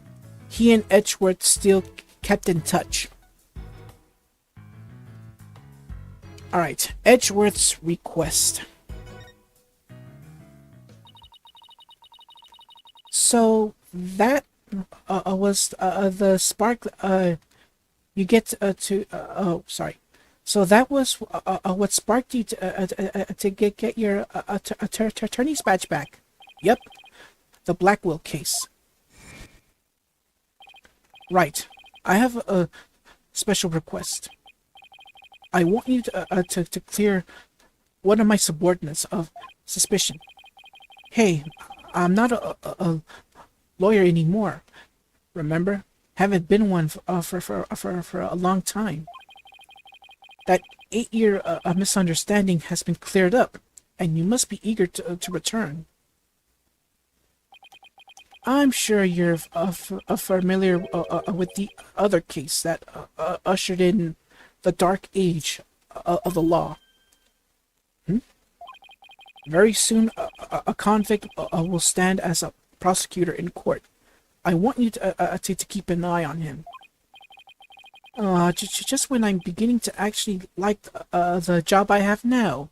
he and Edgeworth still kept in touch. Alright, Edgeworth's request. So that was the spark you get oh, sorry. So that was what sparked you to get your attorney's badge back. Yep, the Blackwell case. Right. I have a special request. I want you to clear one of my subordinates of suspicion. Hey, I'm not a lawyer anymore. Remember? Haven't been one for a long time. That 8-year misunderstanding has been cleared up, and you must be eager to return. I'm sure you're familiar with the other case that ushered in the dark age of the law. Very soon, a convict will stand as a prosecutor in court. I want you to keep an eye on him. Just when I'm beginning to actually like the job I have now.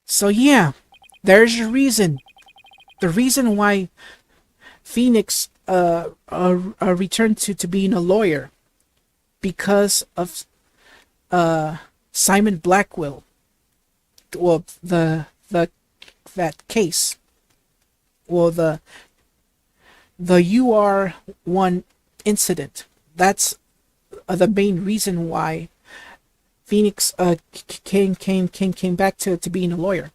So yeah, there's your reason. The reason why Phoenix returned to being a lawyer. Because of Simon Blackwell. Well, that case. Well, the UR1 incident. That's the main reason why Phoenix came back to being a lawyer.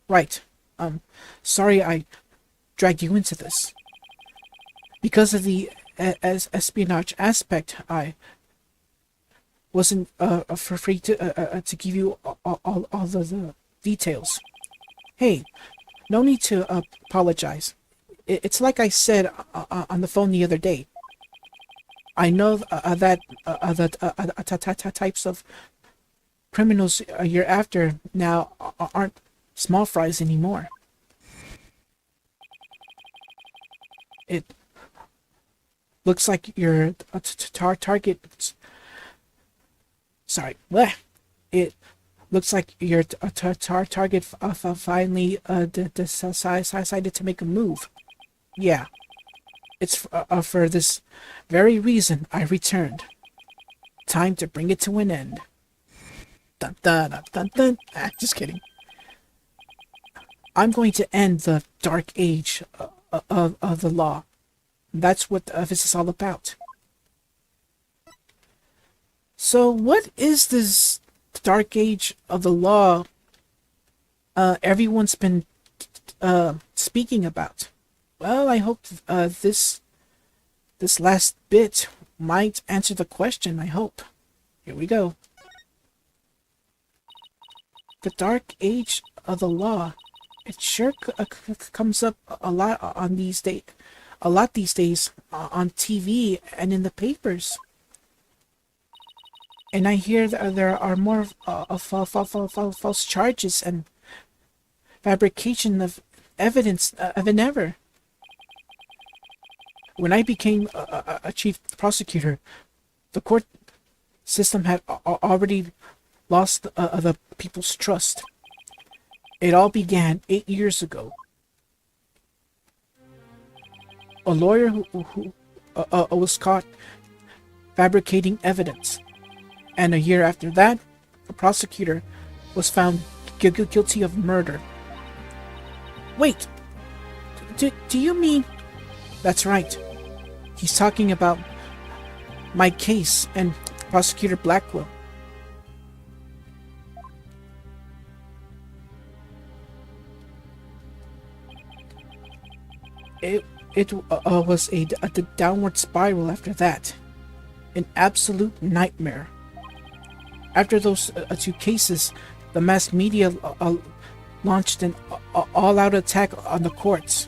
Right. Sorry I dragged you into this. Because of the as espionage aspect, I wasn't for free to give you all the details. Hey, no need to apologize. It's like I said on the phone the other day. I know that the types of criminals you're after now aren't small fries anymore. It looks like your target. Sorry, bleh. It looks like your target finally decided to make a move. Yeah, it's for this very reason I returned. Time to bring it to an end. Dun dun dun dun dun. Just kidding. I'm going to end the dark age of the law. That's what this is all about. So, what is this dark age of the law everyone's been speaking about? Well, I hope this last bit might answer the question, I hope. Here we go. The dark age of the law. It sure comes up a lot on these days. A lot these days on TV and in the papers. And I hear that there are more false charges and fabrication of evidence than ever. When I became a chief prosecutor, the court system had already lost the people's trust. It all began 8 years ago. A lawyer who was caught fabricating evidence. And a year after that, a prosecutor was found guilty of murder. Wait, do you mean... That's right. He's talking about my case and Prosecutor Blackwell. It was a downward spiral after that. An absolute nightmare. After those two cases, the mass media launched an all-out attack on the courts.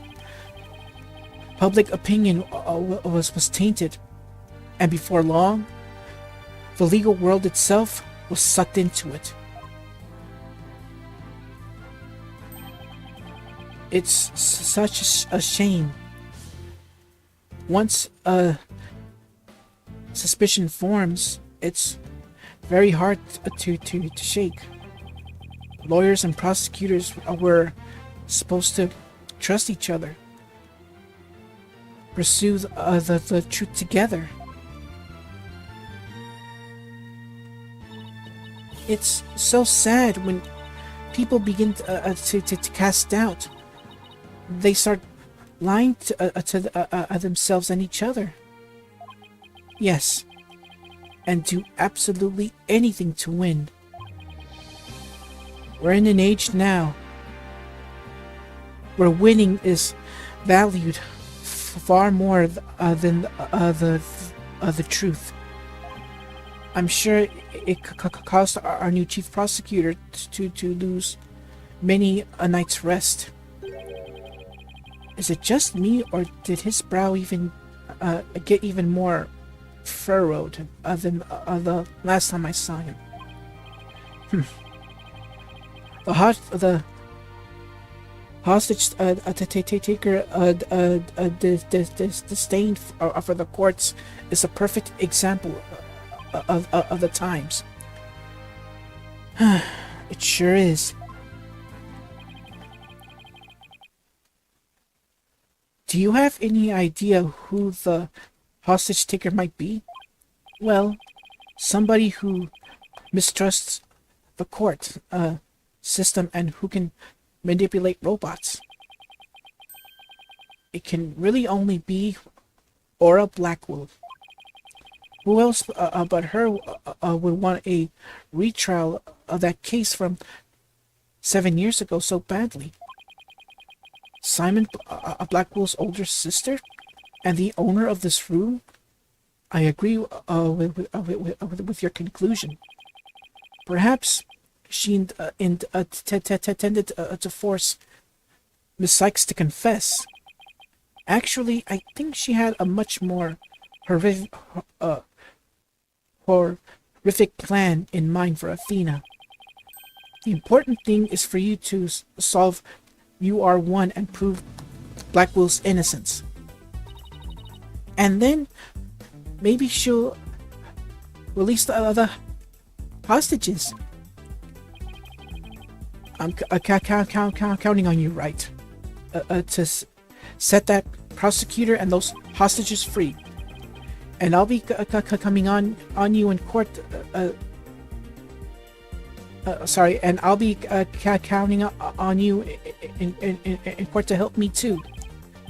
Public opinion was tainted, and before long, the legal world itself was sucked into it. It's such a shame. Once a suspicion forms, it's very hard to shake. Lawyers and prosecutors were supposed to trust each other, pursue the truth together. It's so sad when people begin to cast doubt. They start lying to themselves and each other. Yes, and do absolutely anything to win. We're in an age now where winning is valued far more than the truth. I'm sure it caused our new chief prosecutor to lose many a night's rest. Is it just me, or did his brow even get even more furrowed than the last time I saw him? The hostage taker disdain for the courts is a perfect example of the times. It sure is. Do you have any idea who the hostage taker might be? Well, somebody who mistrusts the court system and who can manipulate robots. It can really only be Aura Blackwell. Who else but her would want a retrial of that case from 7 years ago so badly? Simon Blackwell's older sister? and the owner of this room. I agree with your conclusion. Perhaps she tended to force Miss Sykes to confess. Actually, I think she had a much more horrific, uh, horrific plan in mind for Athena. The important thing is for you to solve UR1 and prove Blackwell's innocence. And then maybe she'll release the other hostages. I'm counting on you, right? To set that prosecutor and those hostages free. And I'll be coming on you in court. Sorry, and I'll be counting on you in court to help me too.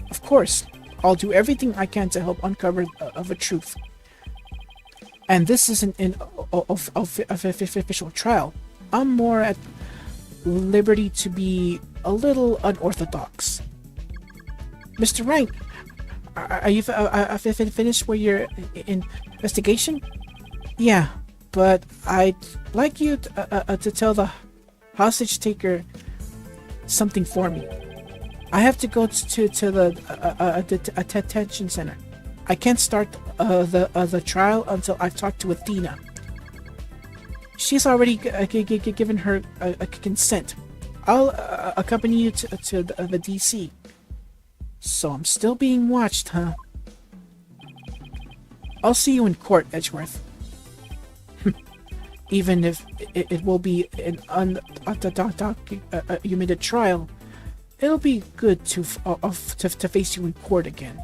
Of course, I'll do everything I can to help uncover the truth. And this isn't an official trial. I'm more at liberty to be a little unorthodox. Mr. Rank, are you finished with your investigation? Yeah, but I'd like you to tell the hostage taker something for me. I have to go to the detention center. I can't start the trial until I've talked to Athena. She's already given her consent. I'll accompany you to the DC. So I'm still being watched, huh? I'll see you in court, Edgeworth. Even if it will be an undocumented trial, it'll be good to face you in court again.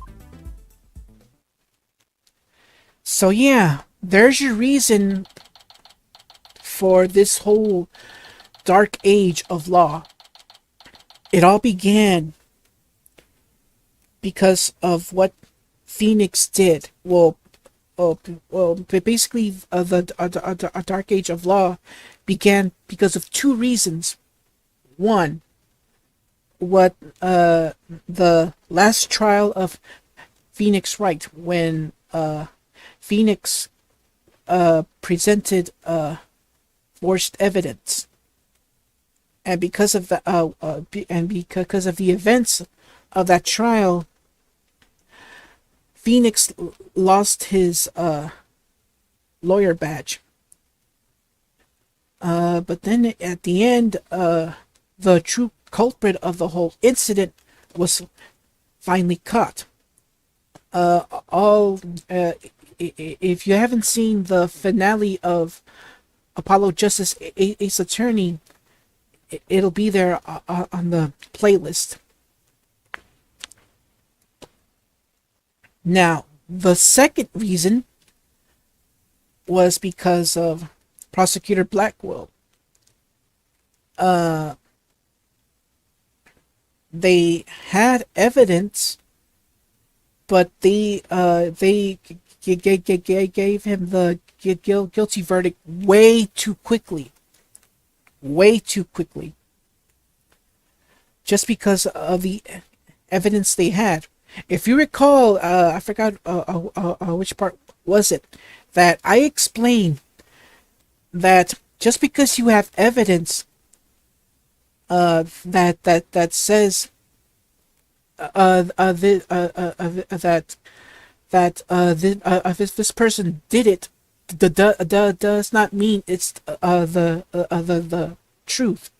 So yeah, there's your reason for this whole dark age of law. It all began because of what Phoenix did. Well, basically, the dark age of law began because of two reasons. One, what the last trial of Phoenix Wright, when Phoenix presented forged evidence, and because of the because of the events of that trial, Phoenix lost his lawyer badge. But then at the end, the true culprit of the whole incident was finally caught. If you haven't seen the finale of Apollo Justice Ace Attorney, it'll be there on the playlist. Now, the second reason was because of Prosecutor Blackwell. They had evidence, but they gave him the guilty verdict way too quickly. Just because of the evidence they had. If you recall, I forgot which part was it, that I explained that just because you have evidence that says this person did it, does not mean it's the truth.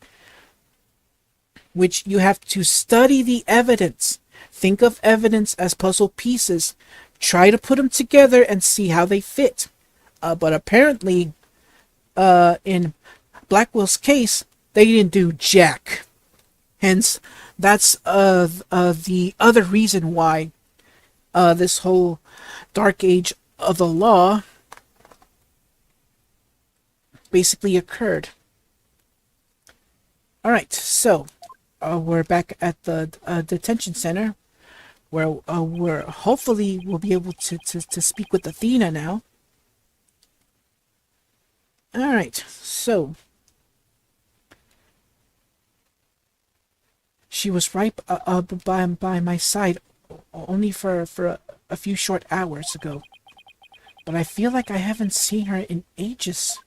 Which you have to study the evidence. Think of evidence as puzzle pieces. Try to put them together and see how they fit. But apparently, in Blackwell's case, they didn't do jack. Hence, that's the other reason why this whole dark age of the law basically occurred. Alright, so we're back at the detention center, where we're hopefully we'll be able to speak with Athena now. Alright, so she was right by my side only for a few short hours ago, but I feel like I haven't seen her in ages.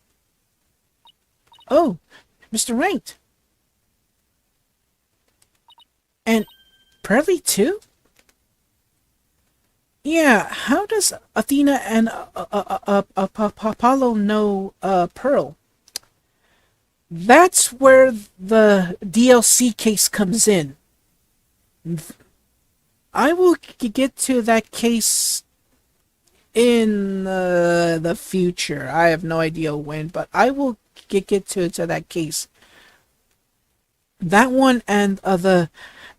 Oh, Mr. Wright! And Pearly too? Yeah, how does Athena and Apollo know Pearl? That's where the DLC case comes in. I will get to that case in the future. I have no idea when, but I will get to that case. That one and the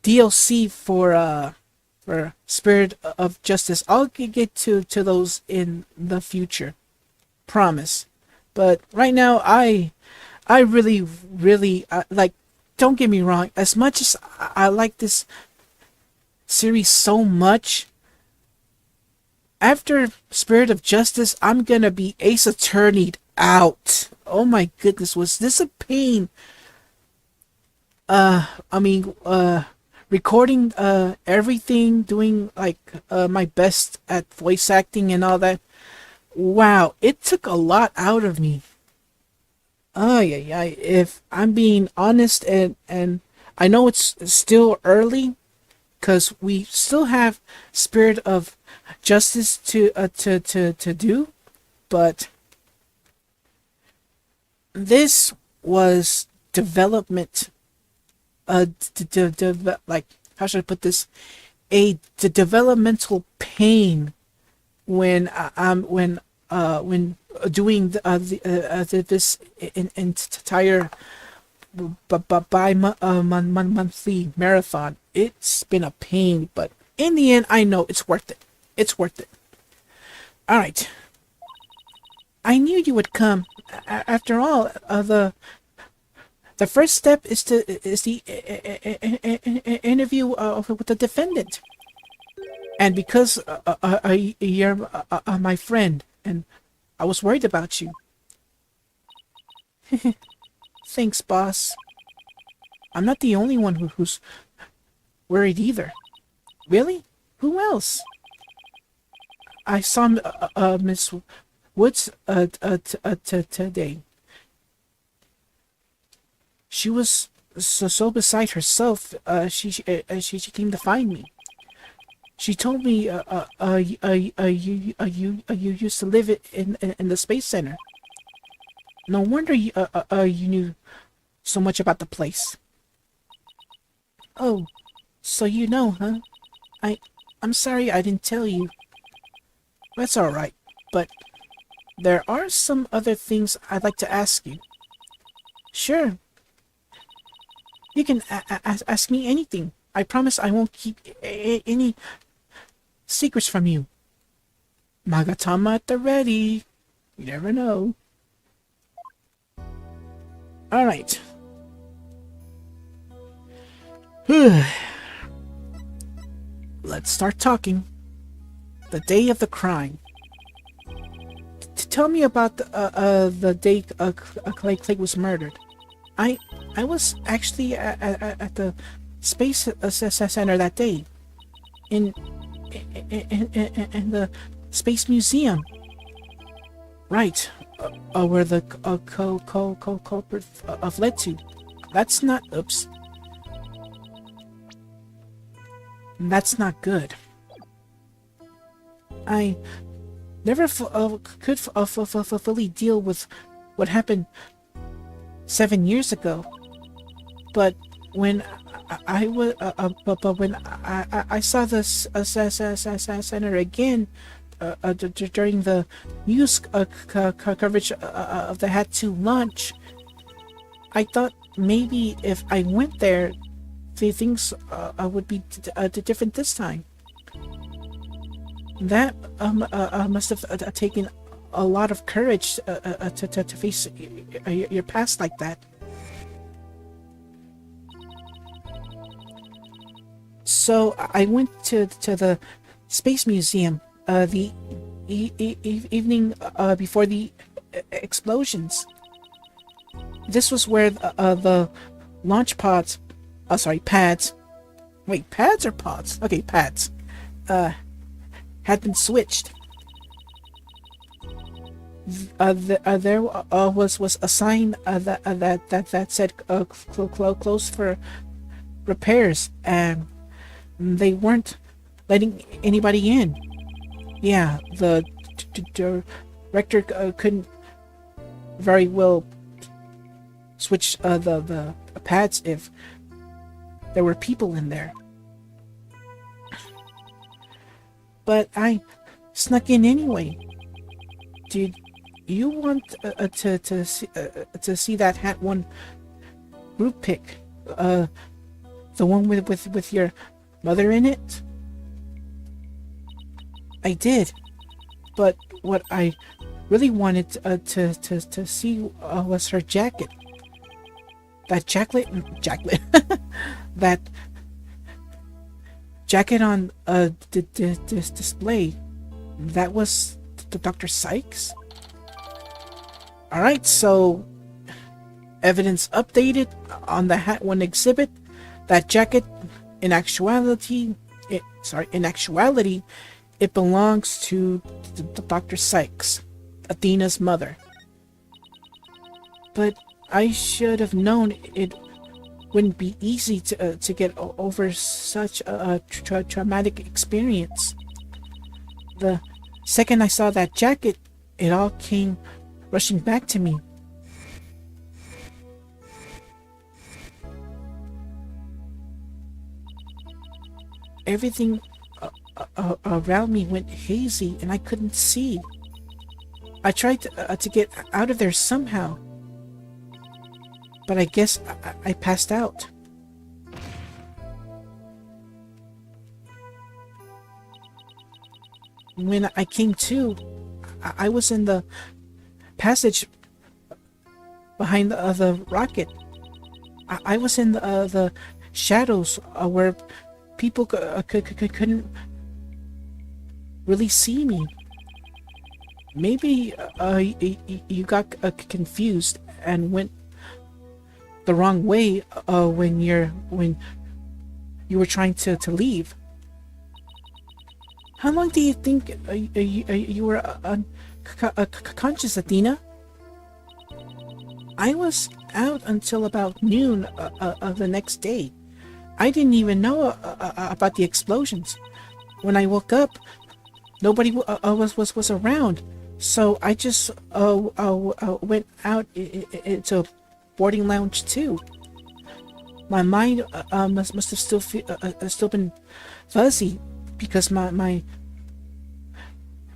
DLC for Spirit of Justice. I'll get to those in the future. Promise. But right now, I really like. Don't get me wrong. As much as I like this series so much, after Spirit of Justice, I'm gonna be Ace Attorney'd out. Oh my goodness, was this a pain? I mean, recording everything, doing like my best at voice acting and all that. Wow, it took a lot out of me. Oh yeah. If I'm being honest, and I know it's still early, because we still have Spirit of Justice to do, but this was development. Like, how should I put this? The developmental pain when when doing this entire monthly marathon. It's been a pain, but in the end, I know it's worth it. It's worth it. All right. I knew you would come. After all, the first step is the interview with the defendant. And because you're my friend, and I was worried about you. Thanks, boss. I'm not the only one who's worried either. Really? Who else? I saw Miss Woods today. She was so beside herself. She came to find me. She told me you used to live in the space center. No wonder you knew so much about the place. Oh, so you know, huh? I'm sorry I didn't tell you. That's all right, but there are some other things I'd like to ask you. Sure. You can ask me anything. I promise I won't keep any secrets from you. Magatama at the ready. You never know. Alright. Let's start talking. The day of the crime. Tell me about the day Clay was murdered. I was actually at the space center that day. In the space museum. Right. Where the culprit fled to. That's not. Oops. That's not good. I never could fully deal with what happened 7 years ago, but when I saw this center again during the news coverage of the Hat 2 launch, I thought maybe if I went there, the things would be different this time. That must have taken a lot of courage to face your past like that. So I went to the Space Museum the evening before the explosions. This was where the launch pods, pads. Wait, pads or pods? Okay, pads. had been switched. There was a sign that said closed for repairs, and they weren't letting anybody in. Yeah, the director couldn't very well switch the pads if there were people in there. But I snuck in anyway. Did you want to see that Hat One group pic? The one with your mother in it? I did, but what I really wanted to see was her jacket. That jacket, that jacket on this display. That was the Dr. Cykes. All right, so evidence updated on the Hat One exhibit. That jacket, in actuality, it belongs to the Dr. Cykes, Athena's mother. But I should have known it wouldn't be easy to get over such a traumatic experience. The second I saw that jacket, it all came rushing back to me. Everything around me went hazy and I couldn't see. I tried to get out of there somehow, but I guess I passed out. When I came to, I was in the passage behind the rocket. I was in the shadows where people couldn't really see me. Maybe you got confused and went the wrong way when you were trying to leave. How long do you think you were conscious, Athena? I was out until about noon of the next day. I didn't even know about the explosions. When I woke up, nobody was around, so I just went out into a boarding lounge too. My mind must have still been fuzzy because my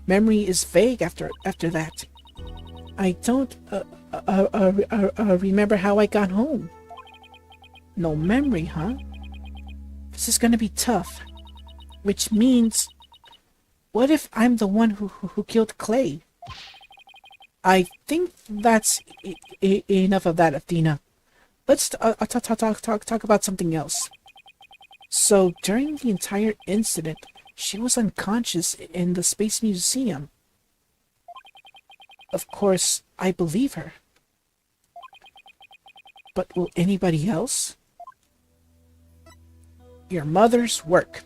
memory is vague after that. I don't remember how I got home. No memory, huh? This is gonna be tough. Which means, what if I'm the one who killed Clay? I think that's enough of that, Athena. Let's talk about something else. So during the entire incident, she was unconscious in the Space Museum. Of course, I believe her. But will anybody else? Your mother's work.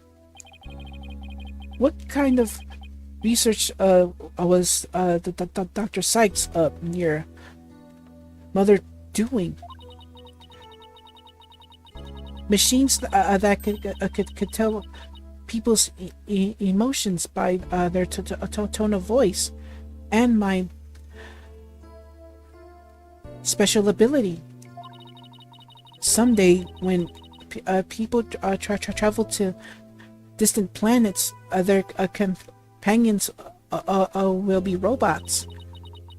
What kind of research was Dr. Cykes, your mother, doing? Machines that could tell people's emotions by their tone of voice, and my special ability. Someday, when people travel to distant planets, their companions will be robots.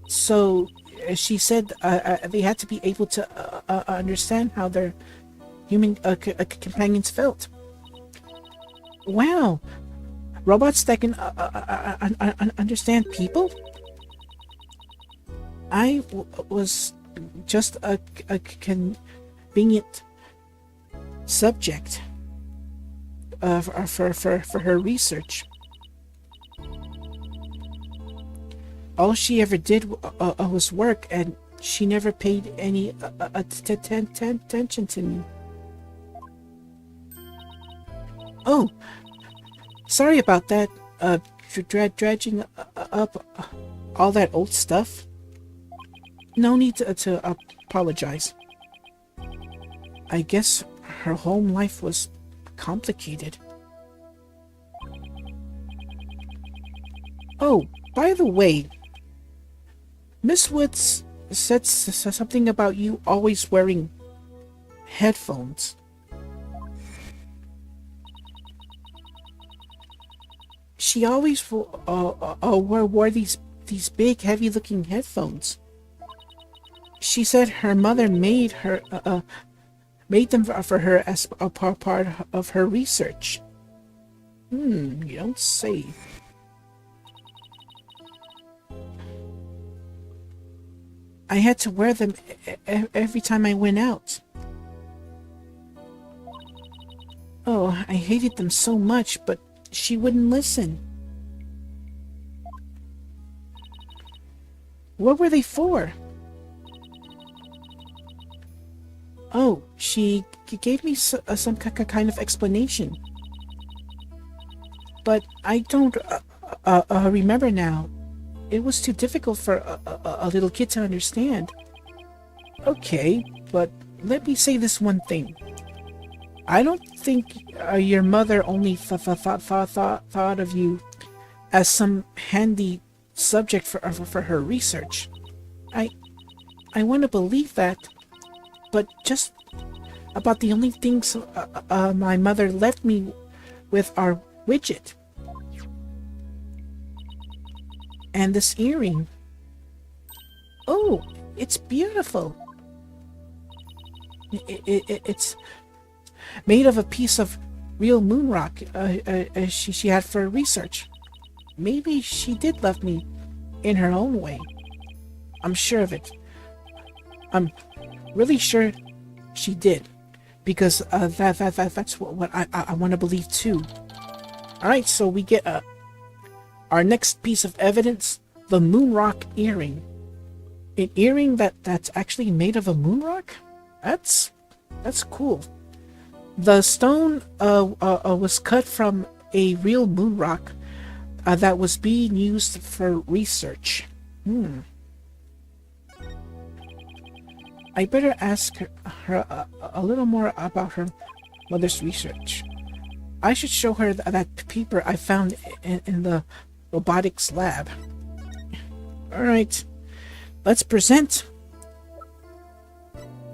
So she said they had to be able to understand how their human companions felt. Wow, robots that can understand people? I was just a convenient subject for her research. All she ever did was work, and she never paid any attention to me. Oh, sorry about that. dredging up all that old stuff. No need to apologize. I guess her home life was complicated. Oh, by the way, Miss Woods said something about you always wearing headphones. She always wore these big, heavy-looking headphones. She said her mother made them for her as a part of her research. You don't say. I had to wear them every time I went out. Oh, I hated them so much, but she wouldn't listen. What were they for? Oh, she gave me some kind of explanation. But I don't remember now. It was too difficult for a little kid to understand. Okay, but let me say this one thing. I don't think your mother only thought of you as some handy subject for her research. I want to believe that, but just about the only things my mother left me with are widget and this earring. Oh, it's beautiful. It's made of a piece of real moon rock she had for research. Maybe she did love me in her own way. I'm sure of it. I'm really sure she did, because that's what I want to believe too. All right, so we get our next piece of evidence: the moon rock earring. An earring that's actually made of a moon rock. That's cool. The stone was cut from a real moon rock that was being used for research. I better ask her a little more about her mother's research. I should show her that paper I found in the robotics lab. Alright, let's present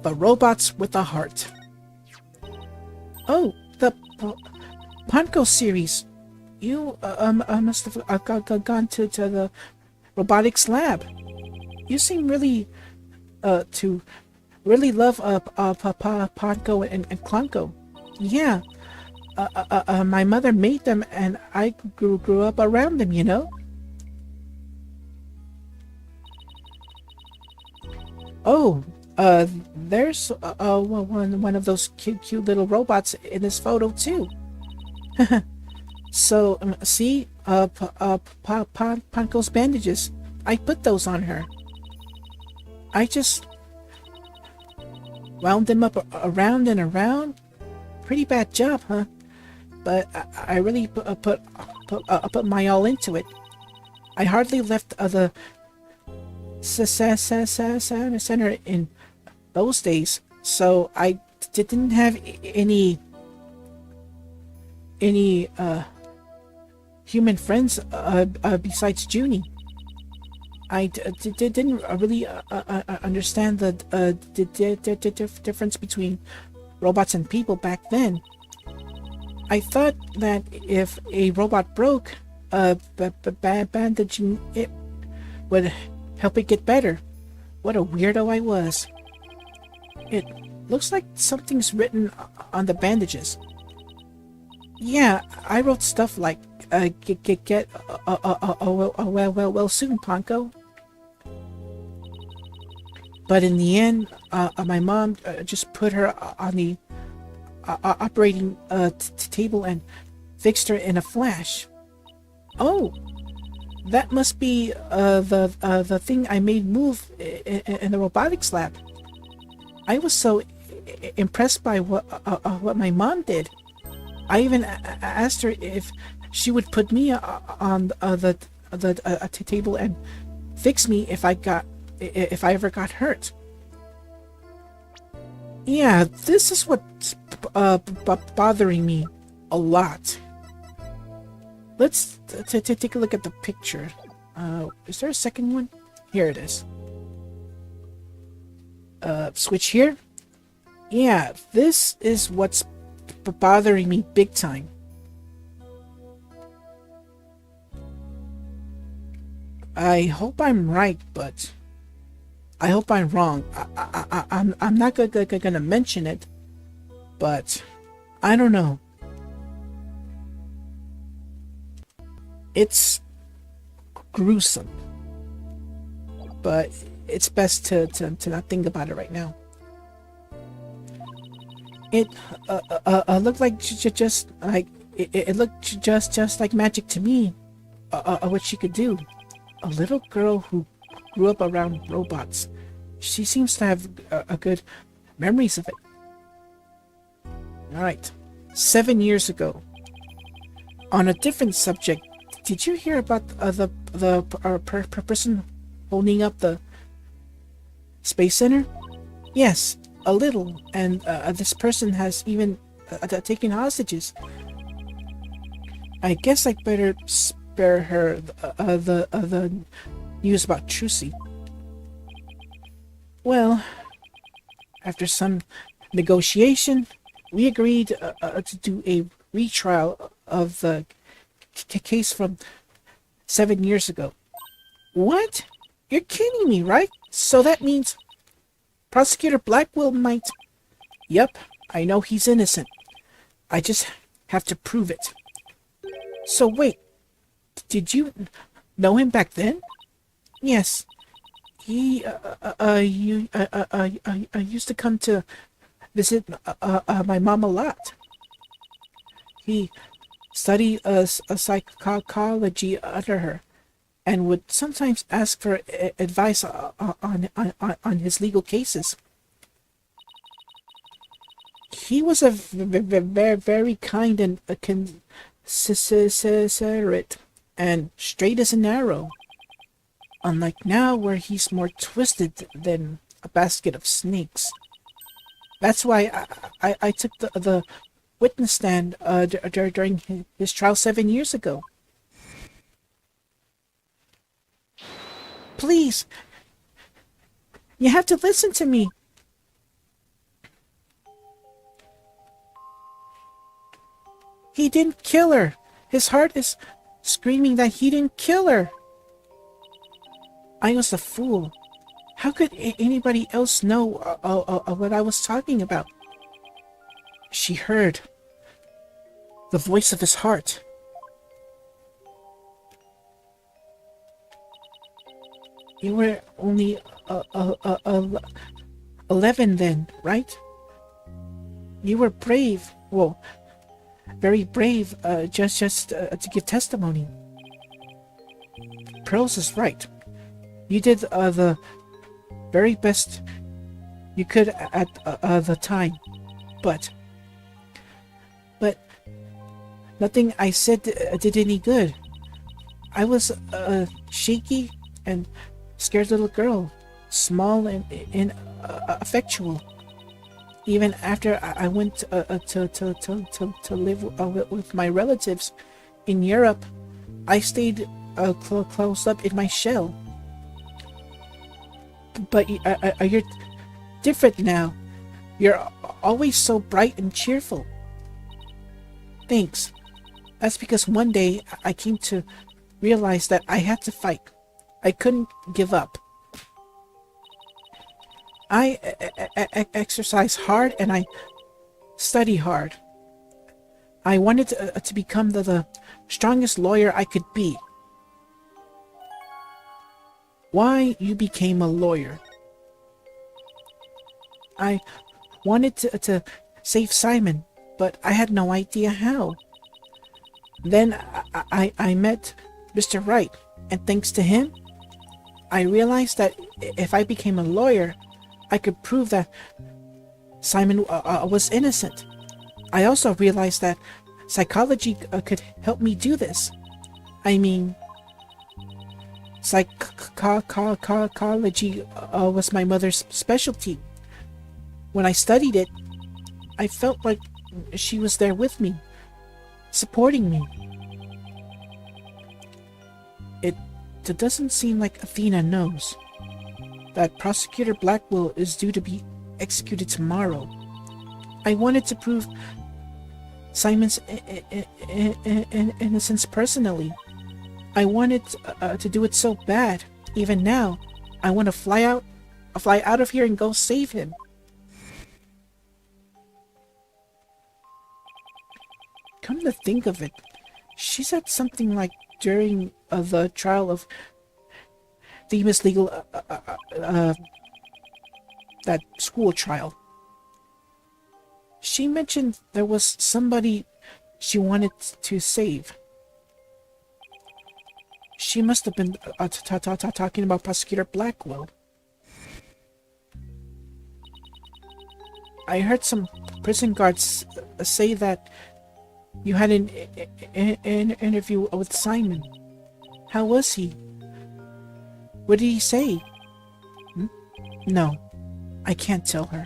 the robots with a heart. Oh, the Ponko series. You must have gone to the robotics lab. You seem really to really love Ponko and Klonko. Yeah, my mother made them, and I grew up around them, you know. Oh, there's one of those cute little robots in this photo too. So, see, Ponko's bandages. I put those on her. I just wound them up around and around. Pretty bad job, huh? But I really put my all into it. I hardly left the center in those days, so I didn't have any human friends besides Junie. I didn't really understand the difference between robots and people back then. I thought that if a robot broke, bandaging it would help it get better. What a weirdo I was. It looks like something's written on the bandages. Yeah, I wrote stuff like, get well soon, Ponko. But in the end, my mom just put her on the operating table and fixed her in a flash. Oh, that must be the thing I made move in the robotics lab. I was so impressed by what my mom did. I even asked her if she would put me on the table and fix me if I ever got hurt. Yeah, this is what's bothering me a lot. Let's take a look at the picture. Is there a second one? Here it is. Switch here. Yeah, this is what's bothering me big time. I hope I'm right, but I hope I'm wrong. I'm not gonna mention it, but I don't know. It's gruesome, but it's best to not think about it right now. It looked like just like it looked just like magic to me. What she could do. A little girl who grew up around robots. She seems to have a good memories of it. All right, 7 years ago. On a different subject, did you hear about the person holding up the Space Center? Yes, a little, and this person has even taken hostages. I guess I better spare her the news about Trucy. Well, after some negotiation, we agreed to do a retrial of the case from 7 years ago. What? You're kidding me, right? So that means Prosecutor Blackwell might... Yep, I know he's innocent. I just have to prove it. So wait, did you know him back then? Yes. He used to come to visit my mom a lot. He studied psychology under her, and would sometimes ask for advice on his legal cases. He was a very kind and considerate, and straight as an arrow. Unlike now, where he's more twisted than a basket of snakes. That's why I took the witness stand during his trial 7 years ago. Please, you have to listen to me. He didn't kill her. His heart is screaming that he didn't kill her. I was a fool. How could anybody else know what I was talking about? She heard the voice of his heart. You were only 11 then, right? You were brave. Well, very brave, just to give testimony. Pearls is right. You did the very best you could at the time, but nothing I said did any good. I was a shaky and scared little girl, small and ineffectual. Even after I went to live with my relatives in Europe, I stayed closed up in my shell. But you're different now. You're always so bright and cheerful. Thanks. That's because one day I came to realize that I had to fight. I couldn't give up. I exercise hard and I study hard. I wanted to become the strongest lawyer I could be. Why you became a lawyer? I wanted to save Simon, but I had no idea how. Then I met Mr. Wright, and thanks to him, I realized that if I became a lawyer, I could prove that Simon was innocent. I also realized that psychology could help me do this. I mean, psychology was my mother's specialty. When I studied it, I felt like she was there with me, supporting me. It doesn't seem like Athena knows that Prosecutor Blackwell is due to be executed tomorrow. I wanted to prove Simon's innocence personally. I wanted to do it so bad. Even now, I want to fly out of here and go save him. Come to think of it, she said something like during the trial of Themis legal that school trial. She mentioned there was somebody she wanted to save. She must have been talking about Prosecutor Blackwell. I heard some prison guards say that you had an interview with Simon. How was he? What did he say? No, I can't tell her.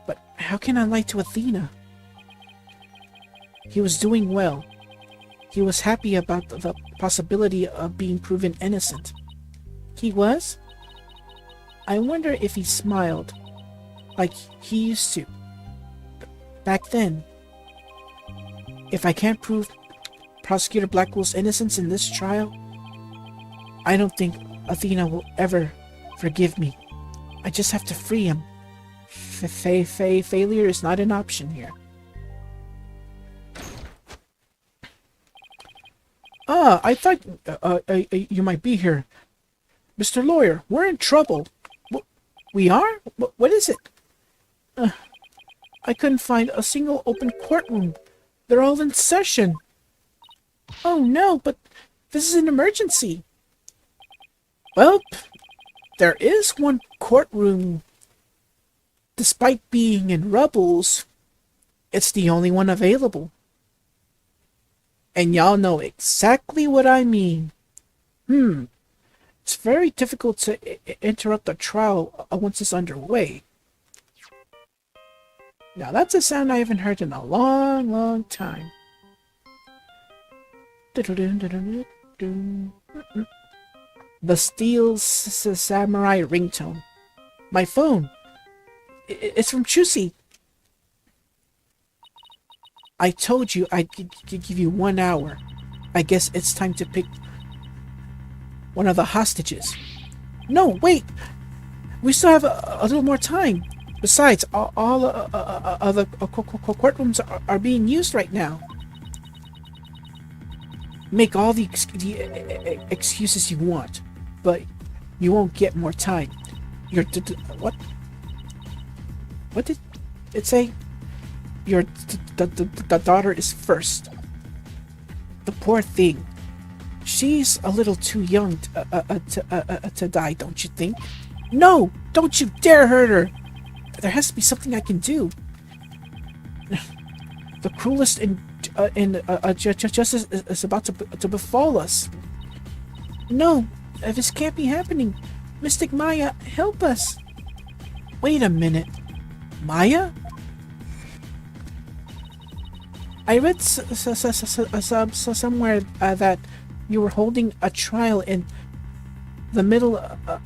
But how can I lie to Athena? He was doing well. He was happy about the possibility of being proven innocent. He was? I wonder if he smiled, like he used to, back then. If I can't prove Prosecutor Blackwell's innocence in this trial, I don't think Athena will ever forgive me. I just have to free him. Failure is not an option here. Ah, I thought you might be here. Mr. Lawyer, we're in trouble. We are? What is it? I couldn't find a single open courtroom. They're all in session. Oh no, but this is an emergency. Well, there is one courtroom. Despite being in rubbles, it's the only one available. And y'all know exactly what I mean. It's very difficult to interrupt a trial once it's underway. Now that's a sound I haven't heard in a long, long time. The steel samurai ringtone. My phone. It's from Chusi. I told you I'd give you 1 hour. I guess it's time to pick one of the hostages. No, wait! We still have a little more time. Besides, all the courtrooms are being used right now. Make all the excuses you want, but you won't get more time. What? What did it say? Your daughter is first. The poor thing. She's a little too young to die, don't you think? No! Don't you dare hurt her! There has to be something I can do. The cruelest injustice is about to befall us. No, this can't be happening. Mystic Maya, help us. Wait a minute. Maya? I read somewhere that you were holding a trial in the middle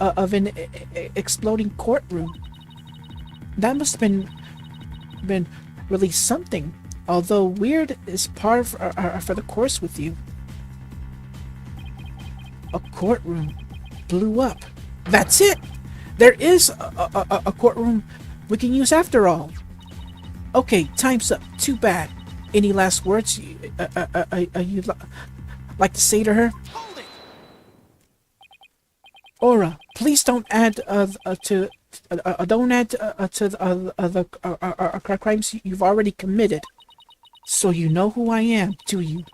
of an exploding courtroom. That must have been really something. Although weird is par for the course with you. A courtroom blew up. That's it! There is a courtroom we can use after all. Okay, time's up. Too bad. Any last words you'd like to say to her? Hold it! Aura, please don't add to the crimes you've already committed. So you know who I am, do you?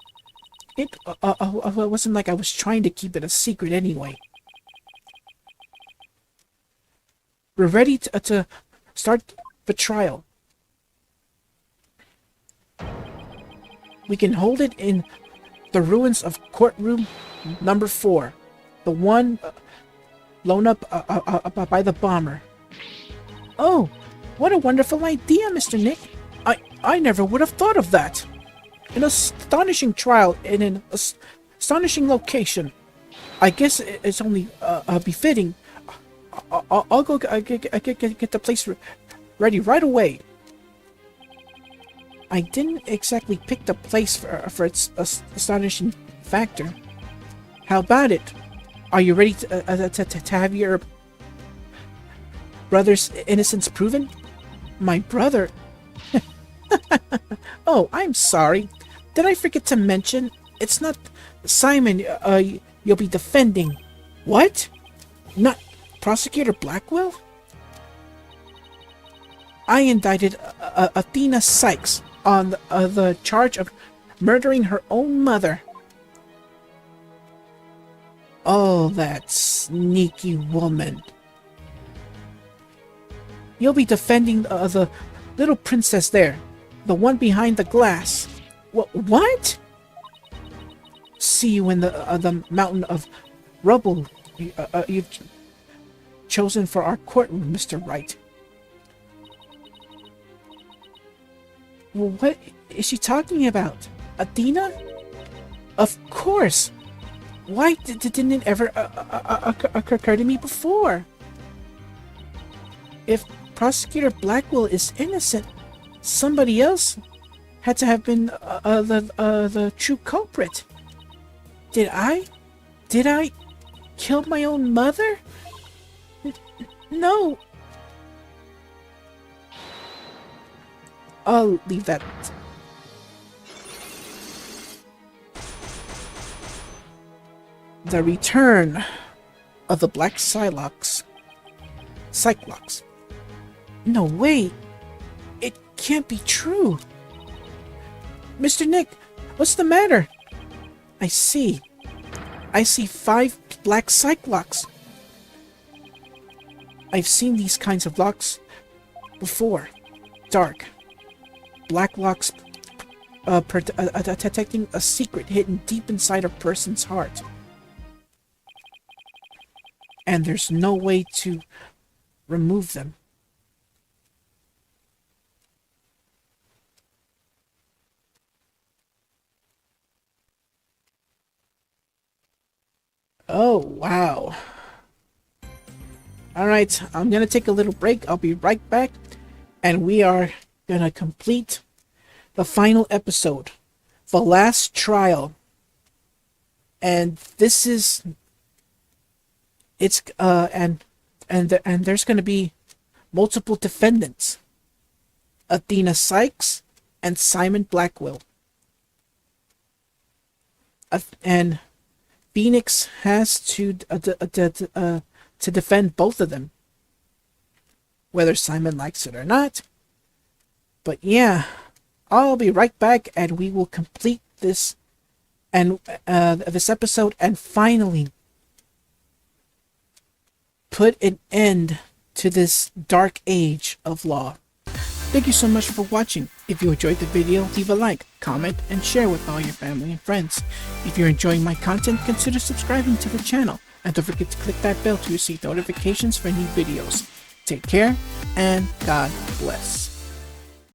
It wasn't like I was trying to keep it a secret anyway. We're ready to start the trial. We can hold it in the ruins of courtroom number 4. The one blown up by the bomber. Oh, what a wonderful idea, Mr. Nick. I never would have thought of that. An astonishing trial in an astonishing location. I guess it's only befitting. I'll go get the place ready right away. I didn't exactly pick the place for its astonishing factor. How about it? Are you ready to have your brother's innocence proven? My brother? Oh, I'm sorry. Did I forget to mention? It's not Simon you'll be defending. What? Not Prosecutor Blackwell? I indicted Athena Cykes on the charge of murdering her own mother. Oh, that sneaky woman. You'll be defending the little princess there, the one behind the glass. What? See you in the mountain of rubble you've chosen for our courtroom, Mr. Wright. Well, what is she talking about? Athena? Of course! Why didn't it ever occur to me before? If Prosecutor Blackwell is innocent, somebody else had to have been the true culprit. Did I kill my own mother? No. I'll leave that. The return of the Black Cyclops. No, wait. It can't be true. Mr. Nick, what's the matter? I see 5 black Cyclops. I've seen these kinds of locks before. Dark. Black locks protecting a secret hidden deep inside a person's heart. And there's no way to remove them. Oh, wow. Alright, I'm gonna take a little break. I'll be right back. And we are gonna complete the final episode. The last trial. And this is... It's, and there's gonna be multiple defendants. Athena Cykes and Simon Blackwell. And Phoenix has to defend both of them, whether Simon likes it or not. But yeah, I'll be right back, and we will complete this and this episode, and finally put an end to this dark age of law. Thank you so much for watching. If you enjoyed the video, leave a like, comment, and share with all your family and friends. If you're enjoying my content, consider subscribing to the channel. And don't forget to click that bell to receive notifications for new videos. Take care, and God bless.